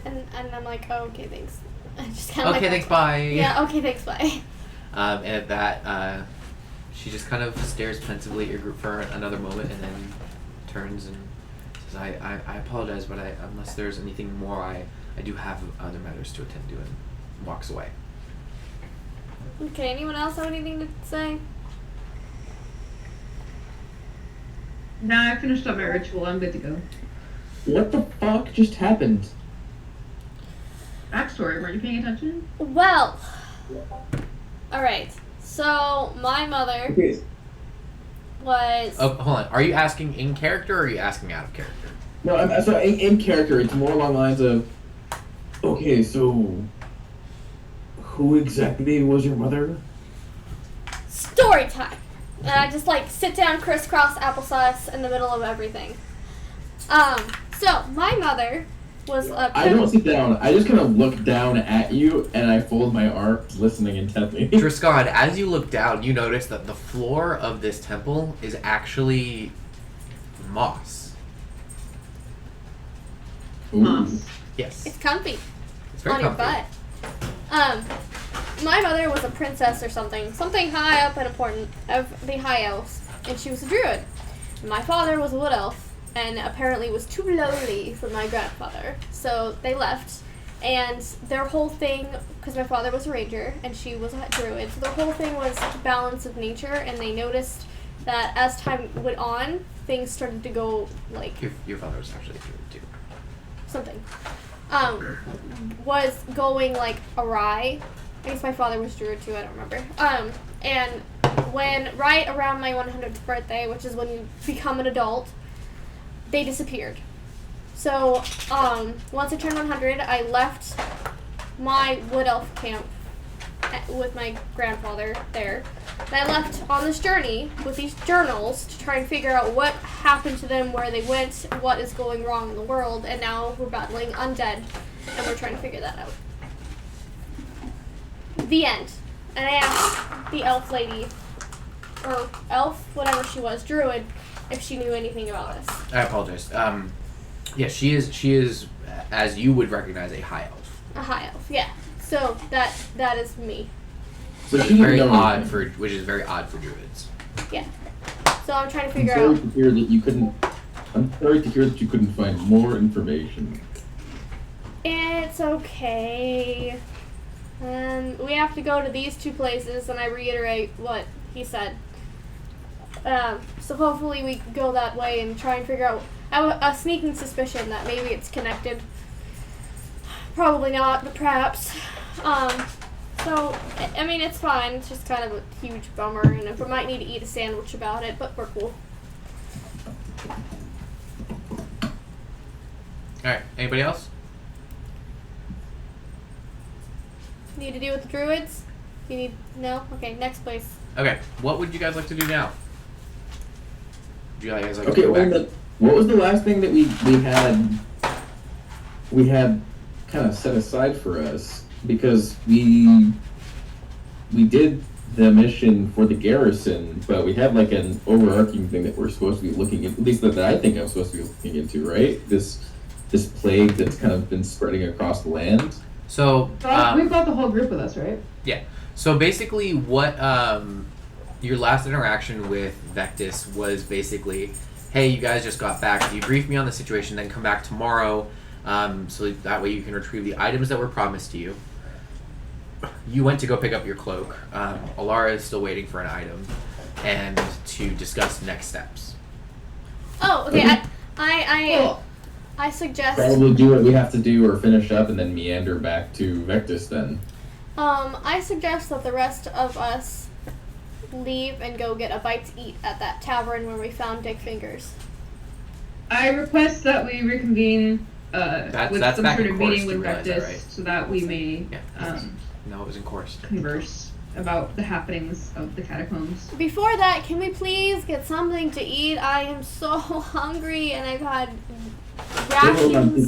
And I'm like, oh, okay, thanks. I just kind of Okay, thanks, bye. Yeah, okay, thanks, bye. And at that, she just kind of stares pensively at your group for another moment, and then turns and says, I apologize, but unless there's anything more, I do have other matters to attend to, and walks away. Okay, anyone else have anything to say? Nah, I finished up my ritual. I'm good to go. What the fuck just happened? Backstory, weren't you paying attention? Well, alright. So, my mother Okay. was... Oh, hold on. Are you asking in character, or are you asking out of character? No, so in character, it's more along the lines of, okay, so who exactly was your mother? Story time! And I just, like, sit down crisscross applesauce in the middle of everything. So, my mother was a... I don't sit down. I just kind of look down at you, and I fold my arms, listening intently. Triscon, as you look down, you notice that the floor of this temple is actually moss. Moss. Yes. It's comfy. It's very on comfy. your butt. My mother was a princess or something high up and important of the high elves, and she was a druid. My father was a wood elf, and apparently was too lowly for my grandfather, so they left. And their whole thing, because my father was a ranger and she was a druid, so their whole thing was balance of nature, and they noticed that as time went on, things started to go like... Your father was actually a druid too. Something. Was going like awry. I guess my father was druid too, I don't remember. And when right around my 100th birthday, which is when you become an adult, they disappeared. So, once I turned 100, I left my wood elf camp with my grandfather there. And I left on this journey with these journals to try and figure out what happened to them, where they went, what is going wrong in the world, and now we're battling undead, and we're trying to figure that out. The end. And I asked the elf lady, or elf, whatever she was, druid, if she knew anything about this. I apologize. Yeah, she is, as you would recognize, a high elf. A high elf, yeah. So that is me. So Which she is very didn't know odd anything. which is very odd for druids. Yeah. So I'm trying to I'm figure sorry out. to hear that you couldn't. I'm sorry to hear that you couldn't find more information. It's okay. We have to go to these two places, and I reiterate what he said. So hopefully we go that way and try and figure out. I have a sneaking suspicion that maybe it's connected. Probably not, but perhaps. So, I mean, it's fine. It's just kind of a huge bummer, and if we might need to eat a sandwich about it, but we're cool. Alright, anybody else? Need to do with the druids? You need... No? Okay, next place. Okay, what would you guys like to do now? Would you guys like Okay, to go wait a back? minute. What was the last thing that we had kind of set aside for us? Because we did the mission for the garrison, but we had like an overarching thing that we're supposed to be looking at least that I think I'm supposed to be looking into, right? This plague that's kind of been spreading across the land. So, We brought the whole group with us, right? yeah. So basically what your last interaction with Vectis was basically, hey, you guys just got back. You brief me on the situation, then come back tomorrow, so that way you can retrieve the items that were promised to you. You went to go pick up your cloak. Alara is still waiting for an item, and to discuss next steps. Oh, okay. Cool. I suggest. Probably do what we have to do or finish up and then meander back to Vectus then. I suggest that the rest of us leave and go get a bite to eat at that tavern where we found Dick Fingers. I request that we reconvene with that's some back sort in of course, meeting you with realize that, Vectus right? so that we may No, it was in course. converse about the happenings of the catacombs. Before that, can we please get something to eat? I am so hungry and I've had Hold on, rations.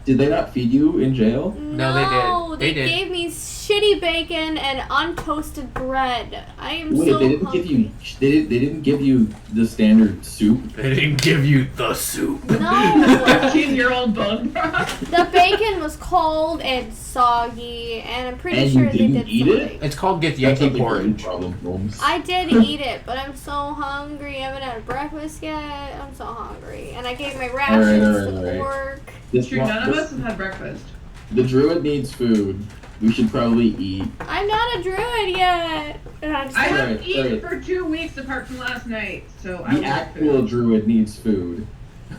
did they not feed you in jail? No, they did. They They did. gave me shitty bacon and untoasted bread. I am Wait, so they didn't hungry. give you they didn't give you the standard soup? They didn't give you the soup. No. 13-year-old bone broth. The bacon was cold and soggy, and I'm pretty And sure you they didn't did eat something. it? It's called That's Githyanki like a porridge. problem, Holmes. I did eat it, but I'm so hungry. I haven't had breakfast yet. I'm so hungry. And I gave my rations to the alright. orc. True, none of us have had breakfast. The druid needs food. We should probably eat. I'm not a druid yet. And I'm I so- haven't Alright, eaten alright. for 2 weeks apart from last night, so I The want actual food. druid needs food.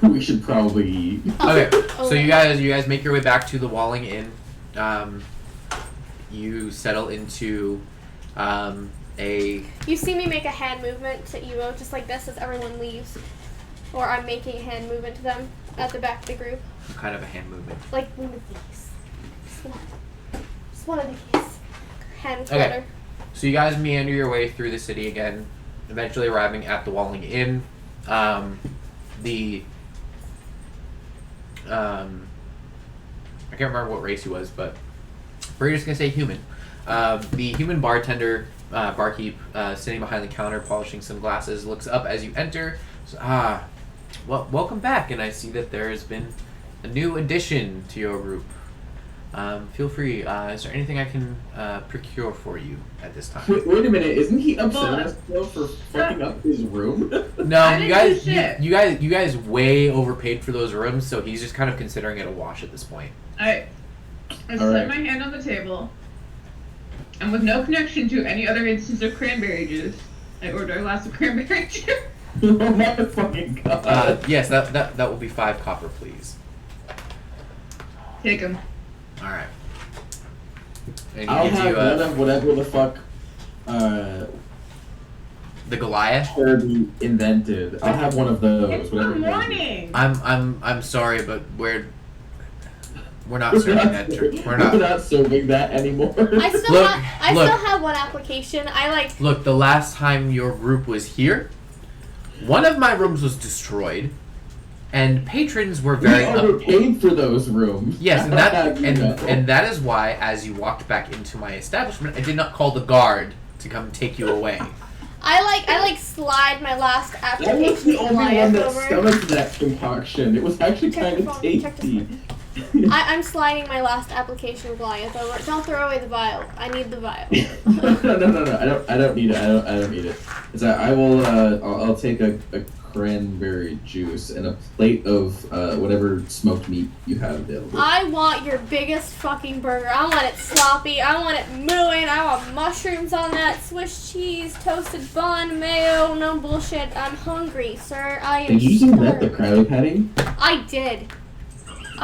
We should probably eat. Okay, Oh. so you guys make your way back to the Walling Inn. You settle into a You see me make a hand movement to Evo, just like this, as everyone leaves. Or I'm making a hand movement to them at the back of the group. kind of a hand movement. Like one of these. Just one of these. Hand Okay. flutter. So you guys meander your way through the city again, eventually arriving at the Walling Inn. I can't remember what race he was, but we're just gonna say human. The human bartender, barkeep, sitting behind the counter polishing some glasses, looks up as you enter. So, well, welcome back, and I see that there has been a new addition to your group. Feel free. Is there anything I can procure for you at this time? Wait a minute, isn't he upset Hold at us though for fucking up his room? No, I you didn't guys, do shit. you guys way overpaid for those rooms, so he's just kind of considering it a wash at this point. I set Alright. my hand on the table, and with no connection to any other instance of cranberry juice, I order a glass of cranberry juice. Oh my fucking god. Yes, that will be 5 copper, please. Take them. All right. And he I'll gives have you one of whatever the fuck the Goliath. Kirby invented. I'll have one of those. It's the whatever it is. morning. I'm sorry, but we're not serving that drink. We're We're not. not serving that anymore. I still Look, have look. still have one application. I like Look, the last time your group was here, one of my rooms was destroyed, and patrons were We very overpaid for those rooms. Yes, and that You know. and that is why, as you walked back into my establishment, I did not call the guard to come take you away. I like slide my last I was application the to only one Goliath that over. stomached that concoction. It was actually Check kind your of phone, check your tasty. I'm sliding my last application of Goliath over. Don't throw away the vial. I need the vial. no. I don't need it. I don't need it. It's I will. I'll take a cranberry juice and a plate of whatever smoked meat you have available. I want your biggest fucking burger. I want it sloppy. I want it mooing. I want mushrooms on that, Swiss cheese, toasted bun, mayo. No bullshit. I'm hungry, sir. I am Did you just invent the starved. Krabby Patty? I did.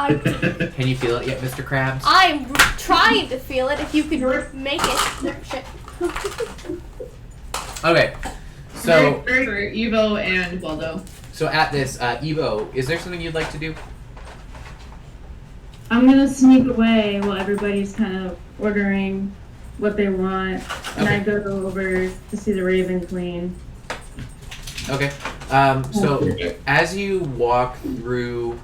I did. Can you feel it yet, Mr. Krabs? I'm trying to feel it. If you could make it. Shit. Okay, so Very for Evo and Waldo. at this, Evo, is there something you'd like to do? I'm gonna sneak away while everybody's kind of ordering what they want, and I Okay. go over to see the Raven Queen. Okay. So as you walk through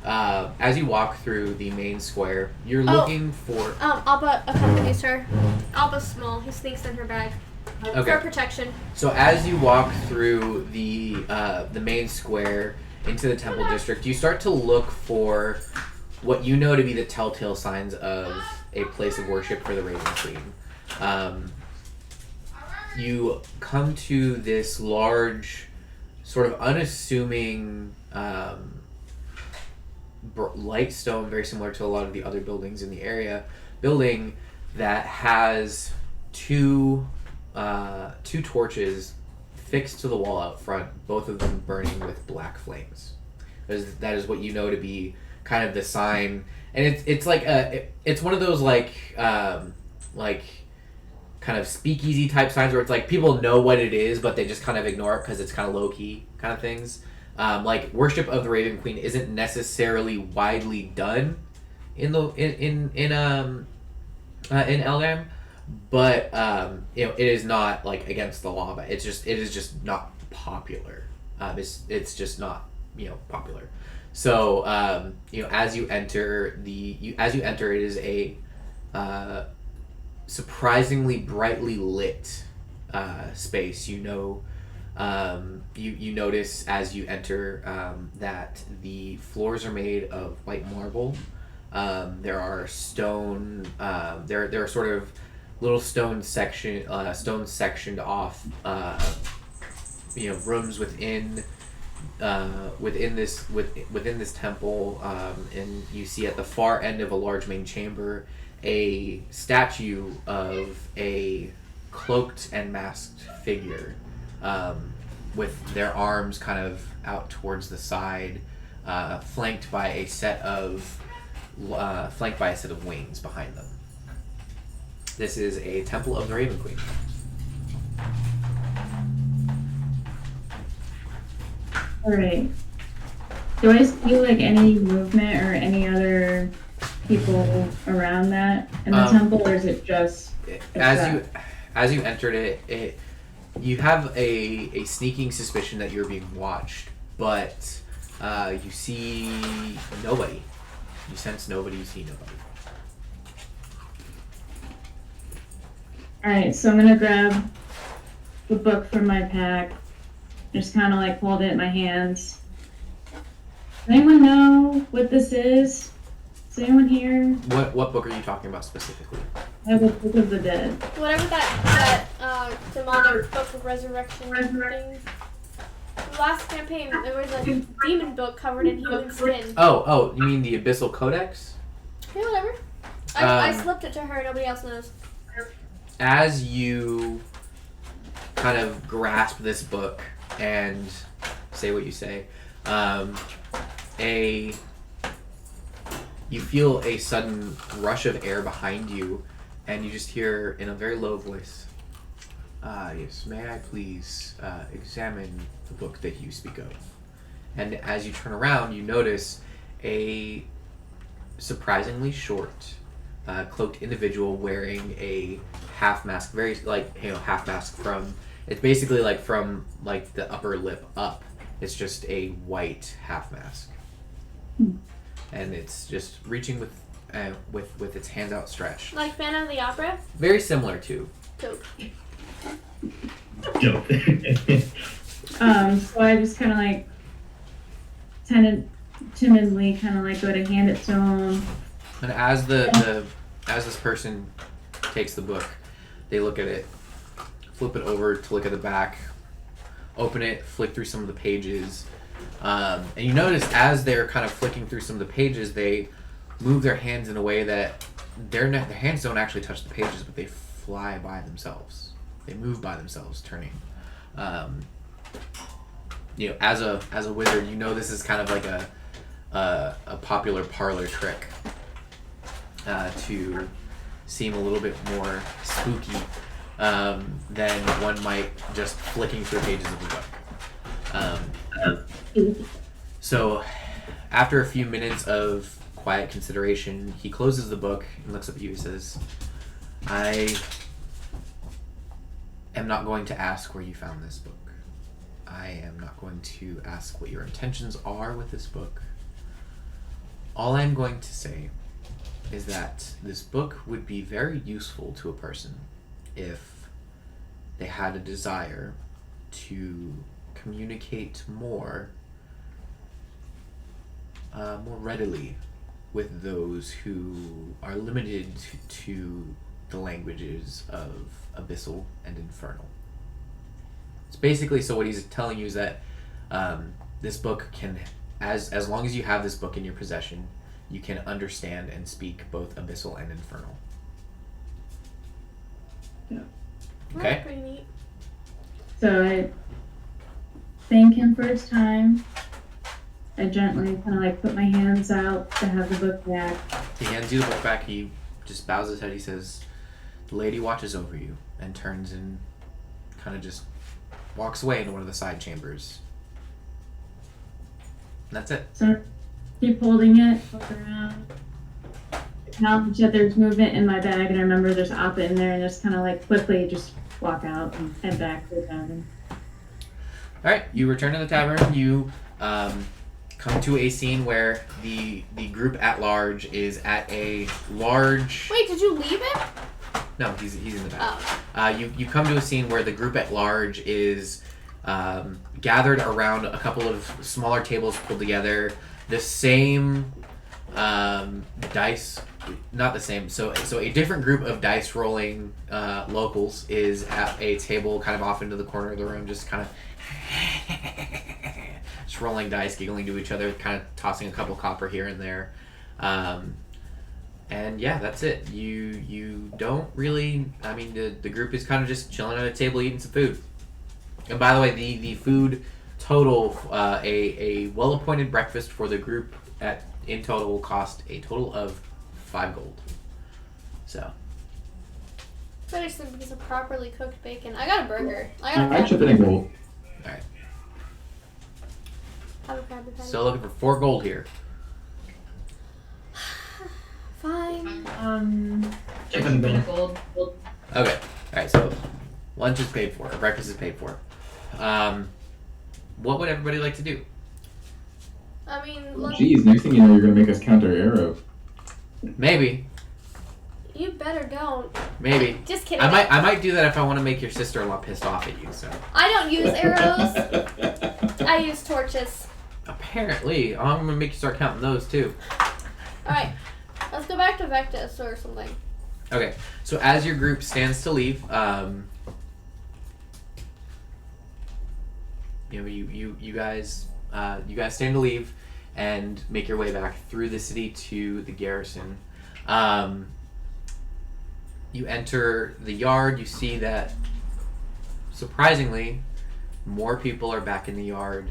the main square, you're Oh. looking for. Alba accompanies her. Alba's small. He sneaks in her bag. Okay. For protection. So as you walk through the main square into the temple district, you start to look for what you know to be the telltale signs of a place of worship for the Raven Queen. You come to this large, sort of unassuming light stone, very similar to a lot of the other buildings in the area, building that has two torches fixed to the wall out front, both of them burning with black flames. That is what you know to be kind of the sign, and it's like it's one of those like kind of speakeasy type signs where it's like people know what it is, but they just kind of ignore it because it's kind of low key kind of things. Like worship of the Raven Queen isn't necessarily widely done in Elgam, but it is not like against the law, but it is just not popular. It's just not popular. So as you enter it is a surprisingly brightly lit space. You notice as you enter that the floors are made of white marble. There are stone. There are sort of little stones sectioned off. Rooms within this temple, and you see at the far end of a large main chamber a statue of a cloaked and masked figure, with their arms kind of out towards the side, flanked by a set of wings behind them. This is a temple of the Raven Queen. Alright. Do I see like any movement or any other people around that in the temple, or is it just as you entered it, you have a sneaking suspicion that you're being watched, but you see nobody. You sense nobody, you see nobody. Alright, so I'm gonna grab the book from my pack, just kind of like hold it in my hands. Does anyone know what this is? Is anyone here? What book are you talking about specifically? I have a Book of the Dead. Whatever that demonic book of resurrection thing. The last campaign, there was a demon book covered in human skin. Oh, you mean the Abyssal Codex? Yeah, whatever. I slipped it to her. Nobody else knows. As you kind of grasp this book and say what you say, you feel a sudden rush of air behind you, and you just hear in a very low voice, yes, may I please examine the book that you speak of? And as you turn around, you notice a surprisingly short, cloaked individual wearing a half mask, very half mask from, it's basically like from like the upper lip up. It's just a white half mask. And it's just reaching with its hands outstretched. Like Phantom of the Opera? Very similar to. Dope. Dope. So I just kind of like timidly kind of like go to hand it to him. And as as this person takes the book, they look at it, flip it over to look at the back, open it, flick through some of the pages, and you notice as they're kind of flicking through some of the pages, they move their hands in a way that their hands don't actually touch the pages, but they fly by themselves. They move by themselves, turning. As a wizard, this is kind of like a popular parlor trick to seem a little bit more spooky than one might just flicking through pages of the book. So after a few minutes of quiet consideration, he closes the book and looks up at you and says, I am not going to ask where you found this book. I am not going to ask what your intentions are with this book. All I'm going to say is that this book would be very useful to a person if they had a desire to communicate more readily with those who are limited to the languages of Abyssal and Infernal. It's basically, so what he's telling you is that this book can, as long as you have this book in your possession, you can understand and speak both Abyssal and Infernal. Yeah. Okay? That's pretty neat. So I thank him for his time. I gently kind of like put my hands out to have the book back. He hands you the book back. He just bows his head. He says, "The lady watches over you," and turns and kind of just walks away into one of the side chambers. And that's it. So keep holding it, look around. Acknowledge that there's movement in my bag, and I remember there's Appa in there, and just kind of like quickly just walk out and head back to the tavern. All right, you return to the tavern. You come to a scene where the group at large is at a large. Wait, did you leave him? No, he's in the back. Oh. You come to a scene where the group at large is gathered around a couple of smaller tables pulled together. The same dice, not the same. So a different group of dice rolling locals is at a table kind of off into the corner of the room, just kind of just rolling dice, giggling to each other, kind of tossing a couple copper here and there. And yeah, that's it. You don't really. I mean, the group is kind of just chilling at a table eating some food. And by the way, the food total, a well-appointed breakfast for the group in total will cost a total of 5 gold. So. Better some piece of properly cooked bacon. I got a burger. I got a I crab. chip in a gold. All right. Have a crab patty. Still looking for 4 gold here. Fine. Just a bit of gold. Okay. All right. So lunch is paid for. Breakfast is paid for. What would everybody like to do? I mean, look, Jeez, next thing you know, you're gonna make us count our arrows. Maybe. you better don't. Maybe. Just kidding. I might do that if I want to make your sister-in-law pissed off at you. So. I don't use arrows. I use torches. Apparently, I'm gonna make you start counting those too. Alright, let's go back to Vectus or something. Okay, so as your group stands to leave, you guys stand to leave and make your way back through the city to the garrison. You enter the yard. You see that, surprisingly, more people are back in the yard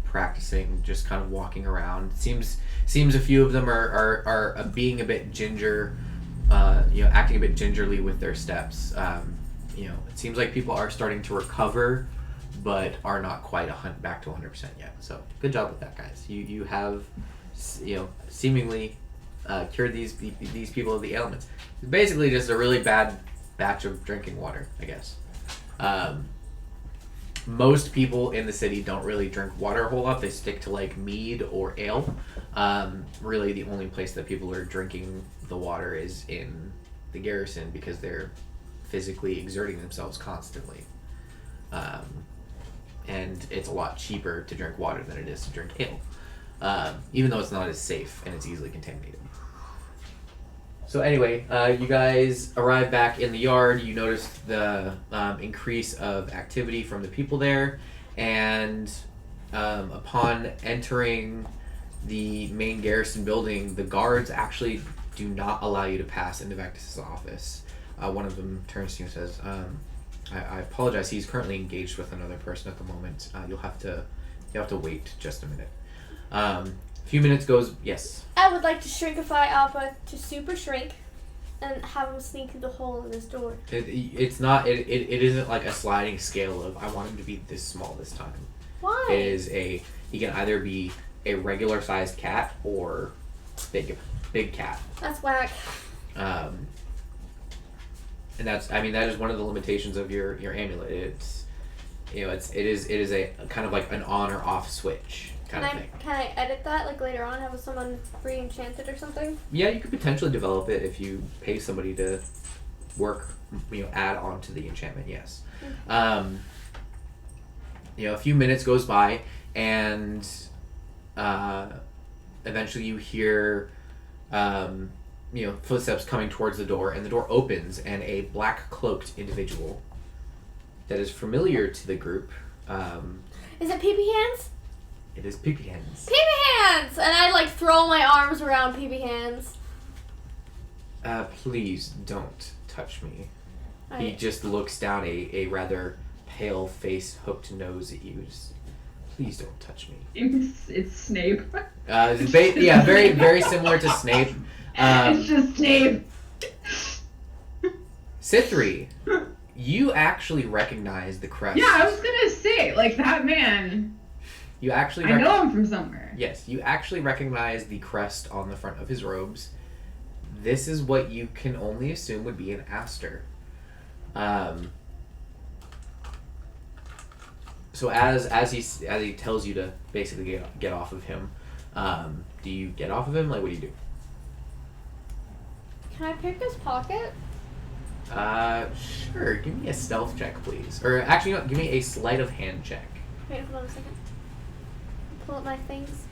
practicing, just kind of walking around. Seems a few of them are being a bit acting a bit gingerly with their steps. It seems like people are starting to recover, but are not quite back to 100% yet. So good job with that, guys. You have seemingly cured these people of the ailments. It's basically just a really bad batch of drinking water, I guess. Most people in the city don't really drink water a whole lot. They stick to like mead or ale. Really, the only place that people are drinking the water is in the garrison because they're physically exerting themselves constantly. And it's a lot cheaper to drink water than it is to drink ale, even though it's not as safe and it's easily contaminated. So anyway, you guys arrive back in the yard. You notice the increase of activity from the people there, and upon entering the main garrison building, the guards actually do not allow you to pass into Vectus' office. One of them turns to you and says, I apologize, he's currently engaged with another person at the moment. You'll have to wait just a minute. A few minutes goes, yes. I would like to shrinkify Appa to super shrink and have him sneak through the hole in this door. It isn't like a sliding scale of I want him to be this small this time. Why? It is he can either be a regular sized cat or big cat. That's whack. And that is one of the limitations of your amulet. It is a kind of like an on or off switch kind of thing. Can I edit that like later on? Have someone re-enchanted or something? Yeah, you could potentially develop it if you pay somebody to work, add on to the enchantment. Yes. Okay. A few minutes goes by, and eventually you hear footsteps coming towards the door, and the door opens, and a black cloaked individual that is familiar to the group. Is it Pee-Pee Hands? It is Pee-Pee Hands. Pee-Pee Hands! And I like throw my arms around Pee-Pee Hands. Please don't touch me. He Right. just looks down, a rather pale face, hooked nose at you. Please don't touch me. It's Snape. Yeah, very, very similar to Snape. It's just Snape. Sithri, you actually recognize the crest. Yeah, I was gonna say, like, that man. You actually. I know him from somewhere. Yes, you actually recognize the crest on the front of his robes. This is what you can only assume would be an Aster. So as he tells you to basically get off of him, do you get off of him? Like, what do you do? Can I pick his pocket? Sure. Give me a stealth check, please. Or actually, no, give me a sleight of hand check. Wait, hold on a second. Pull up my things.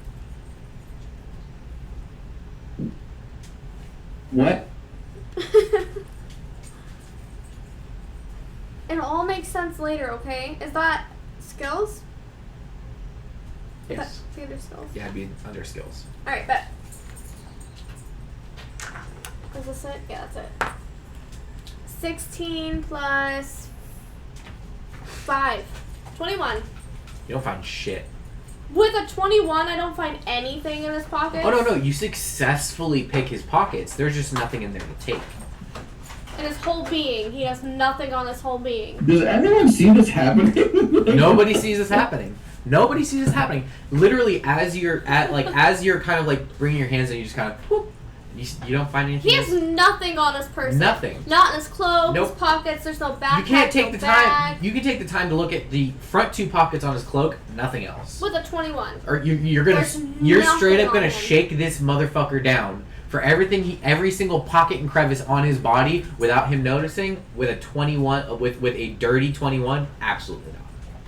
What? It'll all make sense later, okay? Is that skills? Yes. The other skills. Yeah, it'd be under skills. Alright, bet. Is this it? Yeah, that's it. 16 plus 5. 21. You don't find shit. With a 21, I don't find anything in his pocket. Oh, no. You successfully pick his pockets. There's just nothing in there to take. In his whole being. He has nothing on his whole being. Does anyone see this happening? Nobody sees this happening. Nobody sees this happening. Literally, as you're kind of like bringing your hands in, you just kind of whoop. You don't find anything. He has nothing on his person. Nothing. Not in his clothes, Nope. his pockets. There's no backpack. You can't take the bag. time. You can take the time to look at the front 2 pockets on his cloak. Nothing else. With a 21. Or you're There's straight up nothing gonna on him. shake this motherfucker down for every single pocket and crevice on his body without him noticing. With a 21, with a dirty 21, absolutely not.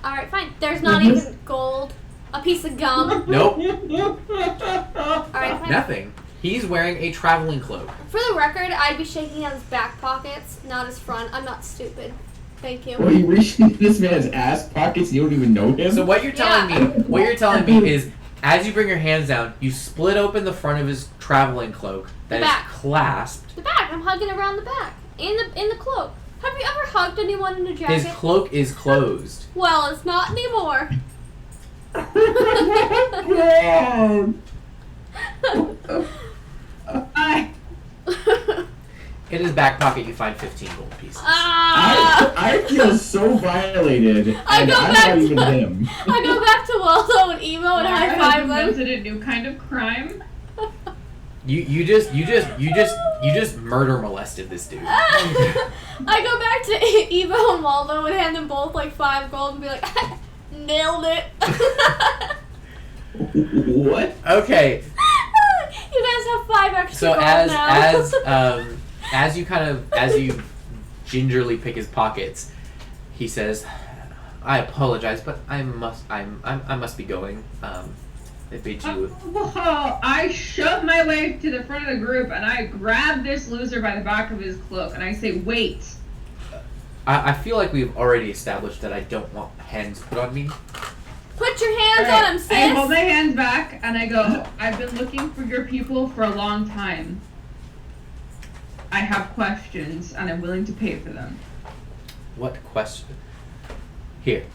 All right, fine. There's not even gold. A piece of gum. Nope. All right, fine. Nothing. He's wearing a traveling cloak. For the record, I'd be shaking out his back pockets, not his front. I'm not stupid. Thank you. Well, you reach into this man's ass pockets, you don't even know him? So what you're telling me is, as you bring your hands down, you split open the front of his traveling cloak that is back. clasped. The back. I'm hugging around the back. In the cloak. Have you ever hugged anyone in a jacket? His cloak is closed. Well, it's not anymore. In his back pocket, you find 15 gold pieces. I feel so violated, I and go I'm back not to- even him. I go back to Waldo and Emo and high five them. invented a new kind of crime. You just murder molested this dude. I go back to Evo and Waldo and hand them both like 5 gold and be like, nailed it. What? Okay, You guys have 5 extra so gold now. as you gingerly pick his pockets, he says, "I apologize, but I must be going. They bid you." I shove my way to the front of the group and I grab this loser by the back of his cloak and I say, "Wait." I feel like we've already established that I don't want hands put on me. Put your hands Alright, on him, sis. I hold my hands back and I go, "I've been looking for your people for a long time. I have questions and I'm willing to pay for them." What question? Here.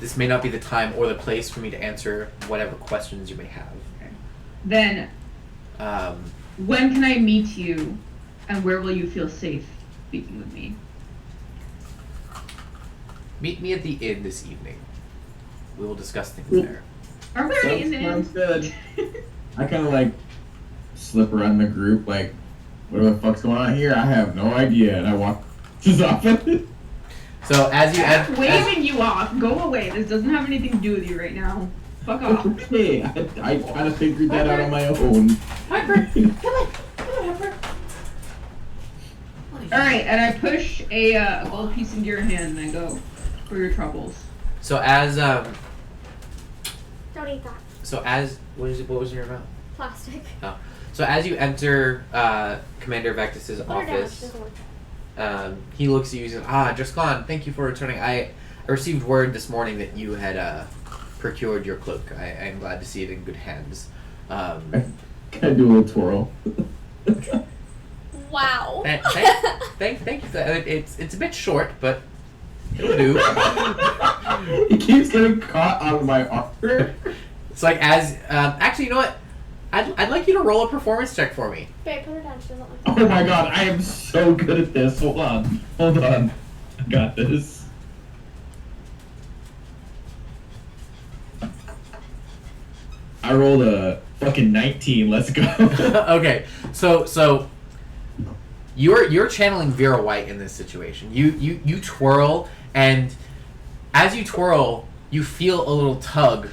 This may not be the time or the place for me to answer whatever questions you may have. Then, when can I meet you and where will you feel safe speaking with me? Meet me at the inn this evening. We will discuss things there. Are we already in the Sounds inn? good. I kind of like slip around the group, like, what the fuck's going on here? I have no idea, and I walk just off it. So as you I'm waving you off. Go away. This doesn't have anything to do with you right now. Fuck off. Okay, I kind of figured that out on my own. Harper, come on, Harper. Alright, and I push a gold piece into your hand and I go, "For your troubles." So as Don't eat that. what was your amount? Plastic. So as you enter Commander Vectus's Put her down. She office, doesn't work. he looks at you and says, just gone. Thank you for returning. I received word this morning that you had procured your cloak. I am glad to see it in good hands. Can I do a little twirl? Wow. Thank you for that. It's a bit short, but It'll do. He keeps getting caught on my armor. It's like as actually, you know what? I'd like you to roll a performance check for me. Babe, put her down. She doesn't like Oh my god, I am so good at this. Hold on. I got this. I rolled a fucking 19. Let's go. Okay, so you're channeling Vera White in this situation. You twirl, and as you twirl, you feel a little tug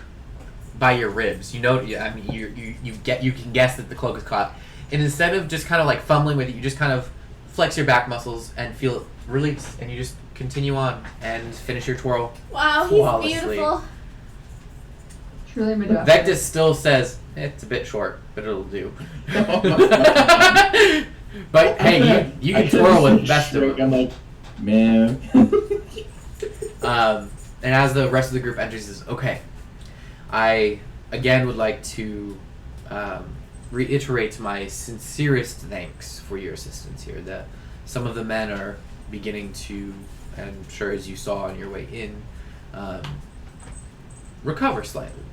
by your ribs. You know, I mean, you can guess that the cloak is caught, and instead of just kind of like fumbling with it, you just kind of flex your back muscles and feel it release, and you just continue on and finish your twirl. Wow, he's flawlessly. beautiful. Truly majestic. Vectus still says it's a bit short, but it'll do. But hey, you can twirl with best of them. I'm like, man. And as the rest of the group enters, he says, okay, I again would like to reiterate my sincerest thanks for your assistance here. That some of the men are beginning to, and I'm sure as you saw on your way in, recover slightly.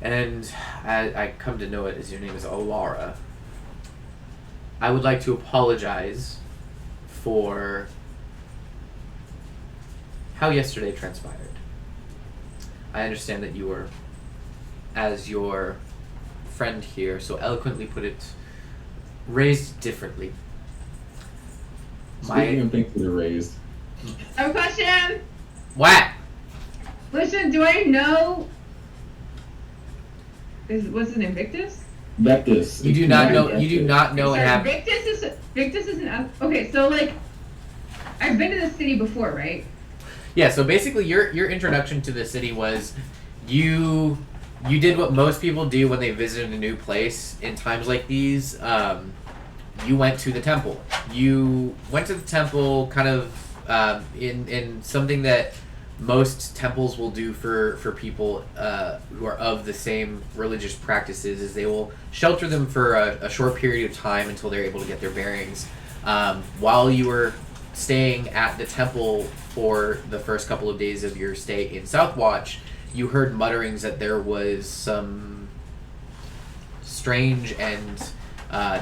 And I come to know it as your name is Alara. I would like to apologize for how yesterday transpired. I understand that you were, as your friend here so eloquently put it, raised differently. Speaking of things that are raised. I have a question. What? Listen, do I know? What's his name? Victus? Vectus. You do not know. You do not know what Sorry, happened. Victus is an. Okay, so like, I've been to the city before, right? Yeah. So basically, your introduction to the city was, you did what most people do when they visit a new place in times like these. You went to the temple. You went to the temple, kind of in something that most temples will do for people who are of the same religious practices, is they will shelter them for a short period of time until they're able to get their bearings. While you were staying at the temple for the first couple of days of your stay in Southwatch, you heard mutterings that there was some strange and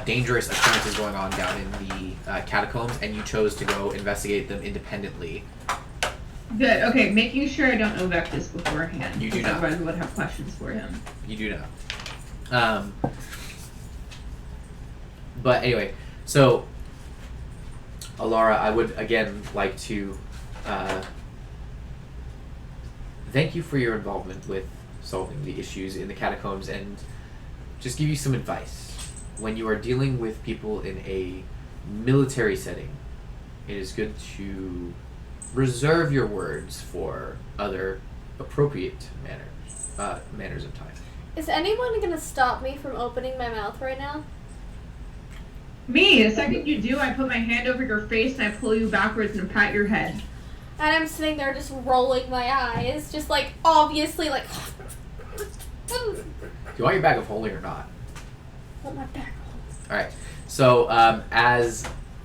dangerous occurrences going on down in the catacombs, and you chose to go investigate them independently. Good. Okay, making sure I don't know Vectus beforehand. You do not. Otherwise, I would have questions for him. You do not. But anyway, so Alara, I would again like to thank you for your involvement with solving the issues in the catacombs, and just give you some advice. When you are dealing with people in a military setting, it is good to reserve your words for other appropriate manners of time. Is anyone gonna stop me from opening my mouth right now? Me. The second you do, I put my hand over your face and I pull you backwards and pat your head. And I'm sitting there just rolling my eyes, just like obviously like. Do you want your bag of holding or not? Want my bag. All right. So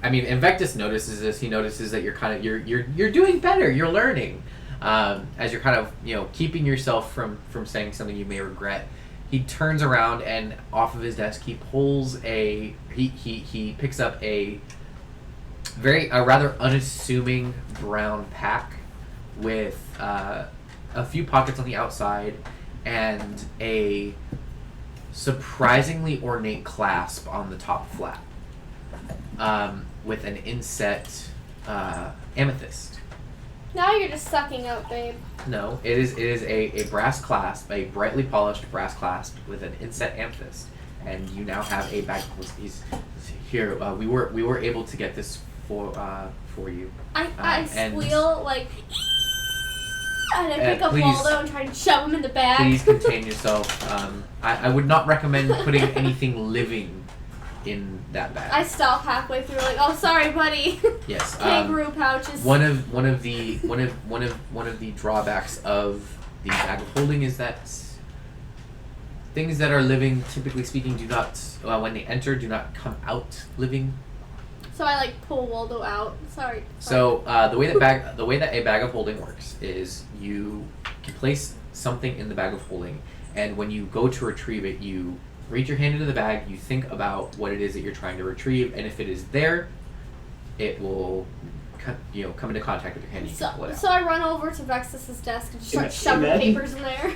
Invectus notices this. He notices that you're kind of you're doing better. You're learning as you're kind of keeping yourself from saying something you may regret. He turns around and off of his desk he pulls he picks up a rather unassuming brown pack with a few pockets on the outside and a surprisingly ornate clasp on the top flap. With an inset amethyst. Now you're just sucking up, babe. No, it is a brass clasp, a brightly polished brass clasp with an inset amethyst, and you now have a bag. Here, we were able to get this for you. I and squeal like, and I pick up please- Waldo and try and shove him in the bag. Please contain yourself. I would not recommend putting anything living in that bag. I stop halfway through, like, oh, sorry, buddy. Yes. Kangaroo pouches. One of the drawbacks of the bag of holding is that things that are living, typically speaking, do not when they enter do not come out living. So I like pull Waldo out. Sorry. So the way that a bag of holding works is you can place something in the bag of holding, and when you go to retrieve it, you reach your hand into the bag, you think about what it is that you're trying to retrieve, and if it is there, it will come into contact with your hand. And you can pull it out. So I run over to Vexus's desk and start shoving Imagine- papers in there.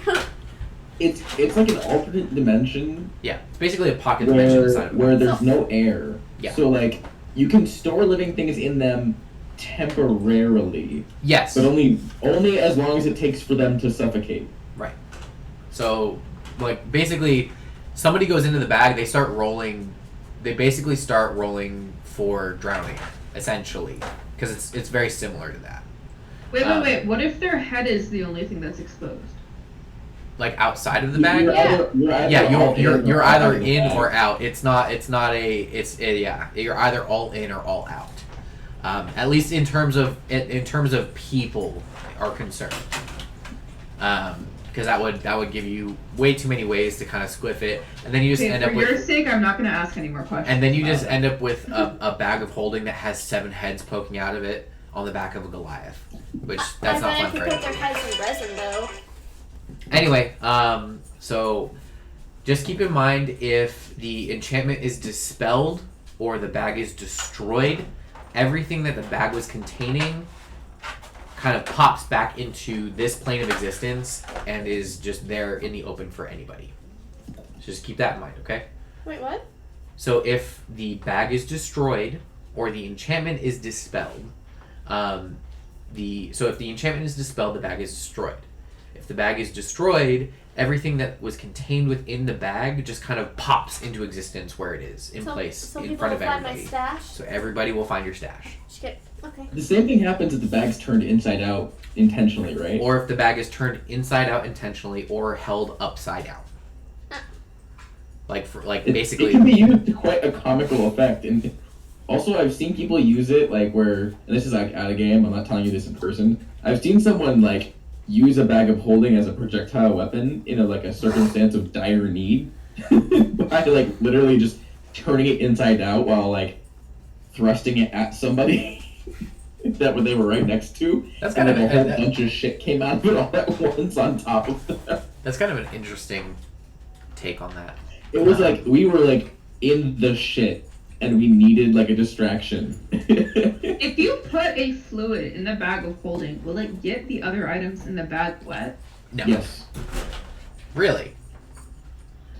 It's like an alternate dimension Yeah, it's basically a pocket dimension inside of it. where there's no air. Yeah. So like you can store living things in them temporarily, Yes. but only as long as it takes for them to suffocate. Right. So, like, basically, somebody goes into the bag, they start rolling. They basically start rolling for drowning, essentially, because it's very similar to that. Wait. What if their head is the only thing that's exposed? Like outside of the bag. You're either You're all either out of the in bag. or out. It's yeah. You're either all in or all out. At least in terms of people are concerned. Because that would give you way too many ways to kind of squiff it, and then you just end for up with. your sake, I'm not going to ask any more questions. And then you just end up with a bag of holding that has 7 heads poking out of it on the back of a Goliath, which that's not fun I for bet I could put anybody. their heads in resin though. Anyway, so just keep in mind if the enchantment is dispelled or the bag is destroyed, everything that the bag was containing kind of pops back into this plane of existence and is just there in the open for anybody. So just keep that in mind, okay? Wait, what? So if the bag is destroyed or the enchantment is dispelled, if the enchantment is dispelled, the bag is destroyed. If the bag is destroyed, everything that was contained within the bag just kind of pops into existence where it is, in place, so in people front of will find everybody. my stash. So everybody will find your stash. Okay. The same thing happens if the bag's turned inside out intentionally, right? Or if the bag is turned inside out intentionally or held upside down. Basically. It can be used to quite a comical effect, and also I've seen people use it where, and this is out of game. I'm not telling you this in person. I've seen someone use a bag of holding as a projectile weapon in a circumstance of dire need by literally just turning it inside out while thrusting it at somebody that they were right next to. That's kind and of a whole bunch of shit came out of it all at once on top of them. That's kind of an interesting take on that. It was we were in the shit and we needed a distraction. If you put a fluid in the bag of holding, will it get the other items in the bag wet? No. Yes. Really?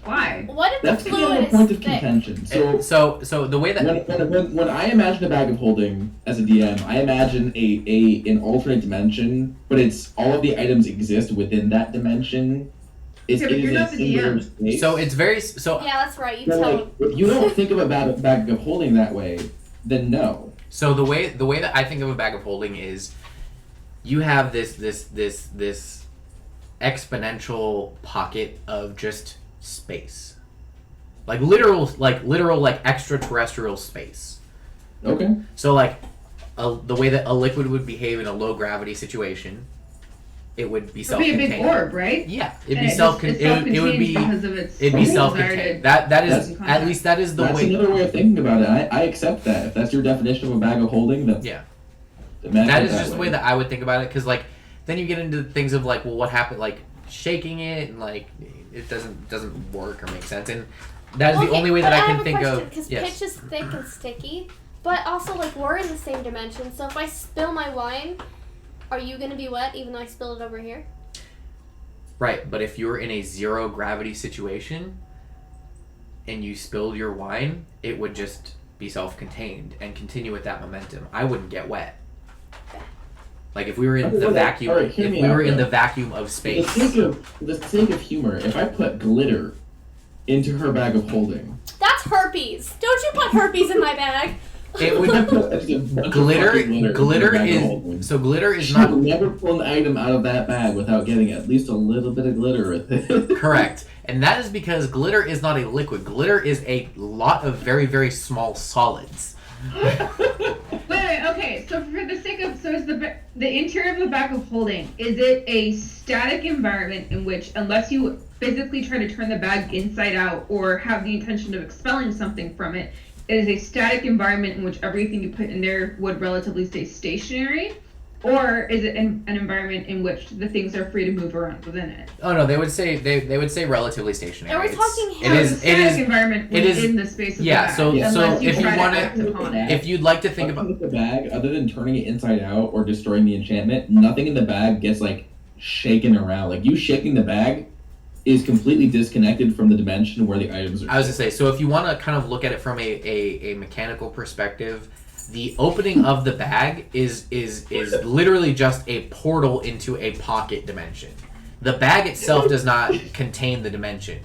Why? What if That's the kind fluid of a is point of thick? contention. So the way that when I imagine a bag of holding as a DM, I imagine an alternate dimension, but it's all of the items exist within that dimension. It but you're is a not the singular DM. space. So it's very so. Yeah, that's right. You So, tell them. if you don't think of a bag of holding that way, then no. So the way that I think of a bag of holding is, you have this exponential pocket of just space, literal extraterrestrial space. Okay. So the way that a liquid would behave in a low gravity situation, it would be It'd be a self-contained. big orb, right? Yeah, it'd And be it's self-contained. It would be. because of its It'd be desire self-contained. to- That is That's- at least that is the That's way. another way of thinking about it. I accept that. If that's your definition of a bag of holding, then Yeah. imagine That it is just the way way. that I would think about it, because then you get into things of well, what happened, shaking it, and it doesn't work or make sense, and that is the only way that I can think of. Because Yes. pitch is thick and sticky, but also we're in the same dimension. So if I spill my wine, are you gonna be wet even though I spilled it over here? Right, but if you're in a zero gravity situation and you spilled your wine, it would just be self-contained and continue with that momentum. I wouldn't get wet. If we were in the vacuum, Alright, hear if me we out, were in though. the vacuum of For space. the sake of humor, if I put glitter into her bag of holding, That's herpes. Don't you put herpes in my bag? It would glitter. Glitter is so glitter is She not would never pull an item out of that bag without getting at least a little bit of glitter with it. correct, and that is because glitter is not a liquid. Glitter is a lot of very, very small solids. Wait, okay. So for the sake of, is the interior of the bag of holding, is it a static environment in which, unless you physically try to turn the bag inside out or have the intention of expelling something from it, it is a static environment in which everything you put in there would relatively stay stationary, or is it an environment in which the things are free to move around within it? Oh no, they would say relatively stationary. Are we It's- talking It is. a It static is. environment it is- within the space of yeah, the bag. so- unless if you try to wanna- act upon it. If you'd like to think about, With the bag, other than turning it inside out or destroying the enchantment, nothing in the bag gets like shaken around. Like you shaking the bag is completely disconnected from the dimension where the items are. I was gonna say, so if you want to kind of look at it from a mechanical perspective, the opening of the bag is literally just a portal into a pocket dimension. The bag itself does not contain the dimension.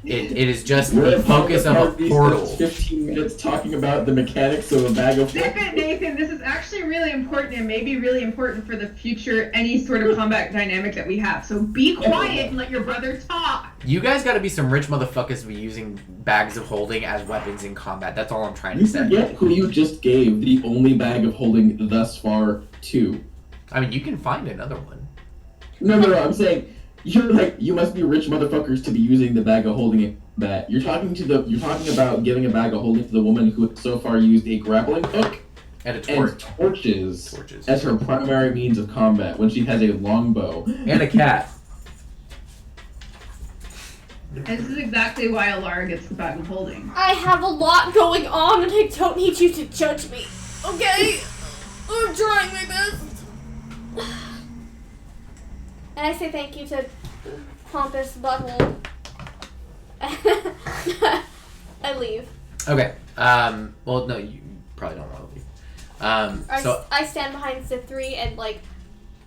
It is just the focus of a portal. 15 minutes talking about the mechanics of a bag of. Zip it, Nathan. This is actually really important and maybe really important for the future, any sort of combat dynamic that we have. So be quiet and let your brother talk. You guys got to be some rich motherfuckers to be using bags of holding as weapons in combat. That's all I'm trying to You say. forget who you just gave the only bag of holding thus far to. I mean, you can find another one. No, I'm saying you must be rich motherfuckers to be using the bag of holding it. That you're talking about giving a bag of holding to the woman who has so far used a grappling hook And a torch. and torches Torches. as her primary means of combat when she has a longbow. And a cat. And this is exactly why Alara gets the bag of holding. I have a lot going on and I don't need you to judge me. Okay? I'm trying my best. And I say thank you to Pompous Butthole. I leave. Okay. Well, no, you probably don't want to leave. So I stand behind Zip 3 and like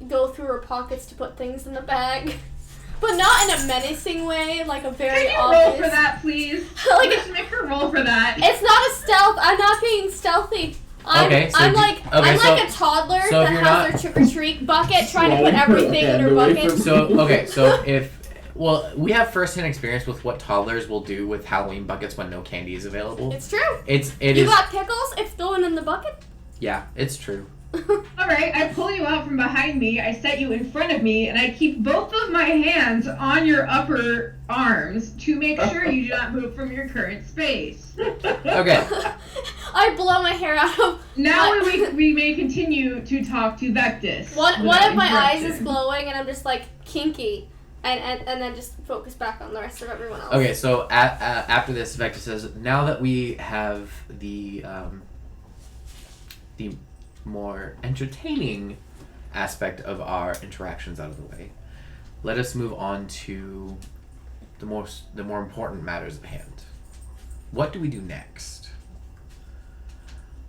go through her pockets to put things in the bag. But not in a menacing way, like a very Can you obvious. roll for that, please? Like Let's make her roll for that. It's not a stealth. I'm not being stealthy. I'm like a toddler so if that you're has not- their trick or treat bucket, trying to put everything in her bucket. So we have first-hand experience with what toddlers will do with Halloween buckets when no candy is available. It's true. It You is. got pickles? It's going in the bucket. Yeah, it's true. Alright, I pull you out from behind me, I set you in front of me, and I keep both of my hands on your upper arms to make sure you do not move from your current space. Okay. I blow my hair out of. Now we may continue to talk to Vectus. One without of my eyes is interruption. glowing, and I'm just like kinky, and then just focus back on the rest of everyone else. Okay. So after this, Vector says, "Now that we have the more entertaining aspect of our interactions out of the way, let us move on to the more important matters at hand. What do we do next?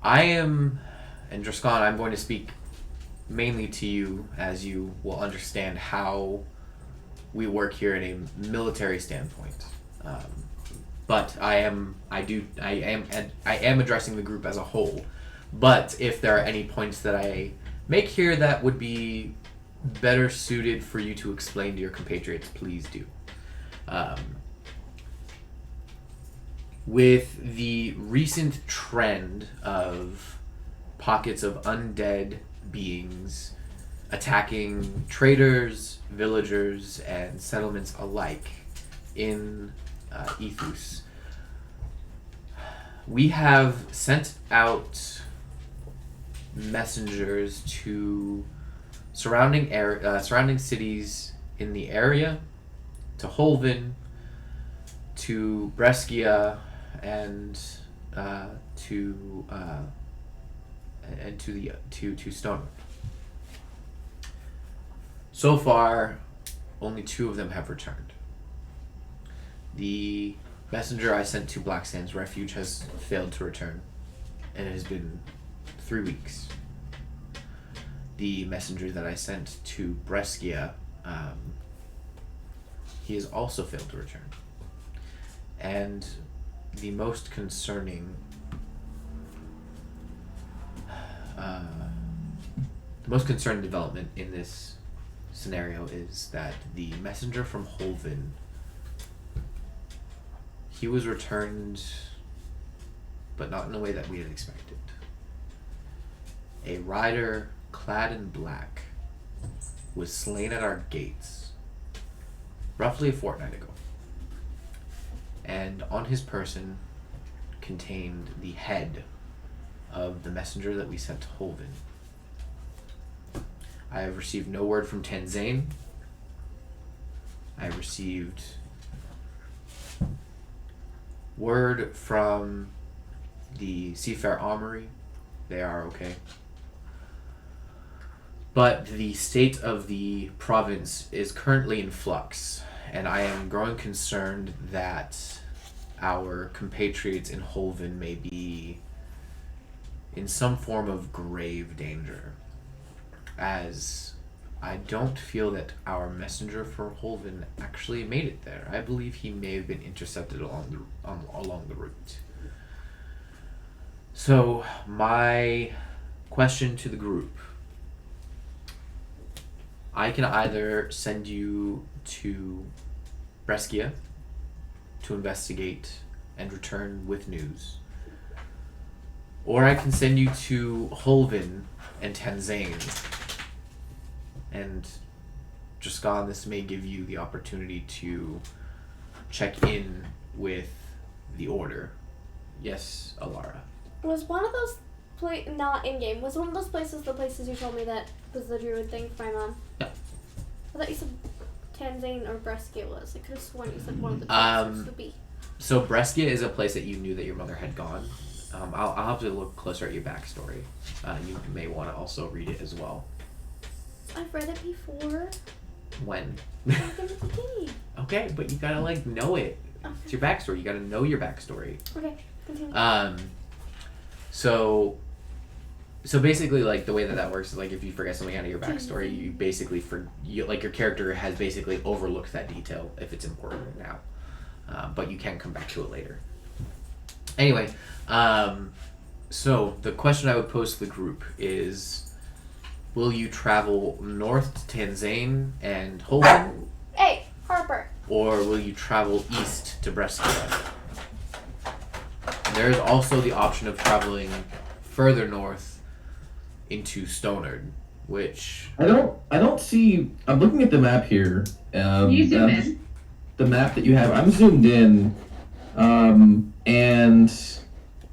And Driscon, I'm going to speak mainly to you, as you will understand how we work here in a military standpoint. But I am addressing the group as a whole. But if there are any points that I make here that would be better suited for you to explain to your compatriots, please do. With the recent trend of pockets of undead beings attacking traders, villagers, and settlements alike in Ethus, we have sent out messengers to surrounding cities in the area, to Holvin, to Brescia, and to Stoner. So far, only 2 of them have returned. The messenger I sent to Black Sands Refuge has failed to return, and it has been 3 weeks. The messenger that I sent to Brescia, he has also failed to return. And the most concerning development in this scenario is that the messenger from Holvin, he was returned, but not in the way that we had expected. A rider clad in black was slain at our gates roughly a fortnight ago. And on his person contained the head of the messenger that we sent to Holden. I have received no word from Tanzane. I have received word from the Seafair Armory. They are okay. But the state of the province is currently in flux, and I am growing concerned that our compatriots in Holven may be in some form of grave danger, as I don't feel that our messenger for Holven actually made it there. I believe he may have been intercepted along the route. So, my question to the group: I can either send you to Brescia to investigate and return with news, or I can send you to Holven and Tanzane. And Juskan, this may give you the opportunity to check in with the Order. Yes, Alara. Was one of those not in game? Was one of those places the places you told me that was the druid thing for my mom? Yeah. I thought you said Tanzane or Brescia was. I could have sworn you said one of the places would be. So Brescia is a place that you knew that your mother had gone. I'll have to look closer at your backstory. You may want to also read it as well. I've read it before. When? Back in the beginning. Okay, but you gotta know it. Okay. It's your backstory. You gotta know your backstory. Okay, continue. So basically, like, the way that works is, like, if you forget something out of your backstory, you basically your character has basically overlooked that detail if it's important now, but you can come back to it later. Anyway, so the question I would pose to the group is: will you travel north to Tanzane and Holden, Hey, Harper. or will you travel east to Brescia? There is also the option of traveling further north into Stonard, which I don't see. I'm looking at the map here. You zoom in. The map that you have. I'm zoomed in, and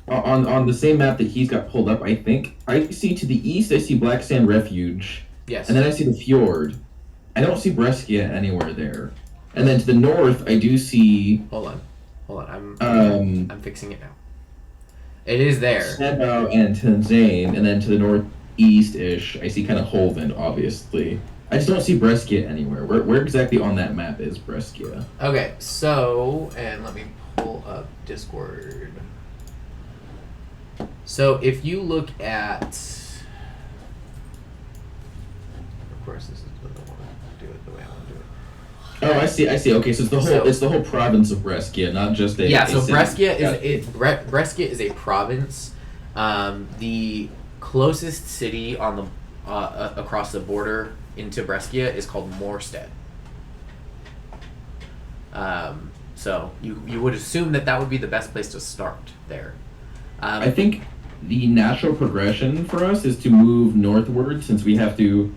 on the same map that he's got pulled up, I think I see to the east. I see Black Sand Refuge. Yes. And then I see the fjord. I don't see Brescia anywhere there. And then to the north, I do see. Hold on. I'm fixing it now. It is there. Sandau and Tanzane, and then to the northeast-ish, I see kind of Holven, obviously. I just don't see Brescia anywhere. Where exactly on that map is Brescia? Okay, so, and let me pull up Discord. So if you look at, of course, this is what I want to do it the way I want to do it. Oh, I see. Okay, so it's the whole province of Brescia, not just a. Yeah, a so city. Brescia is a province. The closest city on the across the border into Brescia is called Morstead. So you would assume that would be the best place to start there. I think the natural progression for us is to move northward, since we have to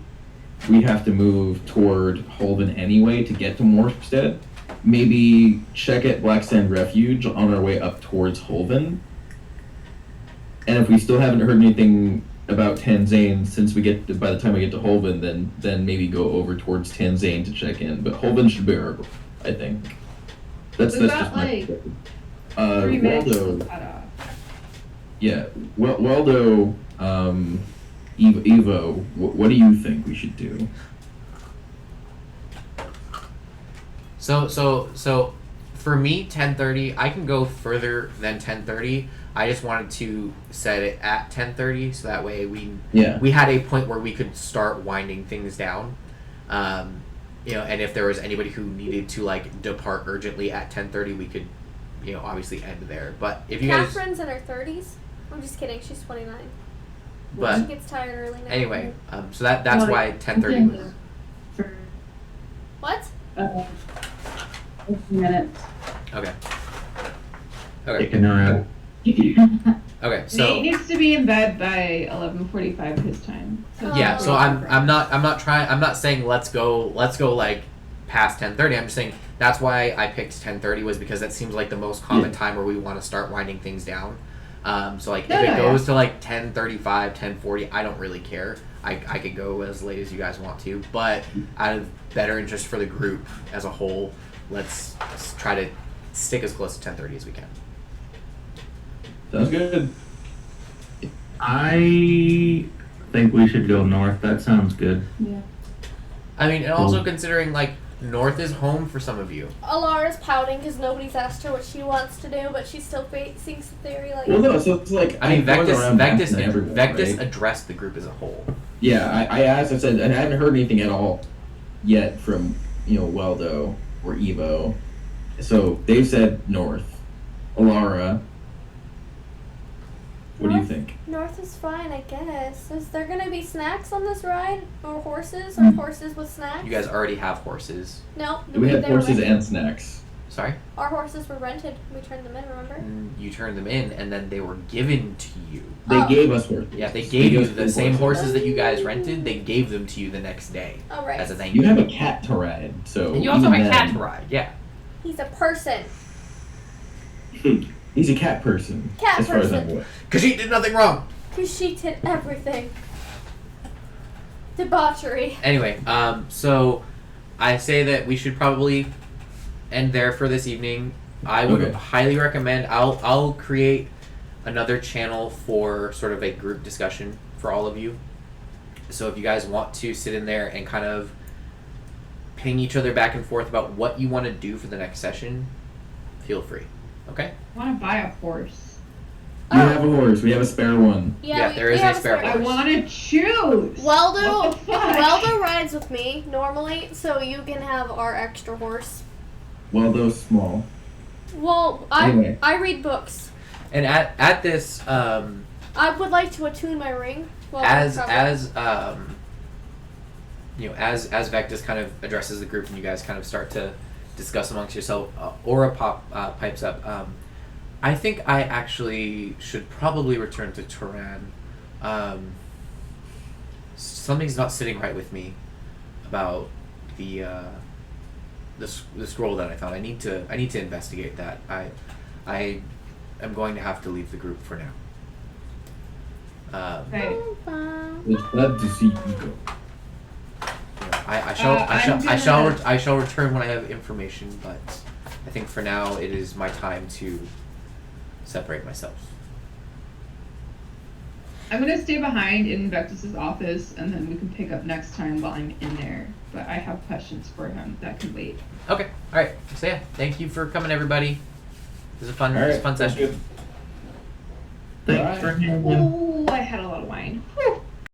move toward Holden anyway to get to Morstead. Maybe check at Black Sand Refuge on our way up towards Holden. And if we still haven't heard anything about Tanzane since by the time we get to Holden, then maybe go over towards Tanzane to check in. But Holden should be our goal, I think. That's Was just that my 3 minutes Waldo. cut off? Yeah, Waldo, Evo, what do you think we should do? So for me, 10:30. I can go further than 10:30. I just wanted to set it at 10:30, so that way we had a point where we could start winding things down. And if there was anybody who needed to depart urgently at 10:30, we could, obviously end there. But if you Catherine's in her 30s. I'm just kidding. She's 29. But she gets tired early now. Anyway, so that's why 10:30 was. For What? 15 minutes. Okay. Taking her out. Okay. So Nate needs to be in bed by 11:45 his time. So yeah. So Oh. I'm not saying let's go past 10:30. I'm just saying That's why I picked 10:30 was because that seems like the most common time where we want to start winding things down. So like if it goes to like 10:35, 10:40, I don't really care. I could go as late as you guys want to, but out of better interest for the group as a whole, let's try to stick as close to 10:30 as we can. Sounds good. I think we should go north. That sounds good. Yeah. I mean, and also considering like north is home for some of you. Alara's pouting because nobody's asked her what she wants to do, but she's still seeing some theory like. Well, no, so it's like I mean, going around asking everyone, Vectis right? addressed the group as a whole. Yeah, I asked. I said, and I haven't heard anything at all yet from Weldo or Evo. So they've said north. Alara, what do you think? North is fine, I guess. Is there gonna be snacks on this ride, or horses, or horses with snacks? You guys already have horses. No, We have they were horses rented. and snacks. Sorry? Our horses were rented. We turned them in. Remember? You turned them in, and then they were given to you. They gave us horses. Yeah, they gave you us the full same horses that you guys rented. They gave them to you the next day Oh right. as a thank You you. have a cat to ride, so And you also have even a cat then- to ride. Yeah. He's a person. He's a cat person. Cat as far as I'm person. aware. Because she did nothing wrong. Cause she did everything. Debauchery. Anyway, so I say that we should probably end there for this evening. I would Okay. highly recommend. I'll create another channel for sort of a group discussion for all of you. So if you guys want to sit in there and kind of ping each other back and forth about what you want to do for the next session, feel free. Okay? I want to buy a horse. You have a horse. We have a spare one. Yeah, there is we a have spare I horse. want to choose. Weldo, What the fuck? Weldo rides with me normally, so you can have our extra horse. Weldo's small. Well, Anyway. I read books. And at this I would like to attune my ring. While as we're covered. as Vectis kind of addresses the group and you guys kind of start to discuss amongst yourself, Aura pipes up. I think I actually should probably return to Turan. Something's not sitting right with me about the scroll that I found. I need to investigate that. I am going to have to leave the group for now. Right. It's glad to see you go. I shall return when I have information, but I think for now it is my time to separate myself. I'm gonna stay behind in Vectis' office, and then we can pick up next time while I'm in there. But I have questions for him that can wait. Okay, all right. So yeah, thank you for coming, everybody. It was a fun, All right, fun session. good. Thanks for having me. Oh, I had a lot of wine. Whew.